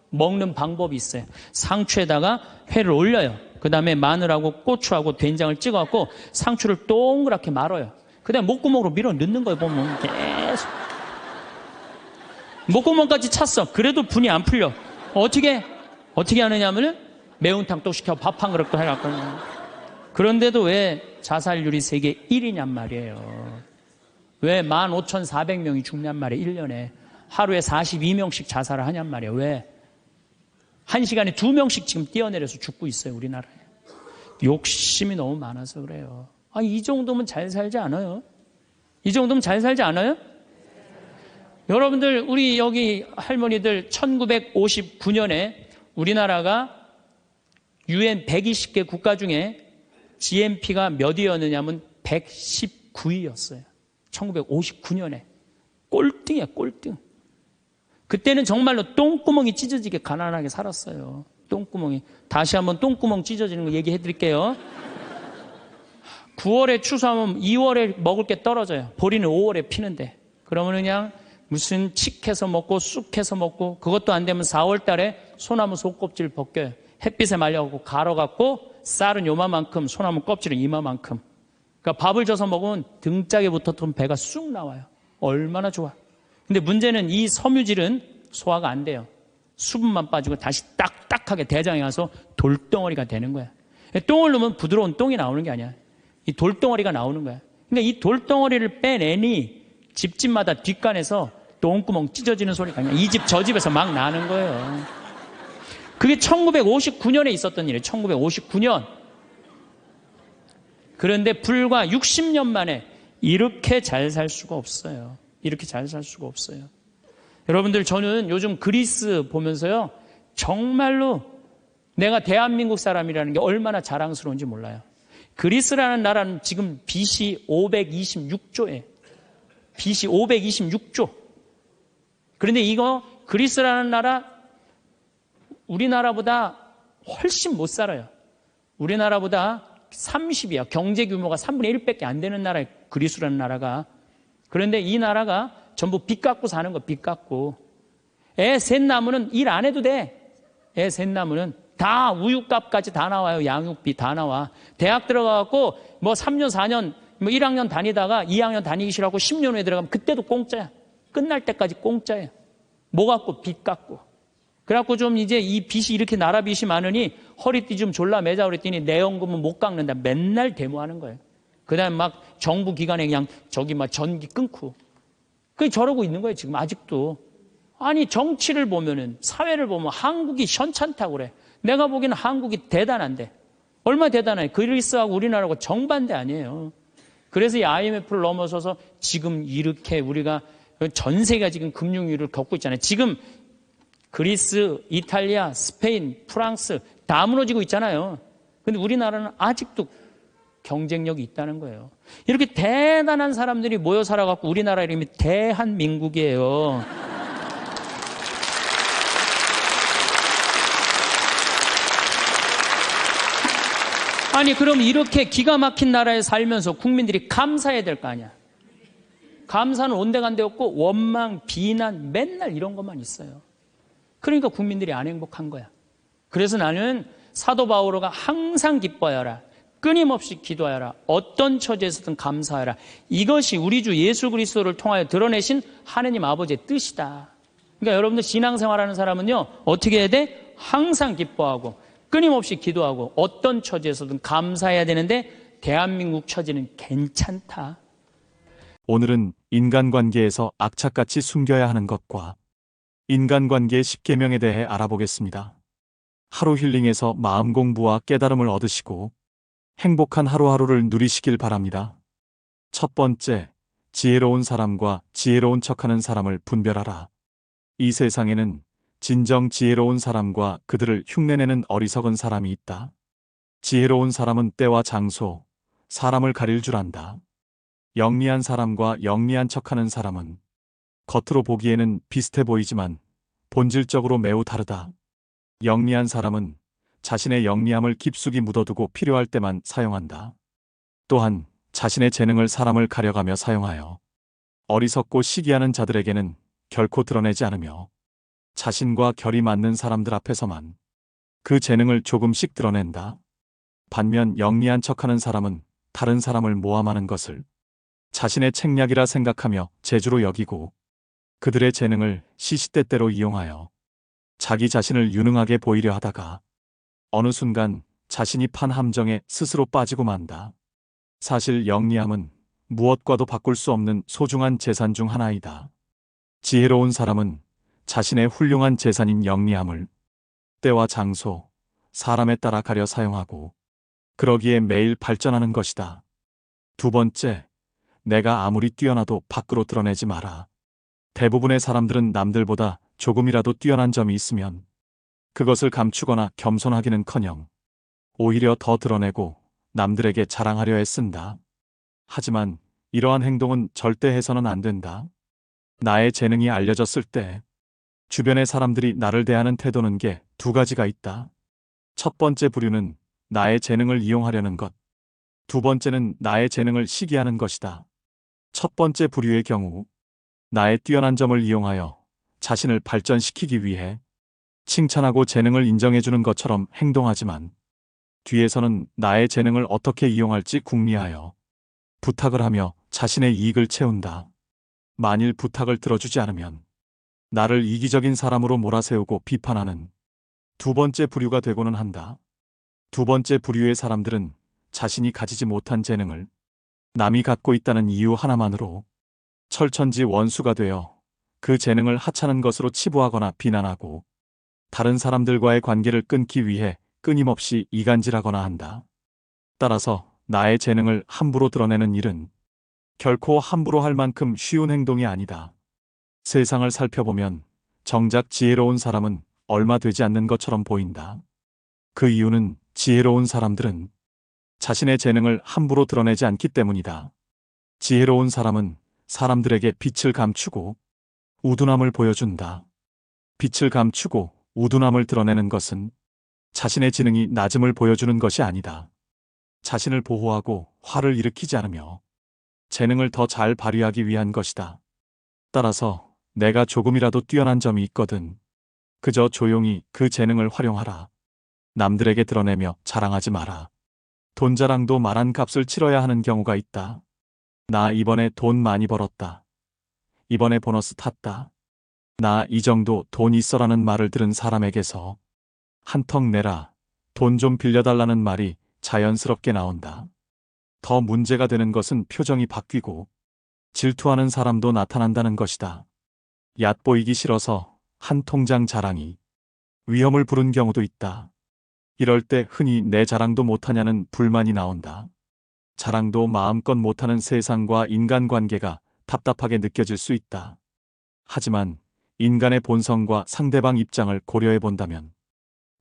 먹는 방법이 있어요. 상추에다가 회를 올려요. 그 다음에 마늘하고 고추하고 된장을 찍어갖고 상추를 동그랗게 말아요. 그 다음에 목구멍으로 밀어 넣는 거예요. 보면 계속. 목구멍까지 찼어. 그래도 분이 안 풀려. 어떻게 하느냐면은 매운탕 또 시켜 밥 한 그릇 또 해갖고. 그런데도 왜 자살률이 세계 1위냔 말이에요. 왜 15,400명이 죽냔 말이에요. 1년에. 하루에 42명씩 자살을 하냔 말이에요. 왜? 1시간에 2명씩 지금 뛰어내려서 죽고 있어요. 우리나라에. 욕심이 너무 많아서 그래요. 이 정도면 잘 살지 않아요? 이 정도면 잘 살지 않아요? 여러분들, 우리 여기 할머니들 1959년에 우리나라가 UN 120개 국가 중에 GNP가 몇 위였느냐면 119위였어요. 1959년에. 꼴등이야, 꼴등. 그때는 정말로 똥구멍이 찢어지게 가난하게 살았어요. 똥구멍이. 다시 한번 똥구멍 찢어지는 거 얘기해 드릴게요. 9월에 추수하면 2월에 먹을 게 떨어져요. 보리는 5월에 피는데. 그러면 그냥 무슨 칡해서 먹고 쑥해서 먹고 그것도 안 되면 4월 달에 소나무 속껍질 벗겨요. 햇빛에 말려갖고 갈아갖고 쌀은 요만큼, 소나무 껍질은 이만큼. 그러니까 밥을 져서 먹으면 등짝에 붙었던 배가 쑥 나와요. 얼마나 좋아. 근데 문제는 이 섬유질은 소화가 안 돼요. 수분만 빠지고 다시 딱딱하게 대장에 가서 돌덩어리가 되는 거야. 똥을 넣으면 부드러운 똥이 나오는 게 아니야. 이 돌덩어리가 나오는 거야. 그러니까 이 돌덩어리를 빼내니 집집마다 뒷간에서 똥구멍 찢어지는 소리가 그냥 이 집 저 집에서 막 나는 거예요. 그게 1959년에 있었던 일이에요. 1959년. 그런데 불과 60년 만에 이렇게 잘 살 수가 없어요. 이렇게 잘 살 수가 없어요. 여러분들, 저는 요즘 그리스 보면서요, 정말로 내가 대한민국 사람이라는 게 얼마나 자랑스러운지 몰라요. 그리스라는 나라는 지금 BC 526조에 BC 526조. 그런데 이거 그리스라는 나라 우리나라보다 훨씬 못 살아요. 우리나라보다 30이야. 경제 규모가 3분의 1밖에 안 되는 나라예요. 그리스라는 나라가. 그런데 이 나라가 전부 빚 갖고 사는 거, 빚 갖고. 애 셋 나무는 일 안 해도 돼. 애 셋 나무는 다 우유값까지 다 나와요. 양육비 다 나와. 대학 들어가갖고 뭐 3년, 4년, 뭐 1학년 다니다가 2학년 다니기 싫어하고 10년 후에 들어가면 그때도 공짜야. 끝날 때까지 공짜예요. 뭐 갖고? 빚 갖고. 그래갖고 좀 이제 이 빚이 이렇게 나라 빚이 많으니 허리띠 좀 졸라 매자 그랬더니 내 연금은 못 깎는다. 맨날 데모하는 거예요. 그 다음에 막 정부 기관에 그냥 저기 막 전기 끊고. 그게 저러고 있는 거예요. 지금 아직도. 아니, 정치를 보면은, 사회를 보면 한국이 현찮다고 그래. 내가 보기에는 한국이 대단한데. 얼마나 대단해. 그리스하고 우리나라하고 정반대 아니에요. 그래서 이 IMF를 넘어서서 지금 이렇게 우리가 전 세계가 지금 금융위기를 겪고 있잖아요. 지금 그리스, 이탈리아, 스페인, 프랑스 다 무너지고 있잖아요. 근데 우리나라는 아직도 경쟁력이 있다는 거예요. 이렇게 대단한 사람들이 모여 살아갖고 우리나라 이름이 대한민국이에요. 아니, 그럼 이렇게 기가 막힌 나라에 살면서 국민들이 감사해야 될 거 아니야. 감사는 온데간데 없고 원망, 비난 맨날 이런 것만 있어요. 그러니까 국민들이 안 행복한 거야. 그래서 나는 사도 바오로가 항상 기뻐하여라. 끊임없이 기도하여라. 어떤 처지에서든 감사하여라. 이것이 우리 주 예수 그리스도를 통하여 드러내신 하느님 아버지의 뜻이다. 그러니까 여러분들 신앙생활하는 사람은요, 어떻게 해야 돼? 항상 기뻐하고 끊임없이 기도하고 어떤 처지에서든 감사해야 되는데 대한민국 처지는 괜찮다. 오늘은 인간관계에서 악착같이 숨겨야 하는 것과 인간관계 10계명에 대해 알아보겠습니다. 하루 힐링에서 마음 공부와 깨달음을 얻으시고 행복한 하루하루를 누리시길 바랍니다. 첫 번째, 지혜로운 사람과 지혜로운 척하는 사람을 분별하라. 이 세상에는 진정 지혜로운 사람과 그들을 흉내내는 어리석은 사람이 있다. 지혜로운 사람은 때와 장소, 사람을 가릴 줄 안다. 영리한 사람과 영리한 척하는 사람은 겉으로 보기에는 비슷해 보이지만 본질적으로 매우 다르다. 영리한 사람은 자신의 영리함을 깊숙이 묻어두고 필요할 때만 사용한다. 또한 자신의 재능을 사람을 가려가며 사용하여 어리석고 시기하는 자들에게는 결코 드러내지 않으며 자신과 결이 맞는 사람들 앞에서만 그 재능을 조금씩 드러낸다. 반면 영리한 척하는 사람은 다른 사람을 모함하는 것을 자신의 책략이라 생각하며 재주로 여기고 그들의 재능을 시시때때로 이용하여 자기 자신을 유능하게 보이려 하다가 어느 순간 자신이 판 함정에 스스로 빠지고 만다. 사실 영리함은 무엇과도 바꿀 수 없는 소중한 재산 중 하나이다. 지혜로운 사람은 자신의 훌륭한 재산인 영리함을 때와 장소, 사람에 따라 가려 사용하고 그러기에 매일 발전하는 것이다. 두 번째, 내가 아무리 뛰어나도 밖으로 드러내지 마라. 대부분의 사람들은 남들보다 조금이라도 뛰어난 점이 있으면 그것을 감추거나 겸손하기는커녕 오히려 더 드러내고 남들에게 자랑하려 애쓴다. 하지만 이러한 행동은 절대 해서는 안 된다. 나의 재능이 알려졌을 때 주변의 사람들이 나를 대하는 태도는 게 두 가지가 있다. 첫 번째 부류는 나의 재능을 이용하려는 것. 두 번째는 나의 재능을 시기하는 것이다. 첫 번째 부류의 경우 나의 뛰어난 점을 이용하여 자신을 발전시키기 위해 칭찬하고 재능을 인정해주는 것처럼 행동하지만 뒤에서는 나의 재능을 어떻게 이용할지 궁리하여 부탁을 하며 자신의 이익을 채운다. 만일 부탁을 들어주지 않으면 나를 이기적인 사람으로 몰아세우고 비판하는 두 번째 부류가 되고는 한다. 두 번째 부류의 사람들은 자신이 가지지 못한 재능을 남이 갖고 있다는 이유 하나만으로 철천지 원수가 되어 그 재능을 하찮은 것으로 치부하거나 비난하고 다른 사람들과의 관계를 끊기 위해 끊임없이 이간질하거나 한다. 따라서 나의 재능을 함부로 드러내는 일은 결코 함부로 할 만큼 쉬운 행동이 아니다. 세상을 살펴보면 정작 지혜로운 사람은 얼마 되지 않는 것처럼 보인다. 그 이유는 지혜로운 사람들은 자신의 재능을 함부로 드러내지 않기 때문이다. 지혜로운 사람은 사람들에게 빛을 감추고 우둔함을 보여준다. 빛을 감추고 우둔함을 드러내는 것은 자신의 지능이 낮음을 보여주는 것이 아니다. 자신을 보호하고 화를 일으키지 않으며 재능을 더 잘 발휘하기 위한 것이다. 따라서 내가 조금이라도 뛰어난 점이 있거든 그저 조용히 그 재능을 활용하라. 남들에게 드러내며 자랑하지 마라. 돈 자랑도 말한 값을 치러야 하는 경우가 있다. 나 이번에 돈 많이 벌었다. 이번에 보너스 탔다. 나 이 정도 돈 있어라는 말을 들은 사람에게서 한턱 내라, 돈 좀 빌려달라는 말이 자연스럽게 나온다. 더 문제가 되는 것은 표정이 바뀌고 질투하는 사람도 나타난다는 것이다. 얕보이기 싫어서 한 통장 자랑이 위험을 부른 경우도 있다. 이럴 때 흔히 내 자랑도 못하냐는 불만이 나온다. 자랑도 마음껏 못하는 세상과 인간관계가 답답하게 느껴질 수 있다. 하지만 인간의 본성과 상대방 입장을 고려해 본다면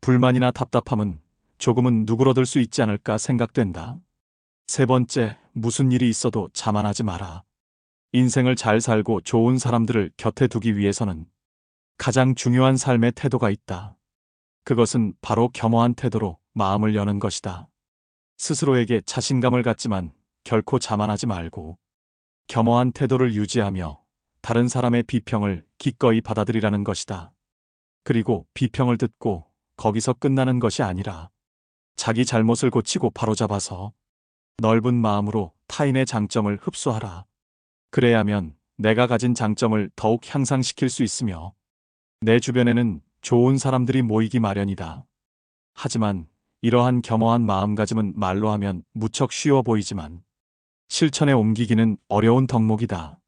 불만이나 답답함은 조금은 누그러들 수 있지 않을까 생각된다. 세 번째, 무슨 일이 있어도 자만하지 마라. 인생을 잘 살고 좋은 사람들을 곁에 두기 위해서는 가장 중요한 삶의 태도가 있다. 그것은 바로 겸허한 태도로 마음을 여는 것이다. 스스로에게 자신감을 갖지만 결코 자만하지 말고 겸허한 태도를 유지하며 다른 사람의 비평을 기꺼이 받아들이라는 것이다. 그리고 비평을 듣고 거기서 끝나는 것이 아니라 자기 잘못을 고치고 바로잡아서 넓은 마음으로 타인의 장점을 흡수하라. 그래야면 내가 가진 장점을 더욱 향상시킬 수 있으며 내 주변에는 좋은 사람들이 모이기 마련이다. 하지만 이러한 겸허한 마음가짐은 말로 하면 무척 쉬워 보이지만 실천에 옮기기는 어려운 덕목이다.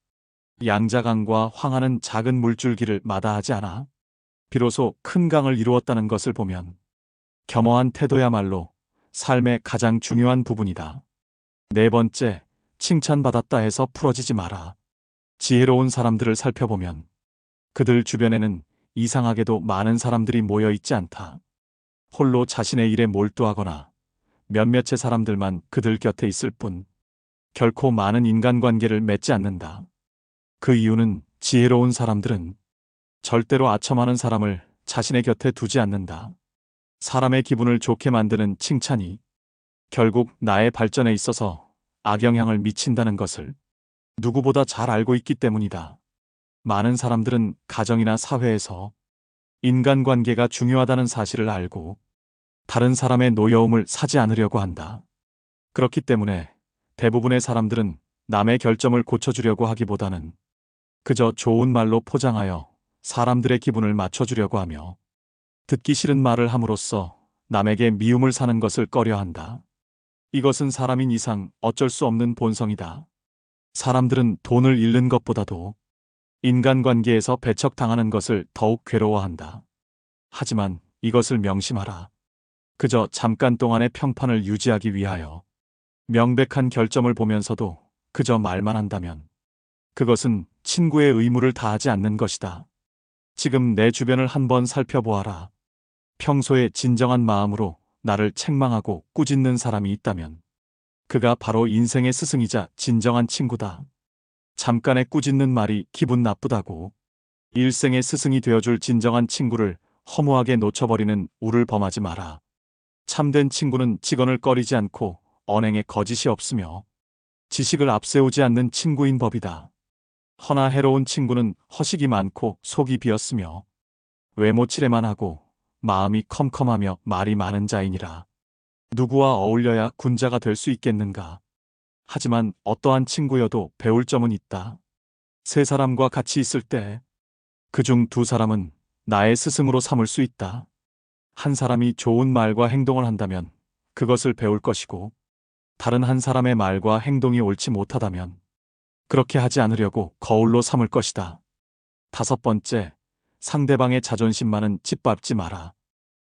양자강과 황하는 작은 물줄기를 마다하지 않아 비로소 큰 강을 이루었다는 것을 보면 겸허한 태도야말로 삶의 가장 중요한 부분이다. 네 번째, 칭찬받았다 해서 풀어지지 마라. 지혜로운 사람들을 살펴보면 그들 주변에는 이상하게도 많은 사람들이 모여 있지 않다. 홀로 자신의 일에 몰두하거나 몇몇의 사람들만 그들 곁에 있을 뿐 결코 많은 인간관계를 맺지 않는다. 그 이유는 지혜로운 사람들은 절대로 아첨하는 사람을 자신의 곁에 두지 않는다. 사람의 기분을 좋게 만드는 칭찬이 결국 나의 발전에 있어서 악영향을 미친다는 것을 누구보다 잘 알고 있기 때문이다. 많은 사람들은 가정이나 사회에서 인간관계가 중요하다는 사실을 알고 다른 사람의 노여움을 사지 않으려고 한다. 그렇기 때문에 대부분의 사람들은 남의 결점을 고쳐주려고 하기보다는 그저 좋은 말로 포장하여 사람들의 기분을 맞춰주려고 하며 듣기 싫은 말을 함으로써 남에게 미움을 사는 것을 꺼려한다. 이것은 사람인 이상 어쩔 수 없는 본성이다. 사람들은 돈을 잃는 것보다도 인간관계에서 배척당하는 것을 더욱 괴로워한다. 하지만 이것을 명심하라. 그저 잠깐 동안의 평판을 유지하기 위하여 명백한 결점을 보면서도 그저 말만 한다면 그것은 친구의 의무를 다하지 않는 것이다. 지금 내 주변을 한번 살펴보아라. 평소에 진정한 마음으로 나를 책망하고 꾸짖는 사람이 있다면 그가 바로 인생의 스승이자 진정한 친구다. 잠깐의 꾸짖는 말이 기분 나쁘다고 일생의 스승이 되어줄 진정한 친구를 허무하게 놓쳐버리는 우를 범하지 마라. 참된 친구는 직언을 꺼리지 않고 언행에 거짓이 없으며 지식을 앞세우지 않는 친구인 법이다. 허나 해로운 친구는 허식이 많고 속이 비었으며 외모 칠해만 하고 마음이 컴컴하며 말이 많은 자이니라. 누구와 어울려야 군자가 될 수 있겠는가? 하지만 어떠한 친구여도 배울 점은 있다. 세 사람과 같이 있을 때 그중 두 사람은 나의 스승으로 삼을 수 있다. 한 사람이 좋은 말과 행동을 한다면 그것을 배울 것이고 다른 한 사람의 말과 행동이 옳지 못하다면 그렇게 하지 않으려고 거울로 삼을 것이다. 다섯 번째, 상대방의 자존심만은 짓밟지 마라.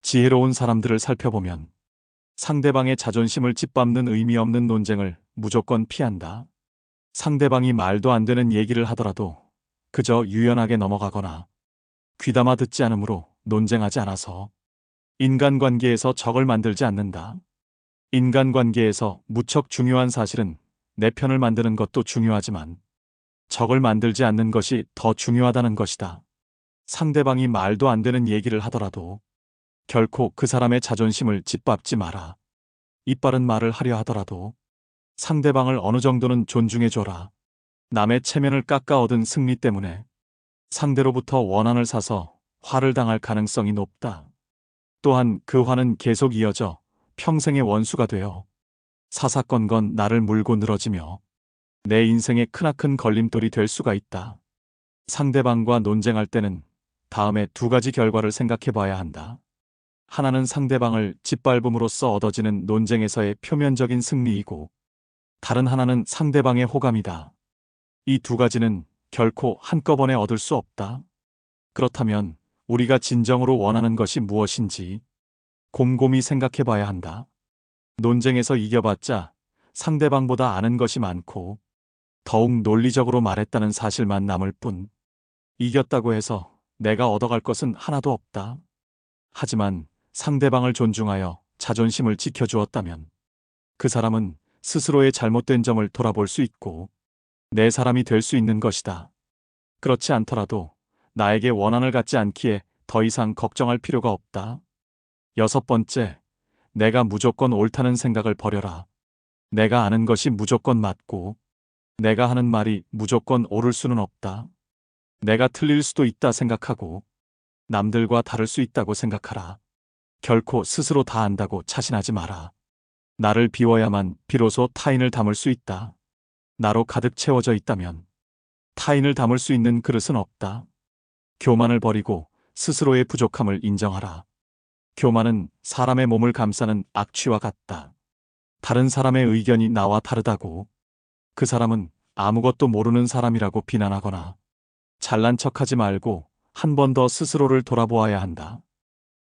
지혜로운 사람들을 살펴보면 상대방의 자존심을 짓밟는 의미 없는 논쟁을 무조건 피한다. 상대방이 말도 안 되는 얘기를 하더라도 그저 유연하게 넘어가거나 귀담아 듣지 않으므로 논쟁하지 않아서 인간관계에서 적을 만들지 않는다. 인간관계에서 무척 중요한 사실은 내 편을 만드는 것도 중요하지만 적을 만들지 않는 것이 더 중요하다는 것이다. 상대방이 말도 안 되는 얘기를 하더라도 결코 그 사람의 자존심을 짓밟지 마라. 이빠른 말을 하려 하더라도 상대방을 어느 정도는 존중해줘라. 남의 체면을 깎아 얻은 승리 때문에 상대로부터 원한을 사서 화를 당할 가능성이 높다. 또한 그 화는 계속 이어져 평생의 원수가 되어 사사건건 나를 물고 늘어지며 내 인생의 크나큰 걸림돌이 될 수가 있다. 상대방과 논쟁할 때는 다음에 두 가지 결과를 생각해 봐야 한다. 하나는 상대방을 짓밟음으로써 얻어지는 논쟁에서의 표면적인 승리이고 다른 하나는 상대방의 호감이다. 이 두 가지는 결코 한꺼번에 얻을 수 없다. 그렇다면 우리가 진정으로 원하는 것이 무엇인지 곰곰이 생각해 봐야 한다. 논쟁에서 이겨봤자 상대방보다 아는 것이 많고 더욱 논리적으로 말했다는 사실만 남을 뿐 이겼다고 해서 내가 얻어갈 것은 하나도 없다. 하지만 상대방을 존중하여 자존심을 지켜주었다면 그 사람은 스스로의 잘못된 점을 돌아볼 수 있고 내 사람이 될 수 있는 것이다. 그렇지 않더라도 나에게 원한을 갖지 않기에 더 이상 걱정할 필요가 없다. 여섯 번째, 내가 무조건 옳다는 생각을 버려라. 내가 아는 것이 무조건 맞고 내가 하는 말이 무조건 옳을 수는 없다. 내가 틀릴 수도 있다 생각하고 남들과 다를 수 있다고 생각하라. 결코 스스로 다 안다고 자신하지 마라. 나를 비워야만 비로소 타인을 담을 수 있다. 나로 가득 채워져 있다면 타인을 담을 수 있는 그릇은 없다. 교만을 버리고 스스로의 부족함을 인정하라. 교만은 사람의 몸을 감싸는 악취와 같다. 다른 사람의 의견이 나와 다르다고 그 사람은 아무것도 모르는 사람이라고 비난하거나 잘난 척하지 말고 한 번 더 스스로를 돌아보아야 한다.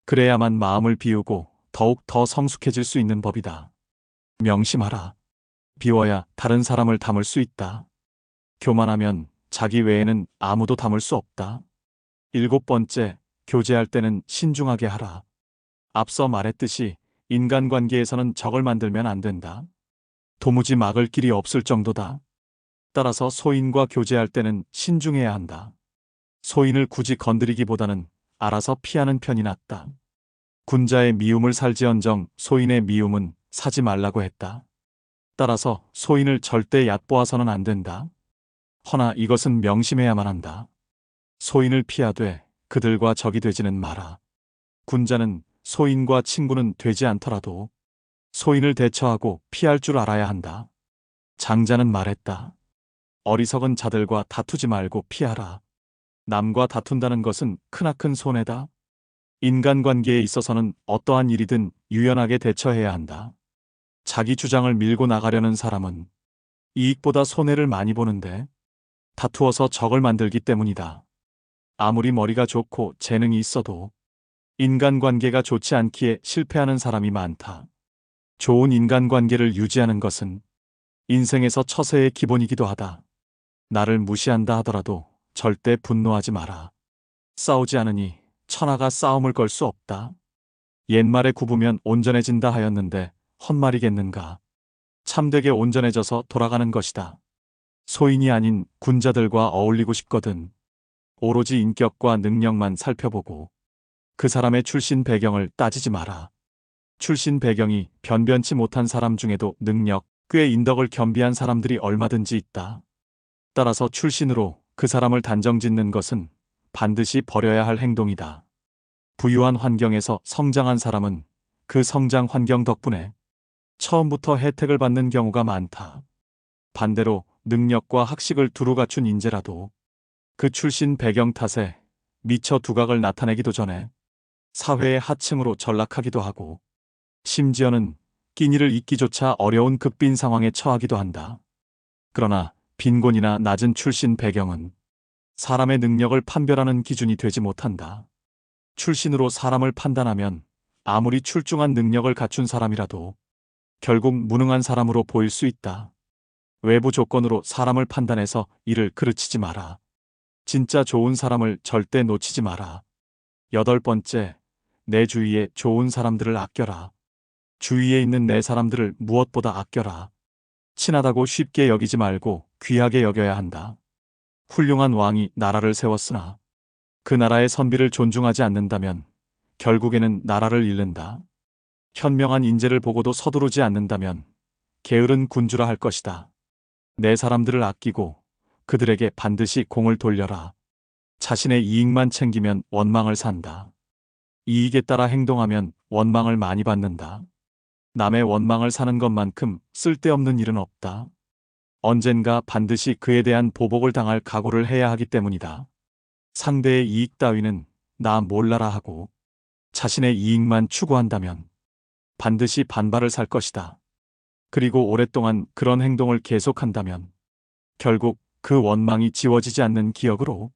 그래야만 마음을 비우고 더욱 더 성숙해질 수 있는 법이다. 명심하라. 비워야 다른 사람을 담을 수 있다. 교만하면 자기 외에는 아무도 담을 수 없다. 7번째, 교제할 때는 신중하게 하라. 앞서 말했듯이 인간관계에서는 적을 만들면 안 된다. 도무지 막을 길이 없을 정도다. 따라서 소인과 교제할 때는 신중해야 한다. 소인을 굳이 건드리기보다는 알아서 피하는 편이 낫다. 군자의 미움을 살지언정 소인의 미움은 사지 말라고 했다. 따라서 소인을 절대 얕보아서는 안 된다. 허나 이것은 명심해야만 한다. 소인을 피하되 그들과 적이 되지는 마라. 군자는 소인과 친구는 되지 않더라도 소인을 대처하고 피할 줄 알아야 한다. 장자는 말했다. 어리석은 자들과 다투지 말고 피하라. 남과 다툰다는 것은 크나큰 손해다. 인간관계에 있어서는 어떠한 일이든 유연하게 대처해야 한다. 자기 주장을 밀고 나가려는 사람은 이익보다 손해를 많이 보는데 다투어서 적을 만들기 때문이다. 아무리 머리가 좋고 재능이 있어도 인간관계가 좋지 않기에 실패하는 사람이 많다. 좋은 인간관계를 유지하는 것은 인생에서 처세의 기본이기도 하다. 나를 무시한다 하더라도 절대 분노하지 마라. 싸우지 않으니 천하가 싸움을 걸 수 없다. 옛말에 굽으면 온전해진다 하였는데 헛말이겠는가. 참되게 온전해져서 돌아가는 것이다. 소인이 아닌 군자들과 어울리고 싶거든 오로지 인격과 능력만 살펴보고 그 사람의 출신 배경을 따지지 마라. 출신 배경이 변변치 못한 사람 중에도 능력, 꽤 인덕을 겸비한 사람들이 얼마든지 있다. 따라서 출신으로 그 사람을 단정짓는 것은 반드시 버려야 할 행동이다. 부유한 환경에서 성장한 사람은 그 성장 환경 덕분에 처음부터 혜택을 받는 경우가 많다. 반대로 능력과 학식을 두루 갖춘 인재라도 그 출신 배경 탓에 미처 두각을 나타내기도 전에 사회의 하층으로 전락하기도 하고 심지어는 끼니를 잇기조차 어려운 극빈 상황에 처하기도 한다. 그러나 빈곤이나 낮은 출신 배경은 사람의 능력을 판별하는 기준이 되지 못한다. 출신으로 사람을 판단하면 아무리 출중한 능력을 갖춘 사람이라도 결국 무능한 사람으로 보일 수 있다. 외부 조건으로 사람을 판단해서 이를 그르치지 마라. 진짜 좋은 사람을 절대 놓치지 마라. 8번째, 내 주위에 좋은 사람들을 아껴라. 주위에 있는 내 사람들을 무엇보다 아껴라. 친하다고 쉽게 여기지 말고 귀하게 여겨야 한다. 훌륭한 왕이 나라를 세웠으나 그 나라의 선비를 존중하지 않는다면 결국에는 나라를 잃는다. 현명한 인재를 보고도 서두르지 않는다면 게으른 군주라 할 것이다. 내 사람들을 아끼고 그들에게 반드시 공을 돌려라. 자신의 이익만 챙기면 원망을 산다. 이익에 따라 행동하면 원망을 많이 받는다. 남의 원망을 사는 것만큼 쓸데없는 일은 없다. 언젠가 반드시 그에 대한 보복을 당할 각오를 해야 하기 때문이다. 상대의 이익 따위는 나 몰라라 하고 자신의 이익만 추구한다면 반드시 반발을 살 것이다. 그리고 오랫동안 그런 행동을 계속한다면 결국 그 원망이 지워지지 않는 기억으로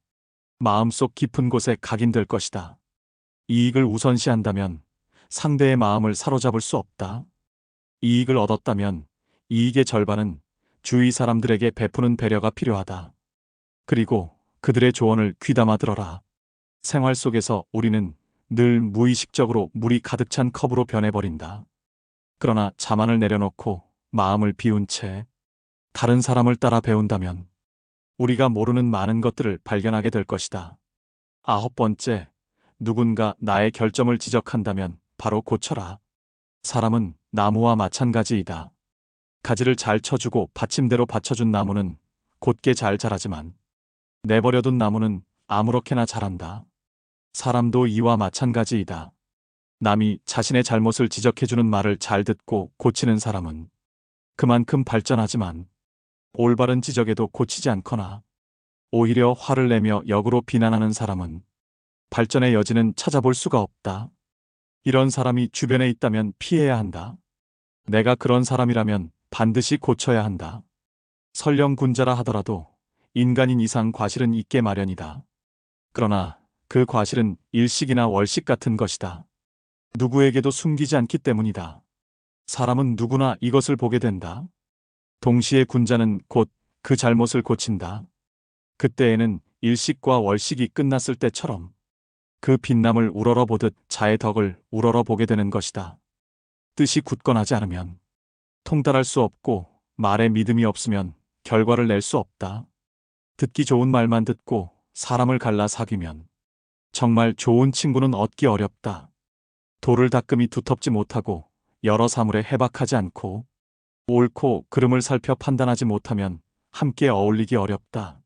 마음속 깊은 곳에 각인될 것이다. 이익을 우선시한다면 상대의 마음을 사로잡을 수 없다. 이익을 얻었다면 이익의 절반은 주위 사람들에게 베푸는 배려가 필요하다. 그리고 그들의 조언을 귀담아 들어라. 생활 속에서 우리는 늘 무의식적으로 물이 가득 찬 컵으로 변해버린다. 그러나 자만을 내려놓고 마음을 비운 채 다른 사람을 따라 배운다면 우리가 모르는 많은 것들을 발견하게 될 것이다. 9번째, 누군가 나의 결점을 지적한다면 바로 고쳐라. 사람은 나무와 마찬가지이다. 가지를 잘 쳐주고 받침대로 받쳐준 나무는 곧게 잘 자라지만 내버려둔 나무는 아무렇게나 자란다. 사람도 이와 마찬가지이다. 남이 자신의 잘못을 지적해주는 말을 잘 듣고 고치는 사람은 그만큼 발전하지만 올바른 지적에도 고치지 않거나 오히려 화를 내며 역으로 비난하는 사람은 발전의 여지는 찾아볼 수가 없다. 이런 사람이 주변에 있다면 피해야 한다. 내가 그런 사람이라면 반드시 고쳐야 한다. 설령 군자라 하더라도 인간인 이상 과실은 있게 마련이다. 그러나 그 과실은 일식이나 월식 같은 것이다. 누구에게도 숨기지 않기 때문이다. 사람은 누구나 이것을 보게 된다. 동시에 군자는 곧 그 잘못을 고친다. 그때에는 일식과 월식이 끝났을 때처럼 그 빛남을 우러러 보듯 자의 덕을 우러러 보게 되는 것이다. 뜻이 굳건하지 않으면 통달할 수 없고 말에 믿음이 없으면 결과를 낼 수 없다. 듣기 좋은 말만 듣고 사람을 갈라 사귀면 정말 좋은 친구는 얻기 어렵다. 돌을 닦음이 두텁지 못하고 여러 사물에 해박하지 않고 옳고 그름을 살펴 판단하지 못하면 함께 어울리기 어렵다.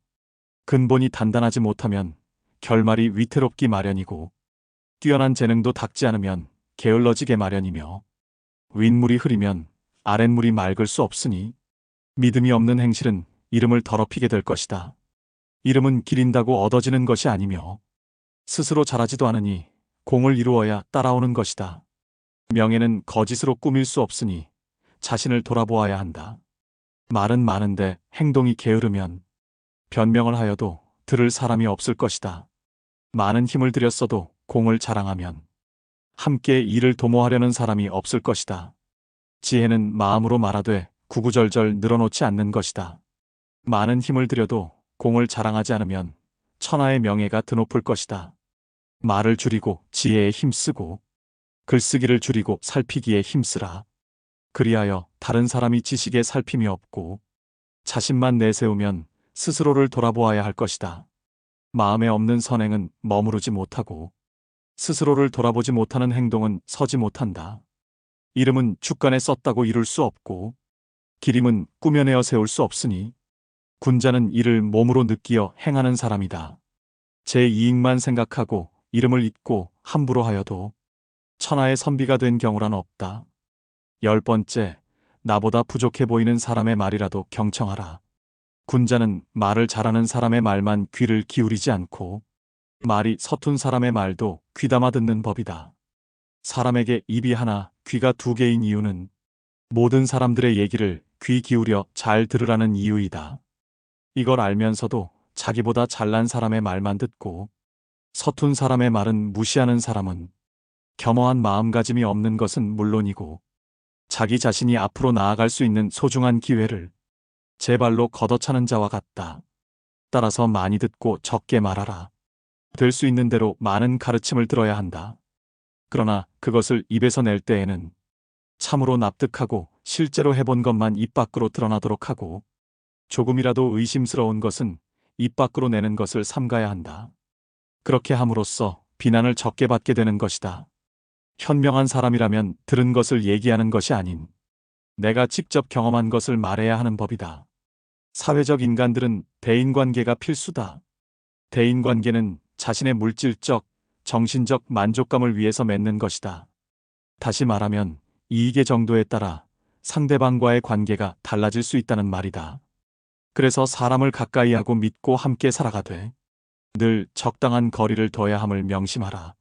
근본이 단단하지 못하면 결말이 위태롭기 마련이고 뛰어난 재능도 닦지 않으면 게을러지게 마련이며 윗물이 흐리면 아랫물이 맑을 수 없으니 믿음이 없는 행실은 이름을 더럽히게 될 것이다. 이름은 기린다고 얻어지는 것이 아니며 스스로 잘하지도 않으니 공을 이루어야 따라오는 것이다. 명예는 거짓으로 꾸밀 수 없으니 자신을 돌아보아야 한다. 말은 많은데 행동이 게으르면 변명을 하여도 들을 사람이 없을 것이다. 많은 힘을 들였어도 공을 자랑하면 함께 일을 도모하려는 사람이 없을 것이다. 지혜는 마음으로 말하되 구구절절 늘어놓지 않는 것이다. 많은 힘을 들여도 공을 자랑하지 않으면 천하의 명예가 드높을 것이다. 말을 줄이고 지혜에 힘쓰고 글쓰기를 줄이고 살피기에 힘쓰라. 그리하여 다른 사람이 지식에 살핌이 없고 자신만 내세우면 스스로를 돌아보아야 할 것이다. 마음에 없는 선행은 머무르지 못하고 스스로를 돌아보지 못하는 행동은 서지 못한다. 이름은 주간에 썼다고 이룰 수 없고 기림은 꾸며내어 세울 수 없으니 군자는 이를 몸으로 느끼어 행하는 사람이다. 제 이익만 생각하고 이름을 잊고 함부로 하여도 천하의 선비가 된 경우란 없다. 10번째, 나보다 부족해 보이는 사람의 말이라도 경청하라. 군자는 말을 잘하는 사람의 말만 귀를 기울이지 않고 말이 서툰 사람의 말도 귀담아 듣는 법이다. 사람에게 입이 하나, 귀가 두 개인 이유는 모든 사람들의 얘기를 귀 기울여 잘 들으라는 이유이다. 이걸 알면서도 자기보다 잘난 사람의 말만 듣고 서툰 사람의 말은 무시하는 사람은 겸허한 마음가짐이 없는 것은 물론이고 자기 자신이 앞으로 나아갈 수 있는 소중한 기회를 제 발로 걷어차는 자와 같다. 따라서 많이 듣고 적게 말하라. 될 수 있는 대로 많은 가르침을 들어야 한다. 그러나 그것을 입에서 낼 때에는 참으로 납득하고 실제로 해본 것만 입 밖으로 드러나도록 하고 조금이라도 의심스러운 것은 입 밖으로 내는 것을 삼가야 한다. 그렇게 함으로써 비난을 적게 받게 되는 것이다. 현명한 사람이라면 들은 것을 얘기하는 것이 아닌 내가 직접 경험한 것을 말해야 하는 법이다. 사회적 인간들은 대인관계가 필수다. 대인관계는 자신의 물질적, 정신적 만족감을 위해서 맺는 것이다. 다시 말하면 이익의 정도에 따라 상대방과의 관계가 달라질 수 있다는 말이다. 그래서 사람을 가까이 하고 믿고 함께 살아가되 늘 적당한 거리를 둬야 함을 명심하라.